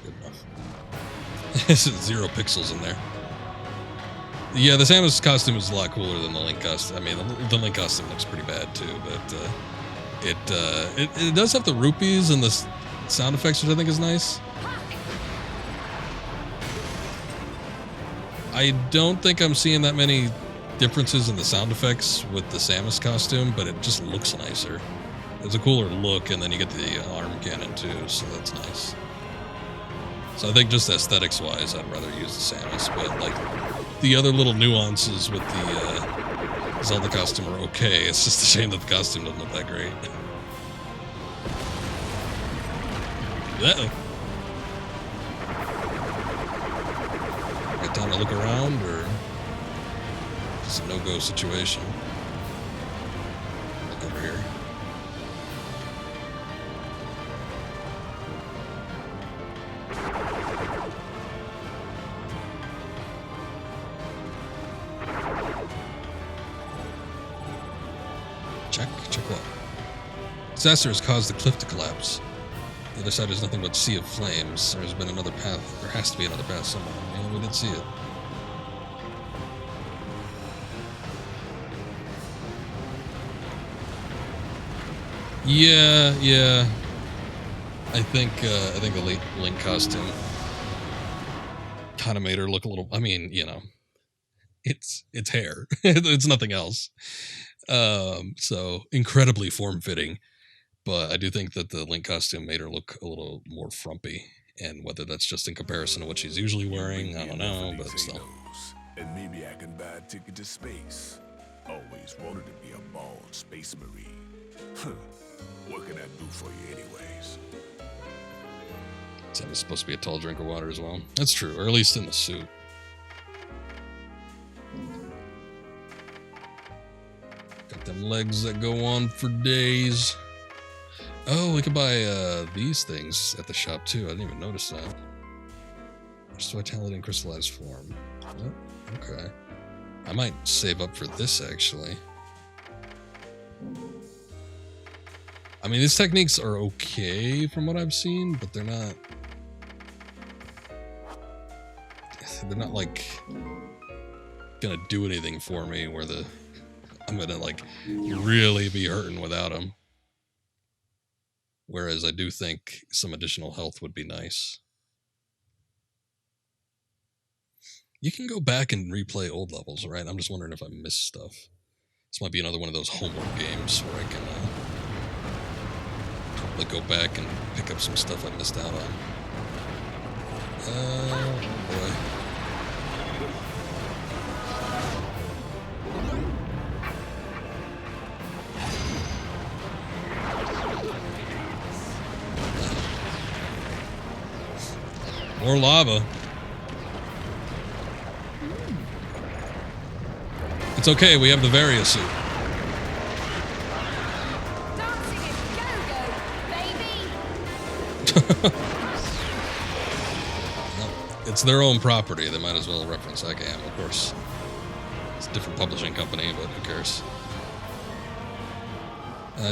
Good enough. This is 0 pixels in there. Yeah, the Samus costume is a lot cooler than the Link costume. I mean, the Link costume looks pretty bad too, but it does have the rupees and the sound effects, which I think is nice. I don't think I'm seeing that many differences in the sound effects with the Samus costume, but it just looks nicer. It's a cooler look, and then you get the arm cannon too, so that's nice. So I think just aesthetics-wise, I'd rather use the Samus, but like the other little nuances with the Zelda costume are okay. It's just a shame that the costume doesn't look that great. Uh-oh. Got time to look around, or just a no-go situation? Look over here. Check what? Disaster has caused the cliff to collapse. The other side is nothing but sea of flames. There's been another path. There has to be another path somewhere. Yeah, we did see it. Yeah. I think the Link costume kind of made her look a little. I mean, you know, it's hair. It's nothing else. So incredibly form-fitting. But I do think that the Link costume made her look a little more frumpy. And whether that's just in comparison to what she's usually wearing, I don't know, but still. And maybe I can buy a ticket to space. Always wanted to be a bald space marine. What can I do for you anyways? Sam's supposed to be a tall drink of water as well. That's true, or at least in the suit. Got them legs that go on for days. Oh, we could buy these things at the shop too. I didn't even notice that. Just vitality and crystallized form. Oh, okay. I might save up for this actually. I mean, these techniques are okay from what I've seen, but they're not like gonna do anything for me where I'm gonna like really be hurting without them. Whereas I do think some additional health would be nice. You can go back and replay old levels, right? I'm just wondering if I missed stuff. This might be another one of those homework games where I can like go back and pick up some stuff I missed out on. Oh boy. More lava. It's okay, we have the Varia suit. Well, it's their own property. They might as well reference that game, of course. It's a different publishing company, but who cares?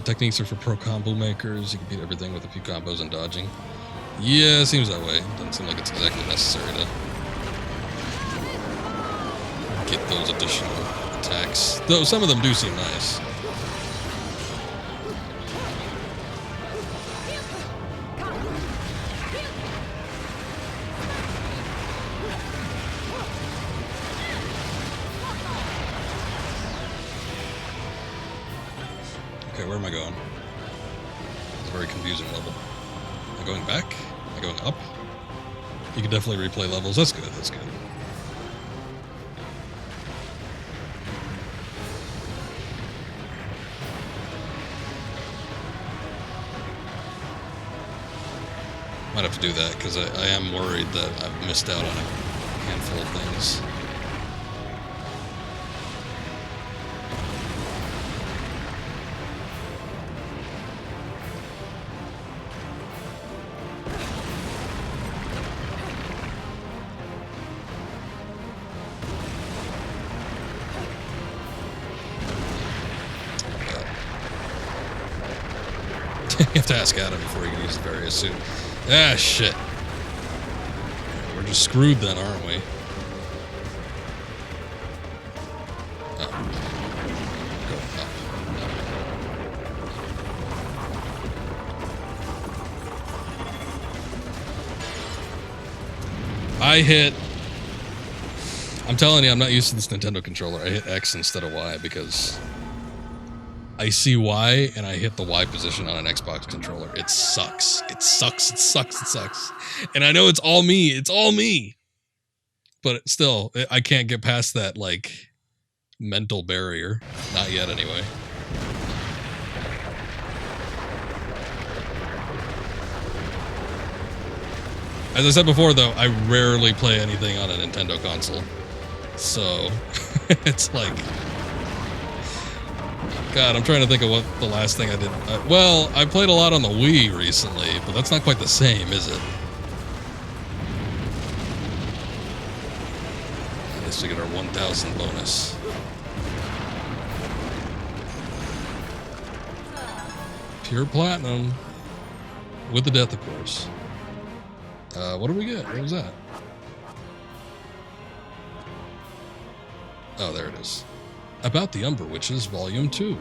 Techniques are for pro combo makers. You can beat everything with a few combos and dodging. Yeah, it seems that way. Doesn't seem like it's exactly necessary to get those additional attacks. Though some of them do seem nice. Okay, where am I going? It's a very confusing level. Am I going back? Am I going up? You can definitely replay levels. That's good, that's good. Might have to do that, because I am worried that I've missed out on a handful of things. You have to ask Adam before you can use the various suit. Ah, shit. We're just screwed then, aren't we? Oh. Go up. I hit... I'm telling you, I'm not used to this Nintendo controller. I hit X instead of Y because... I see Y and I hit the Y position on an Xbox controller. It sucks. It sucks. It sucks. It sucks. And I know it's all me. It's all me. But still, I can't get past that, like, mental barrier. Not yet, anyway. As I said before, though, I rarely play anything on a Nintendo console. So, it's like... God, I'm trying to think of what the last thing I did. Well, I played a lot on the Wii recently, but that's not quite the same, is it? At least we get our 1,000 bonus. Pure platinum. With the death, of course. What did we get? What was that? Oh, there it is. About the Umbra Witches, Volume 2.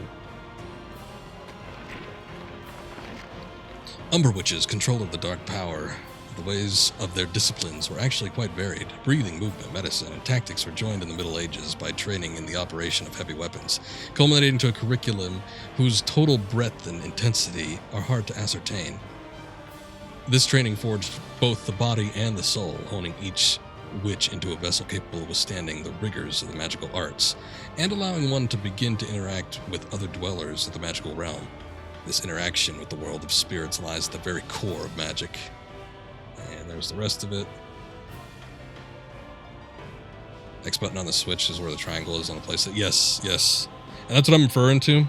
Umbra Witches, control of the dark power. The ways of their disciplines were actually quite varied. Breathing, movement, medicine, and tactics were joined in the Middle Ages by training in the operation of heavy weapons, culminating to a curriculum whose total breadth and intensity are hard to ascertain. This training forged both the body and the soul, honing each witch into a vessel capable of withstanding the rigors of the magical arts, and allowing one to begin to interact with other dwellers of the magical realm. This interaction with the world of spirits lies at the very core of magic. And there's the rest of it. X button on the Switch is where the triangle is on the place. Yes, yes. And that's what I'm referring to.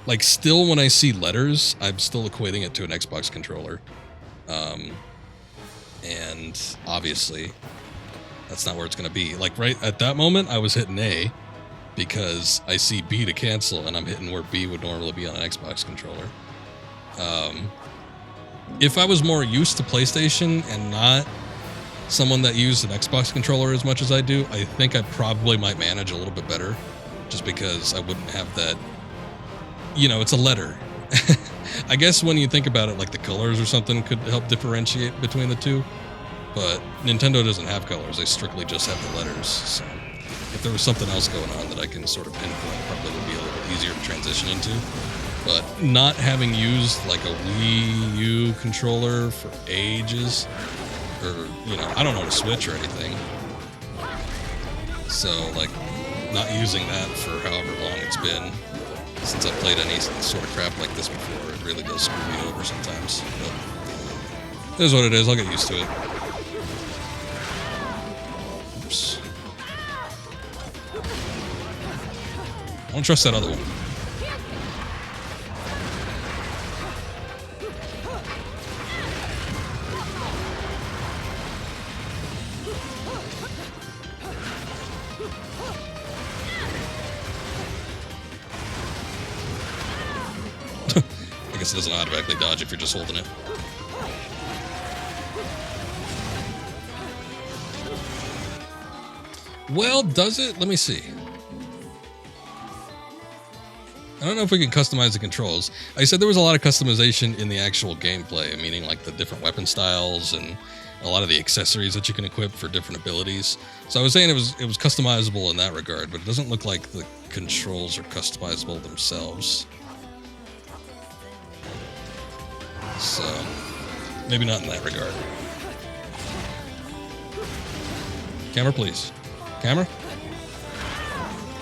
Like, still when I see letters, I'm still equating it to an Xbox controller. And obviously... that's not where it's going to be. Like, right at that moment, I was hitting A because I see B to cancel, and I'm hitting where B would normally be on an Xbox controller. If I was more used to PlayStation and not someone that used an Xbox controller as much as I do, I think I probably might manage a little bit better, just because I wouldn't have that, you know, it's a letter. I guess when you think about it, like the colors or something could help differentiate between the two. But Nintendo doesn't have colors, they strictly just have the letters, so if there was something else going on that I can sort of pinpoint, probably would be a little easier to transition into. But not having used like a Wii U controller for ages, or, you know, I don't own a Switch or anything, so like not using that for however long it's been, since I've played any sort of crap like this before, it really does screw me over sometimes. But it is what it is, I'll get used to it. Oops. I don't trust that other one. I guess it doesn't automatically dodge if you're just holding it. Well, does it? Let me see. I don't know if we can customize the controls. I said there was a lot of customization in the actual gameplay, meaning like the different weapon styles and a lot of the accessories that you can equip for different abilities. So I was saying it was customizable in that regard, but it doesn't look like the controls are customizable themselves. So maybe not in that regard. Camera, please. Camera?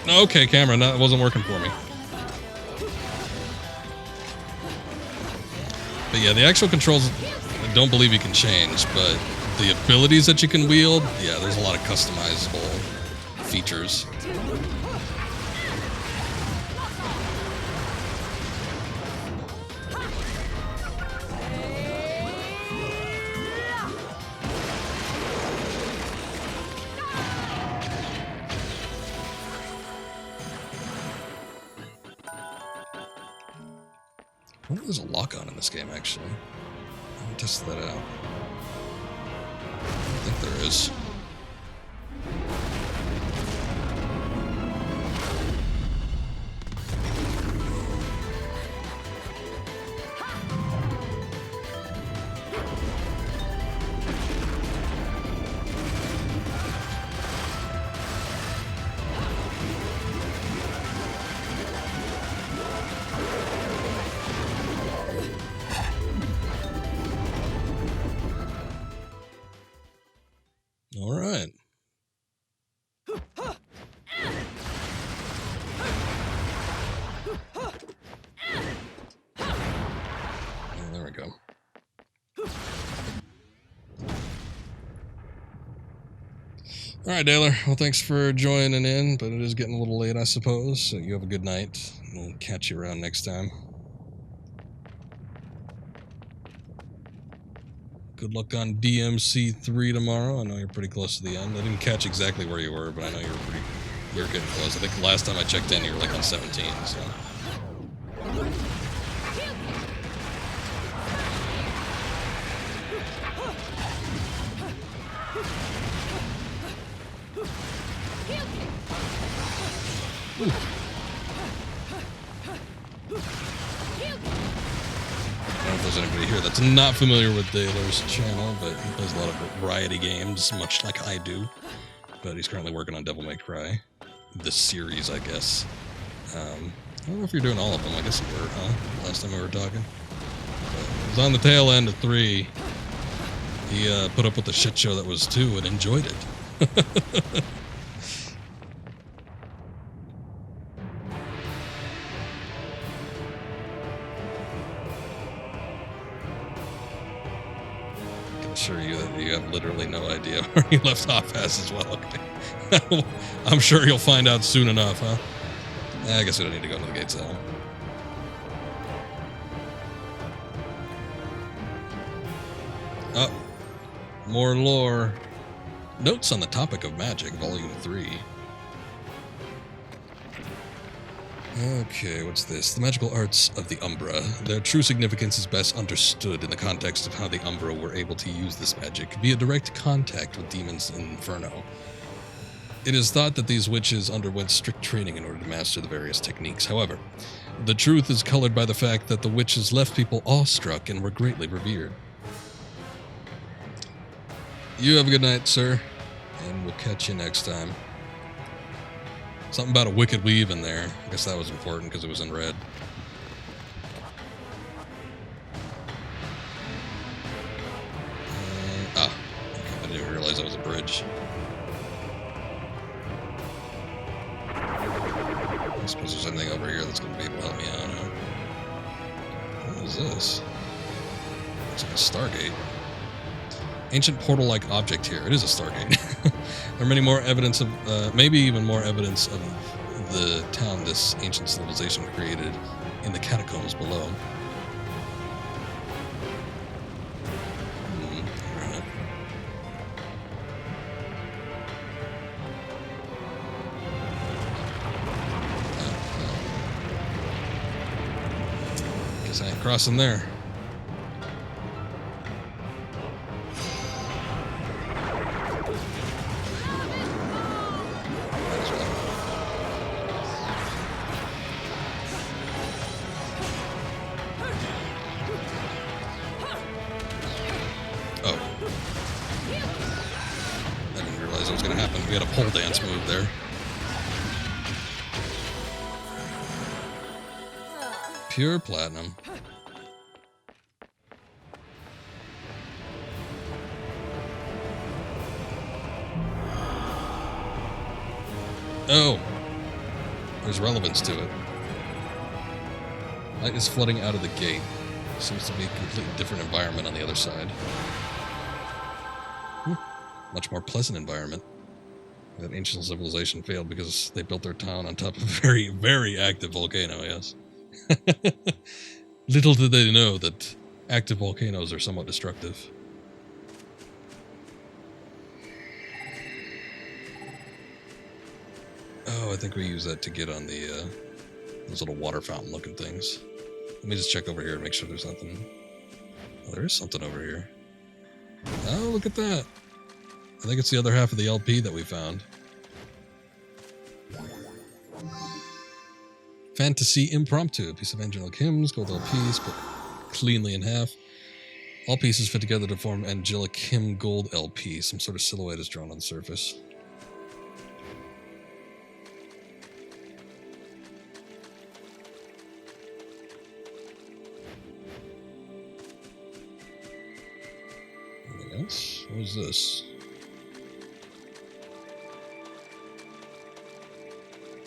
Okay, camera. No, it wasn't working for me. But yeah, the actual controls, I don't believe you can change, but the abilities that you can wield, yeah, there's a lot of customizable features. I wonder if there's a lock-on in this game, actually. I haven't tested that out. I think there is. All right. Oh, there we go. All right, Daler. Well, thanks for joining in, but it is getting a little late, I suppose. So you have a good night. We'll catch you around next time. Good luck on DMC3 tomorrow. I know you're pretty close to the end. I didn't catch exactly where you were, but I know you're getting close. I think the last time I checked in, you were like on 17, so. Ooh. I don't know if there's anybody here that's not familiar with Daler's channel, but he plays a lot of variety games, much like I do. But he's currently working on Devil May Cry, the series, I guess. I don't know if you're doing all of them. I guess you were, huh? Last time we were talking. But it was on the tail end of 3. He put up with the shit show that was 2 and enjoyed it. Assure you that you have literally no idea where you left off as well. Okay. I'm sure you'll find out soon enough, huh? I guess we don't need to go to the gates now. Oh, more lore. Notes on the topic of magic, Volume 3. Okay, what's this? The magical arts of the Umbra. Their true significance is best understood in the context of how the Umbra were able to use this magic via direct contact with demons in Inferno. It is thought that these witches underwent strict training in order to master the various techniques. However, the truth is colored by the fact that the witches left people awestruck and were greatly revered. You have a good night, sir, and we'll catch you next time. Something about a wicked weave in there. I guess that was important because it was in red. Okay, I didn't even realize that was a bridge. I suppose there's anything over here that's going to be able to help me out, huh? What is this? Looks like a Stargate. Ancient portal-like object here. It is a Stargate. There are many more evidence of, maybe even more evidence of the town this ancient civilization created in the catacombs below. Right. Guess I ain't crossing there. Oh. I didn't realize it was going to happen. We had a pole dance move there. Pure platinum. Oh, there's relevance to it. Light is flooding out of the gate. Seems to be a completely different environment on the other side. Much more pleasant environment. That ancient civilization failed because they built their town on top of a very, very active volcano, yes. Little did they know that active volcanoes are somewhat destructive. Oh, I think we use that to get on the those little water fountain looking things. Let me just check over here and make sure there's nothing. Oh, there is something over here. Oh, look at that. I think it's the other half of the LP that we found. Fantasy Impromptu. A piece of angelic hymns, gold LP, split cleanly in half. All pieces fit together to form angelic hymn gold LP. Some sort of silhouette is drawn on the surface. Anything else? What is this?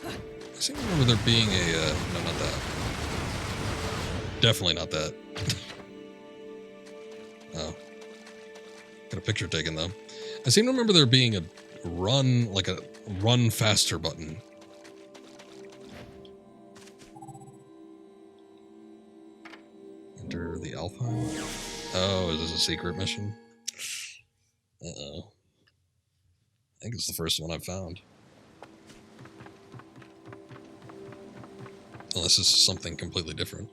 I seem to remember there being a, no, not that. Definitely not that. Oh. Got a picture taken, though. I seem to remember there being a run, like a run faster button. Enter the Alpha. Oh, is this a secret mission? Uh-oh. I think it's the first one I've found. Unless this is something completely different.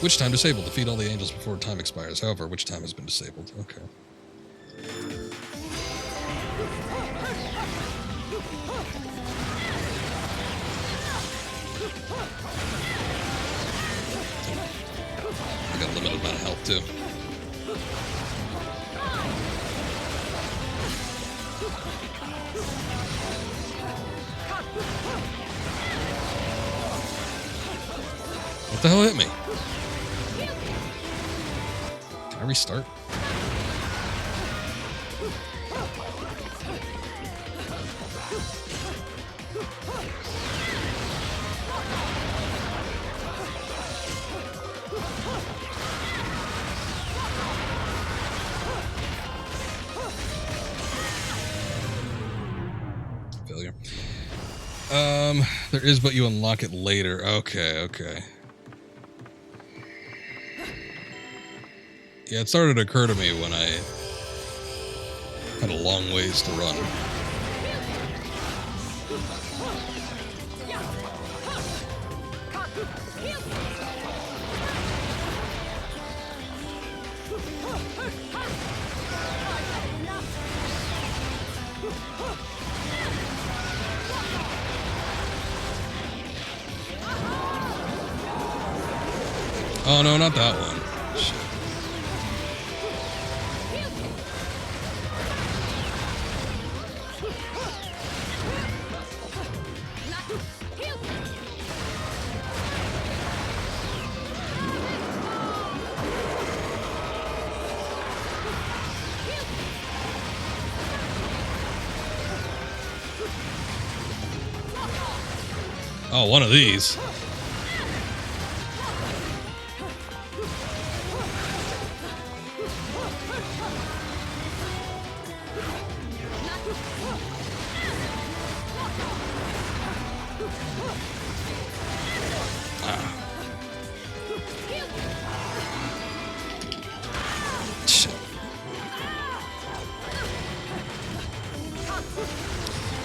Witch time disabled. Defeat all the angels before time expires. However, witch time has been disabled. Okay. I got a limited amount of health, too. What the hell hit me? Can I restart? Failure. There is, but you unlock it later. Okay. Yeah, it started to occur to me when I had a long ways to run. Oh no, not that one. Shit. Oh, one of these.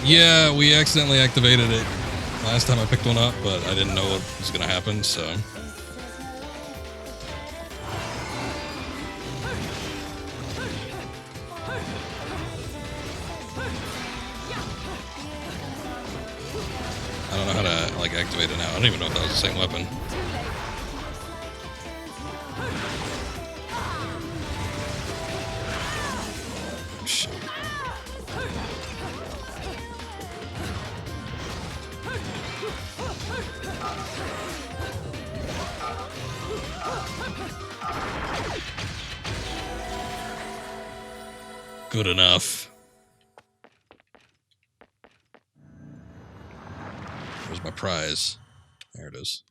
Yeah, we accidentally activated it last time I picked one up, but I didn't know what was going to happen, so... don't know how to like activate it now. I don't even know if that was the same weapon. Shit. Good enough. Where's my prize? There it is.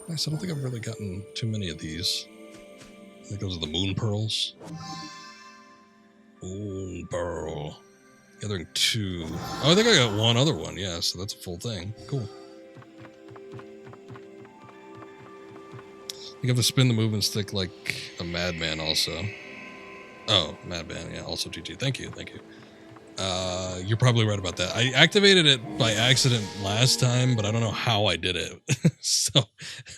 Nice. I don't think I've really gotten too many of these. I think those are the moon pearls. Moon pearl. Gathering 2. Oh, I think I got one other one. Yeah, so that's a full thing. Cool. You have to spin the movement stick like a madman also. Oh, madman. Yeah, also GG. Thank you. Thank you. You're probably right about that. I activated it by accident last time, but I don't know how I did it. So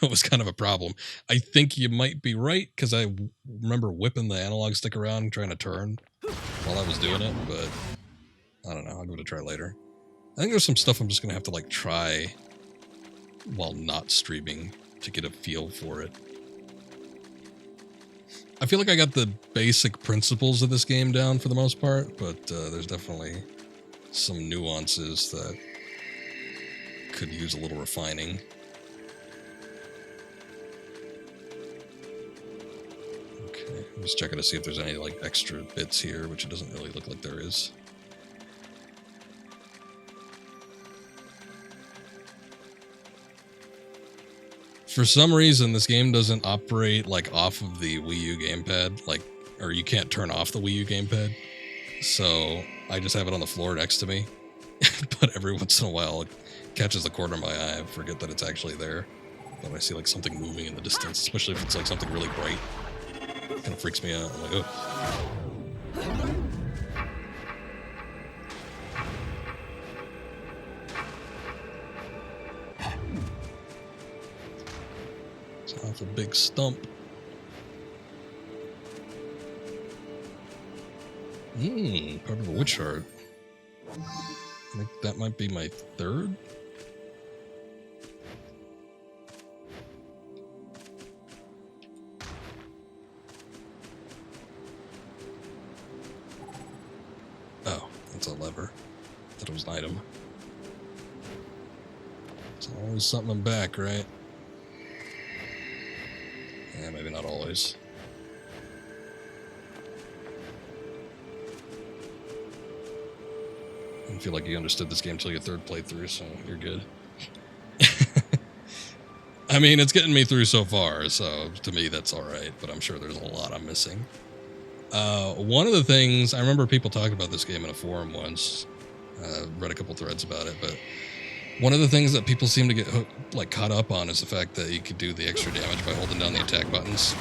it was kind of a problem. I think you might be right, because I remember whipping the analog stick around trying to turn while I was doing it, but I don't know. I'll give it a try later. I think there's some stuff I'm just going to have to like try while not streaming to get a feel for it. I feel like I got the basic principles of this game down for the most part, but there's definitely some nuances that could use a little refining. Okay, I'm just checking to see if there's any like extra bits here, which it doesn't really look like there is. For some reason, this game doesn't operate like off of the Wii U gamepad, like, or you can't turn off the Wii U gamepad. So I just have it on the floor next to me, but every once in a while it catches the corner of my eye. I forget that it's actually there. But I see like something moving in the distance, especially if it's like something really bright. It kind of freaks me out. I'm like, oh. Off a big stump. Part of a witch heart. I think that might be my 3rd. Oh, that's a lever. I thought it was an item. It's always something back, right? Yeah, maybe not always. I don't feel like you understood this game until your 3rd playthrough, so you're good. I mean, it's getting me through so far, so to me that's alright, but I'm sure there's a lot I'm missing. One of the things, I remember people talking about this game in a forum once, read a couple threads about it, but one of the things that people seem to get caught up on is the fact that you could do the extra damage by holding down the attack buttons.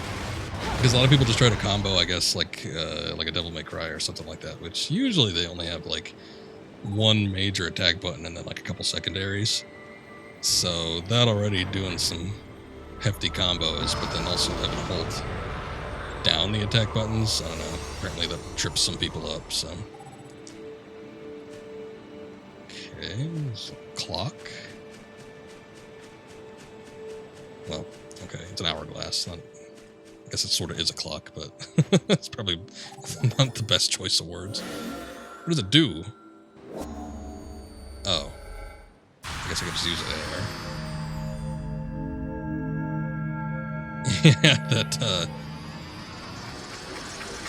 Because a lot of people just try to combo, I guess, like a Devil May Cry or something like that, which usually they only have like one major attack button and then like a couple secondaries. So that already doing some hefty combos, but then also having to hold down the attack buttons, I don't know, apparently that trips some people up, so. Okay, there's a clock. Well, okay, it's an hourglass. I guess it sort of is a clock, but it's probably not the best choice of words. What does it do? Oh. I guess I could just use it anywhere. Yeah,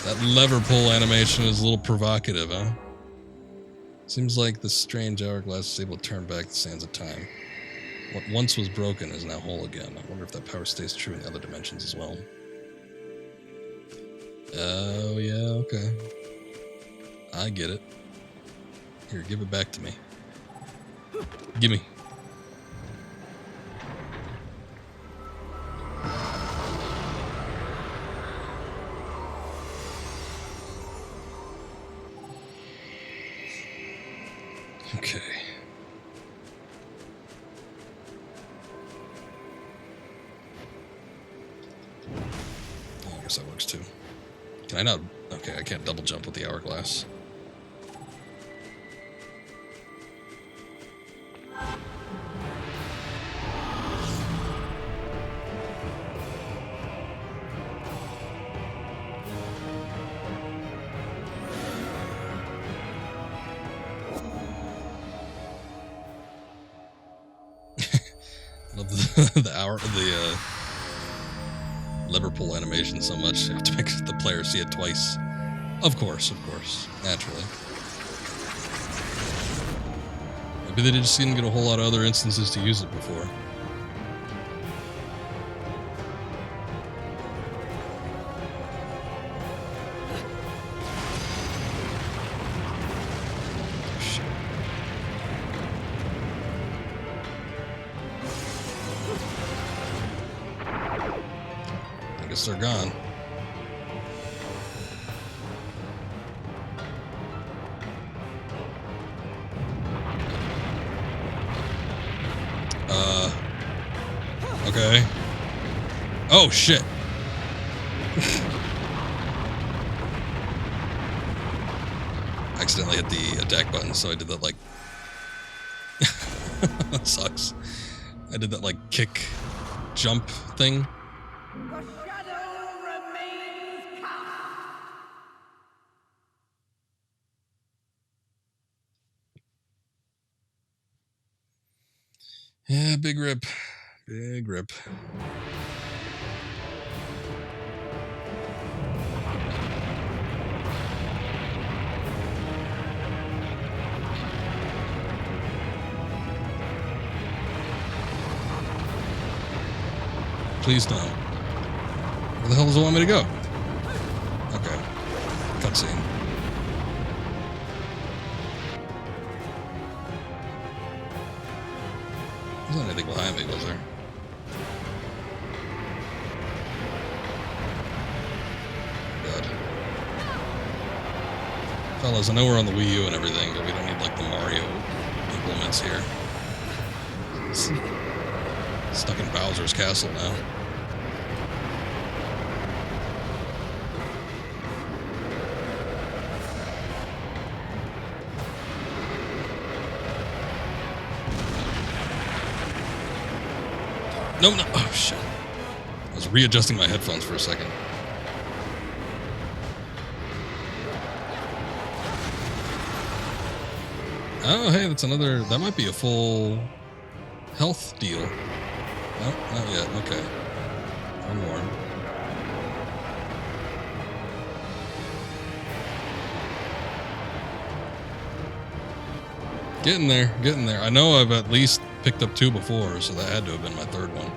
that lever pull animation is a little provocative, huh? Seems like the strange hourglass is able to turn back the sands of time. What once was broken is now whole again. I wonder if that power stays true in the other dimensions as well. Oh, yeah, okay. I get it. Here, give it back to me. Gimme. Okay. I guess that works too. Can I not? Okay, I can't double jump with the hourglass. Love the lever pull animation so much. You have to make the player see it twice. Of course, naturally. Maybe they just didn't get a whole lot of other instances to use it before. They're gone. Okay. Oh shit. Accidentally hit the attack button, so I did that like that sucks. I did that like kick jump thing. Yeah, big rip. Big rip. Please don't. Where the hell does it want me to go? Okay. Cutscene. There's not anything behind me, was there? God. Fellas, I know we're on the Wii U and everything, but we don't need like the Mario implements here. Stuck in Bowser's castle now. No. Oh, shit. I was readjusting my headphones for a second. Oh, hey, that's another... That might be a full health deal. No, not yet. Okay. One more. Getting there. I know I've at least picked up 2 before, so that had to have been my 3rd one.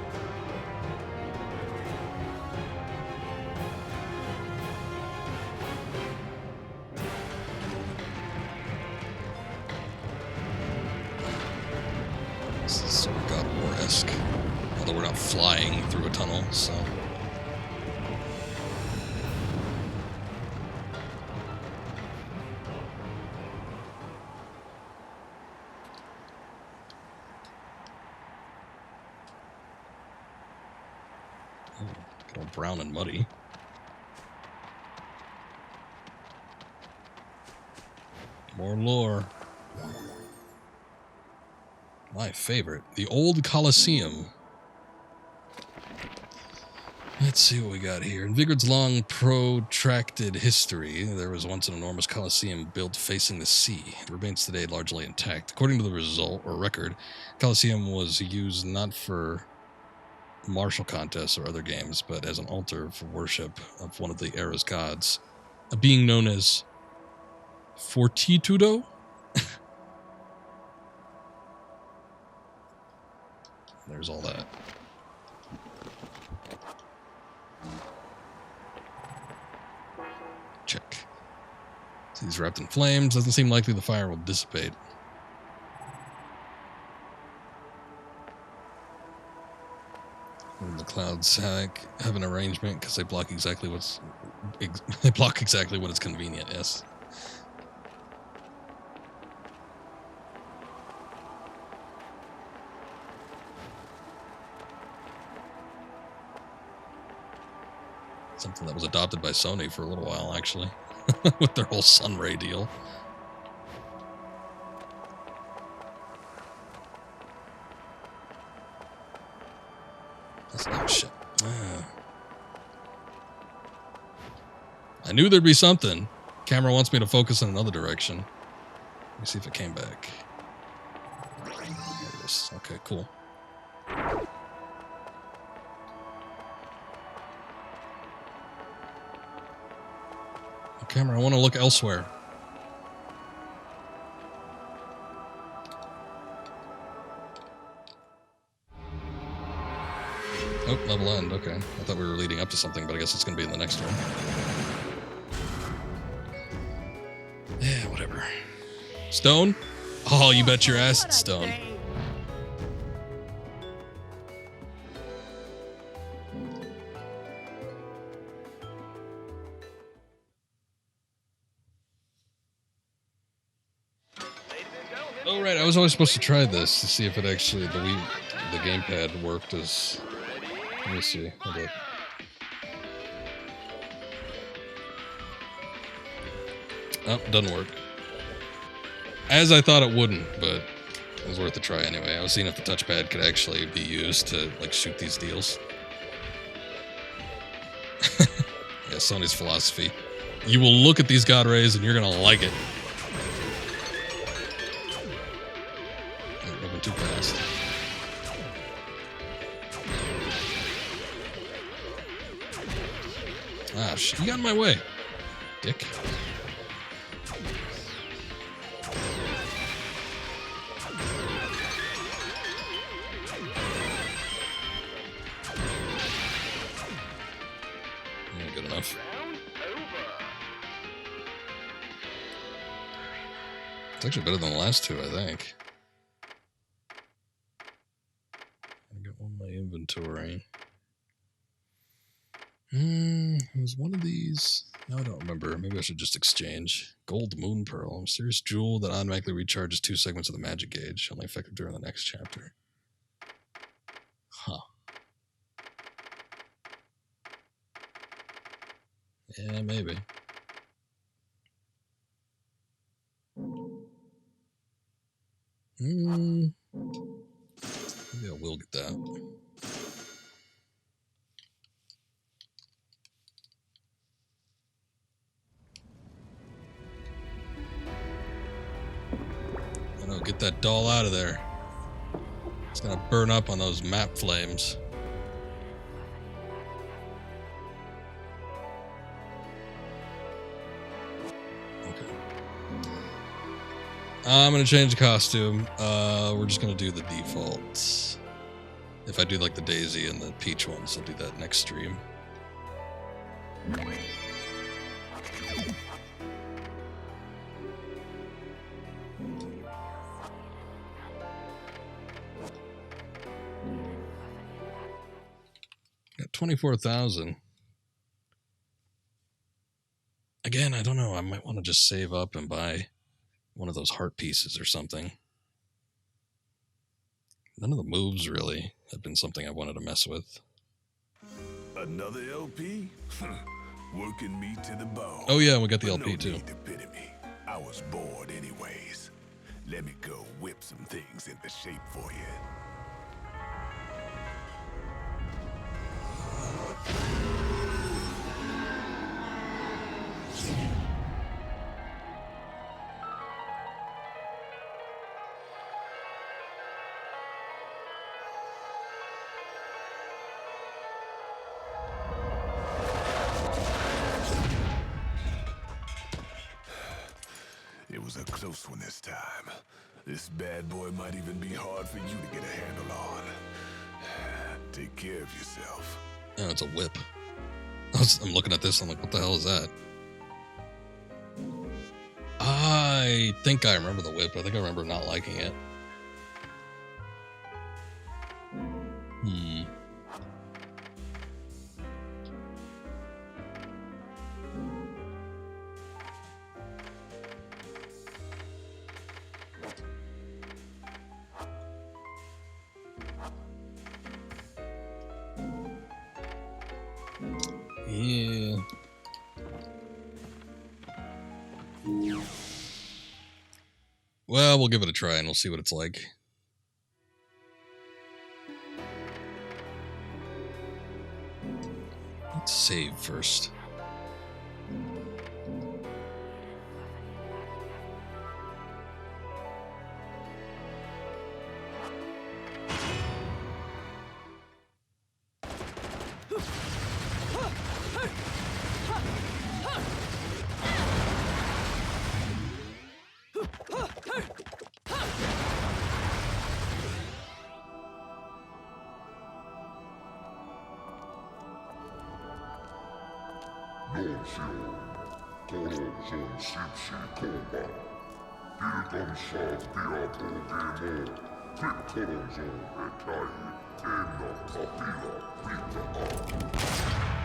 This is sort of God of War-esque, although we're not flying through a tunnel, so... Get all brown and muddy. More lore. My favorite, the old Colosseum. Let's see what we got here. In Vigord's long, protracted history, there was once an enormous Colosseum built facing the sea. It remains today largely intact. According to the record, Colosseum was used not for martial contests or other games, but as an altar for worship of one of the era's gods, a being known as Fortitudo. There's all that. Check. He's wrapped in flames. Doesn't seem likely the fire will dissipate. And the clouds have an arrangement because they block exactly what is convenient. Yes. Something that was adopted by Sony for a little while, actually, with their whole Sunray deal. Oh, shit. I knew there'd be something. Camera wants me to focus in another direction. Let me see if it came back. There it is. Okay, cool. Camera, I want to look elsewhere. Oh, level end. Okay. I thought we were leading up to something, but I guess it's going to be in the next one. Yeah, whatever. Stone? Oh, you bet your ass it's stone. Oh, right. I was always supposed to try this to see if it actually, the gamepad worked as... Let me see. Hold up. Oh, doesn't work. As I thought it wouldn't, but it was worth a try anyway. I was seeing if the touchpad could actually be used to, like, shoot these deals. Yeah, Sony's philosophy. You will look at these God Rays and you're gonna like it. Moving too fast. Ah, shit. You got in my way, dick. Yeah, good enough. It's actually better than the last two, I think. I got one in my inventory. It was one of these. No, I don't remember. Maybe I should just exchange. Gold Moon Pearl. A mysterious jewel that automatically recharges 2 segments of the magic gauge. Only effective during the next chapter. Huh. Yeah, maybe. Maybe I will get that. I know, get that doll out of there. It's gonna burn up on those map flames. Okay. I'm gonna change the costume. We're just gonna do the default. If I do like the Daisy and the Peach ones, I'll do that next stream. Got 24,000. Again, I don't know. I might want to just save up and buy one of those heart pieces or something. None of the moves really have been something I wanted to mess with. Another LP? Working me to the bone. Oh yeah, we got the LP no too. Need to pity me. I was bored anyways. Let me go whip some things into shape for you. It was a close one this time. This bad boy might even be hard for you to get a handle on. Take care of yourself. Oh, it's a whip. I'm looking at this, I'm like, what the hell is that? I think I remember the whip. I think I remember not liking it. Yeah. Well, we'll give it a try and we'll see what it's like. Let's save first.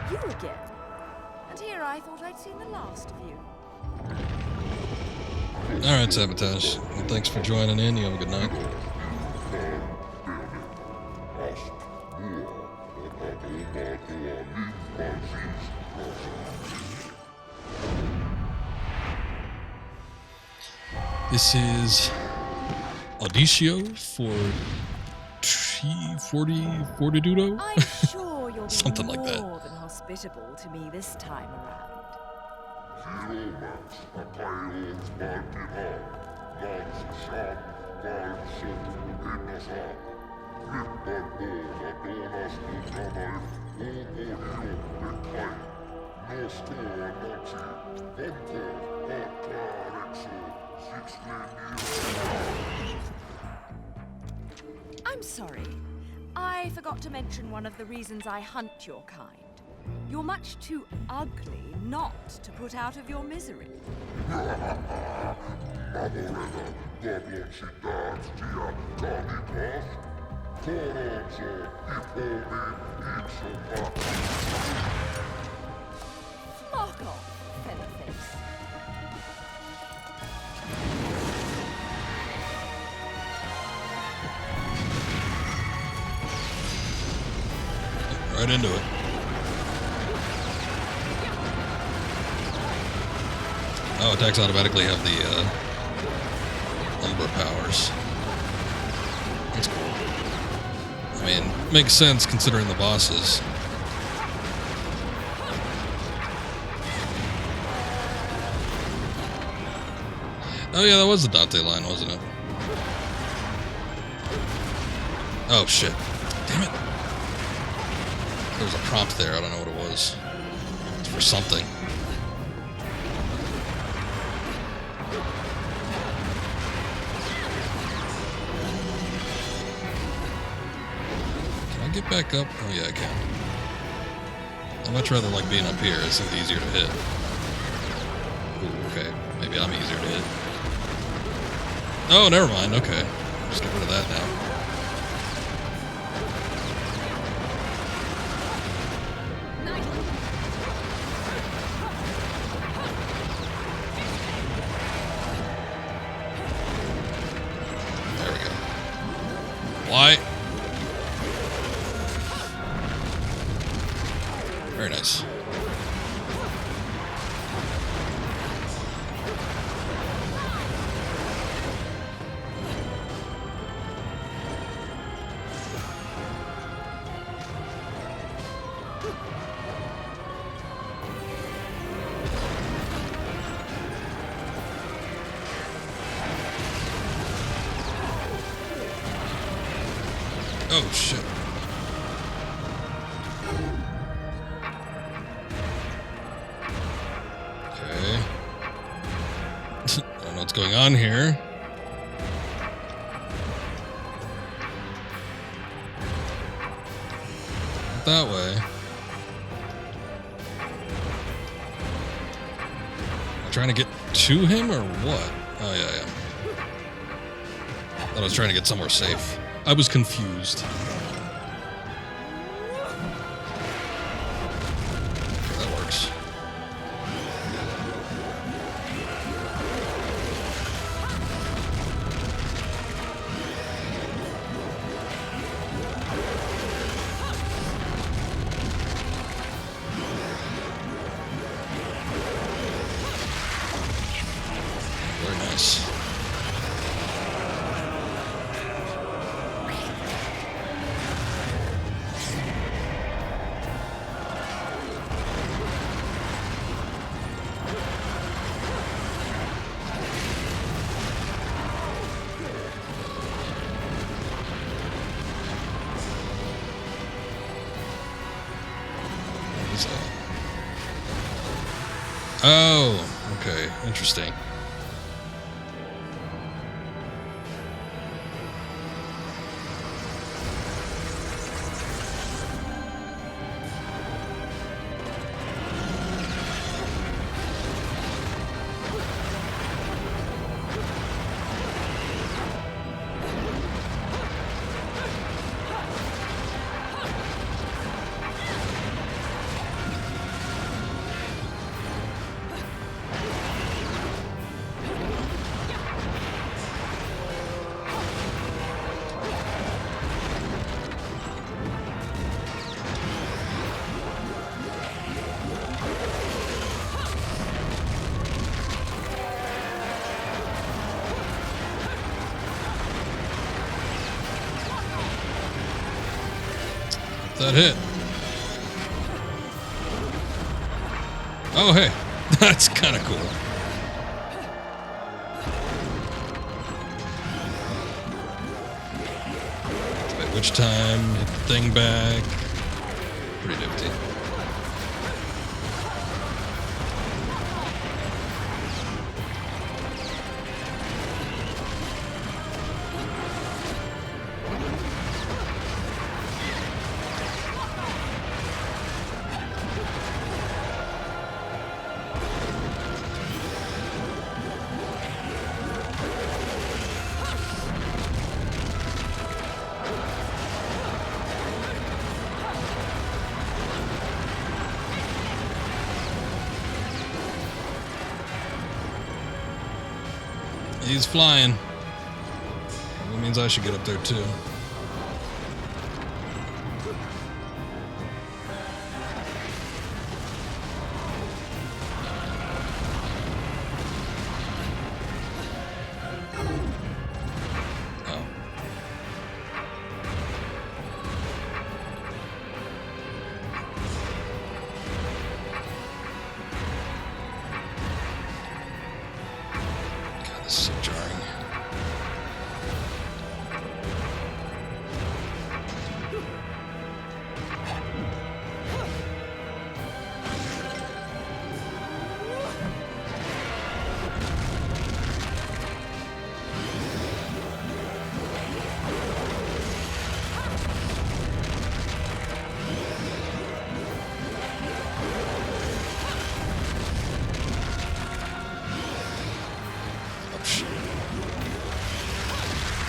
You again? And here I thought I'd seen the last of you. Alright, Sabotage. Well, thanks for joining in. You have a good night. This is Audicio for T40 Fortitudo? I'm sure you'll be Something like that. more than hospitable to me this time around. I'm sorry. I forgot to mention one of the reasons I hunt your kind. You're much too ugly not to put out of your misery. Fuck off, featherface. Right into it. Oh, attacks automatically have the Umbra powers. That's cool. I mean, makes sense considering the bosses. Oh yeah, that was the Dante line, wasn't it? Oh shit. Damn it. There was a prompt there, I don't know what it was. It's for something. Can I get back up? Oh yeah, I can. I'd much rather like being up here, it seems easier to hit. Ooh, okay. Maybe I'm easier to hit. Oh, never mind, okay. Just get rid of that now. Why? Very nice. Oh, shit. Okay. I don't know what's going on here. Not that way. Am I trying to get to him or what? Oh, yeah, yeah. Thought I was trying to get somewhere safe. I was confused. That works. Very nice. Oh, okay. Interesting. That hit. Oh, hey. That's kind of cool. Wait, which time? Hit the thing back. Pretty nifty. He's flying. That means I should get up there too.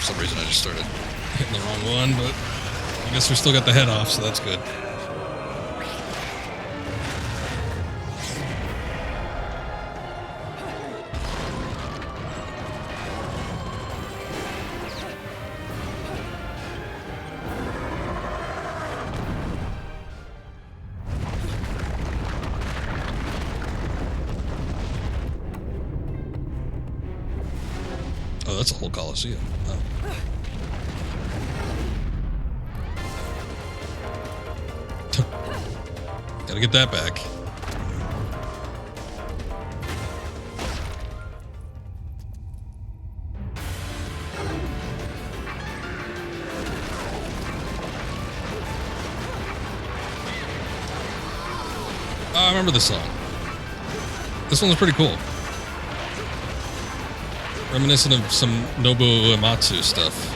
For some reason I just started hitting the wrong one, but I guess we still got the head off, so that's good. Oh, that's a whole Coliseum. Oh. Gotta get that back. Oh, I remember this song. This one's pretty cool. Reminiscent of some Nobuo Uematsu stuff.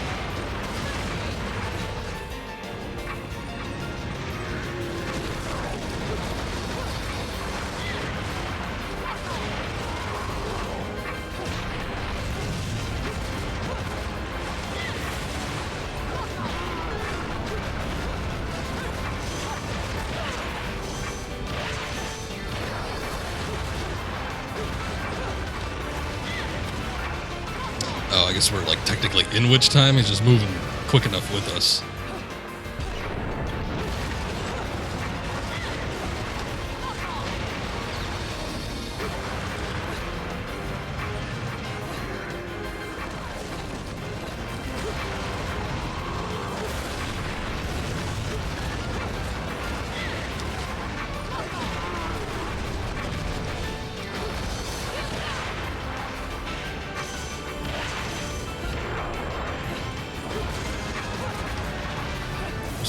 Oh, I guess we're like technically in Witch Time. He's just moving quick enough with us.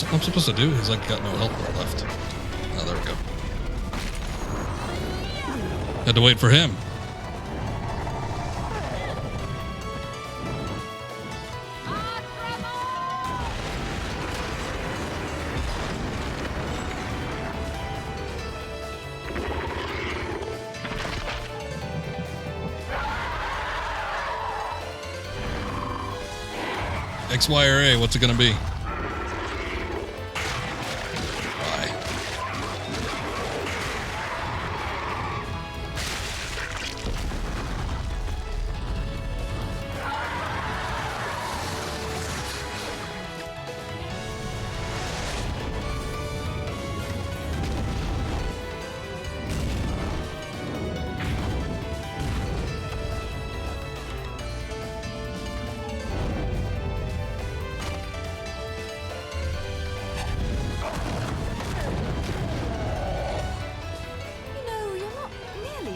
What I'm supposed to do? He's like got no health bar left. Oh, there we go. Had to wait for him. X, Y, or A, what's it gonna be? Y.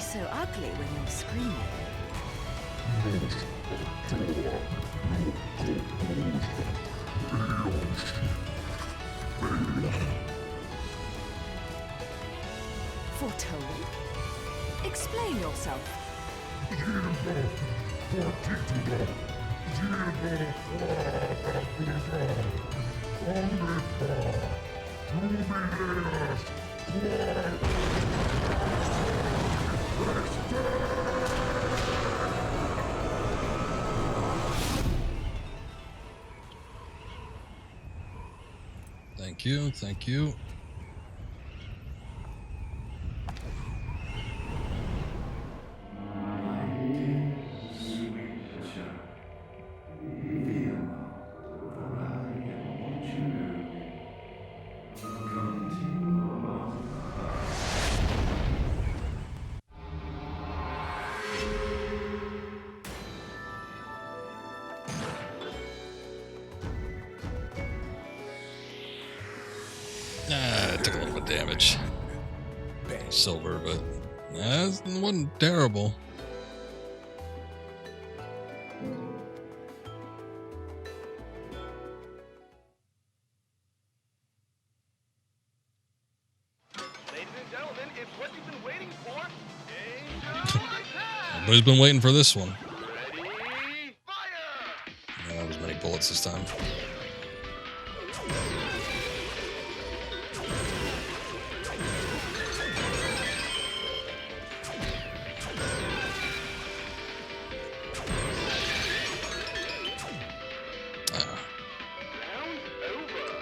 So ugly when you're screaming. Foretold? Explain yourself. Thank you, thank you. It took a little bit of damage. Silver, but it wasn't terrible. Ladies and gentlemen, it's what you've been waiting for. Angelic! Everybody's been waiting for this one. Ready, fire! Not as many bullets this time.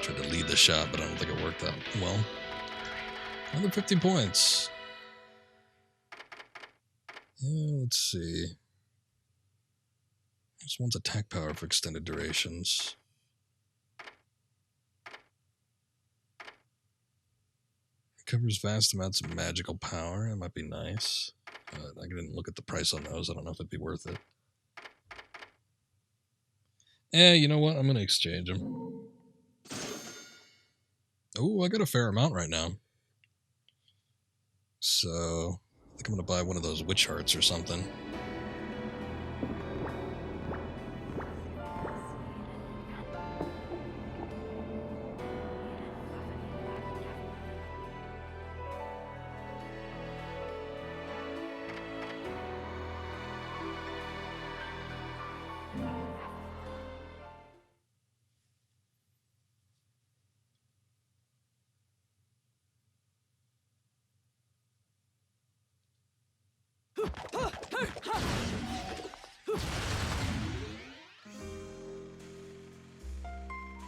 Tried to lead the shot, but I don't think it worked out well. Another 50 points. Let's see. This one's attack power for extended durations. Covers vast amounts of magical power. That might be nice. I didn't look at the price on those. I don't know if it'd be worth it. You know what? I'm going to exchange them. Oh, I got a fair amount right now. So, I think I'm going to buy one of those witch hearts or something.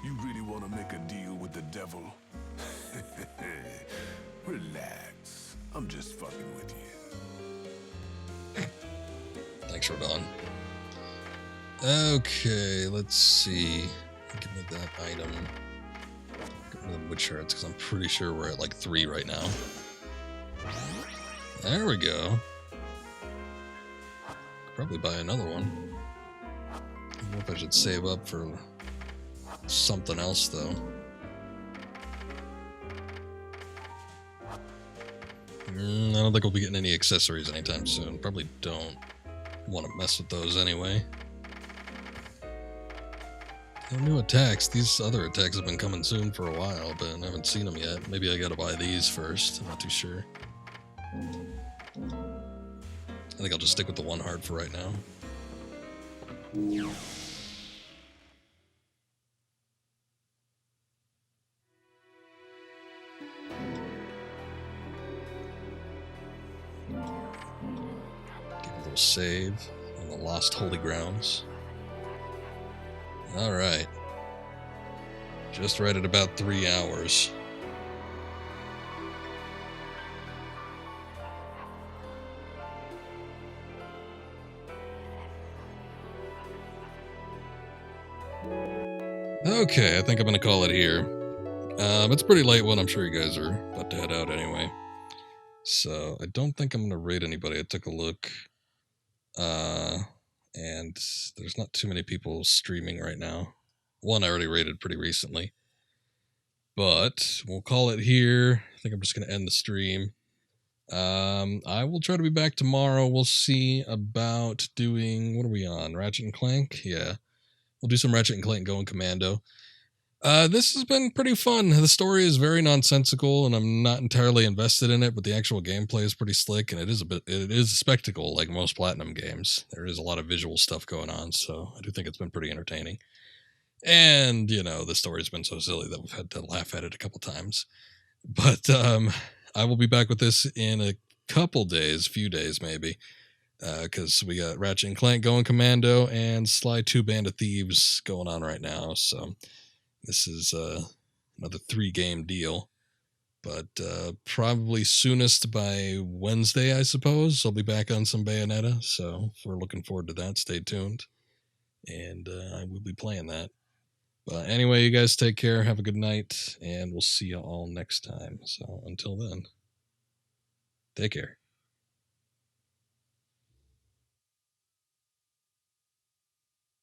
You really want to make a deal with the devil? Relax. I'm just fucking with you. Thanks, Rodon. Okay, let's see. Give me that item. Get rid of the witch hearts, because I'm pretty sure we're at like 3 right now. There we go. Could probably buy another one. I don't know if I should save up for something else, though. I don't think we'll be getting any accessories anytime soon. Probably don't want to mess with those anyway. No new attacks. These other attacks have been coming soon for a while, but I haven't seen them yet. Maybe I gotta buy these first. I'm not too sure. I think I'll just stick with the one heart for right now. Give a little save on the Lost Holy Grounds. All right. Just right at about 3 hours. Okay, I think I'm going to call it here. It's pretty late one. I'm sure you guys are about to head out anyway. So I don't think I'm going to raid anybody. I took a look. And there's not too many people streaming right now. One I already raided pretty recently. But we'll call it here. I think I'm just going to end the stream. I will try to be back tomorrow. We'll see about doing... What are we on? Ratchet and Clank? Yeah. We'll do some Ratchet and Clank Going Commando. This has been pretty fun. The story is very nonsensical, and I'm not entirely invested in it, but the actual gameplay is pretty slick, and it is a spectacle like most Platinum games. There is a lot of visual stuff going on, so I do think it's been pretty entertaining. And, the story's been so silly that we've had to laugh at it a couple times. But I will be back with this in a couple days, few days maybe, because we got Ratchet and Clank Going Commando and Sly 2 Band of Thieves going on right now, so... This is another 3-game deal, but probably soonest by Wednesday, I suppose. I'll be back on some Bayonetta, so if we're looking forward to that, stay tuned, and I will be playing that. But anyway, you guys take care, have a good night, and we'll see you all next time. So until then, take care.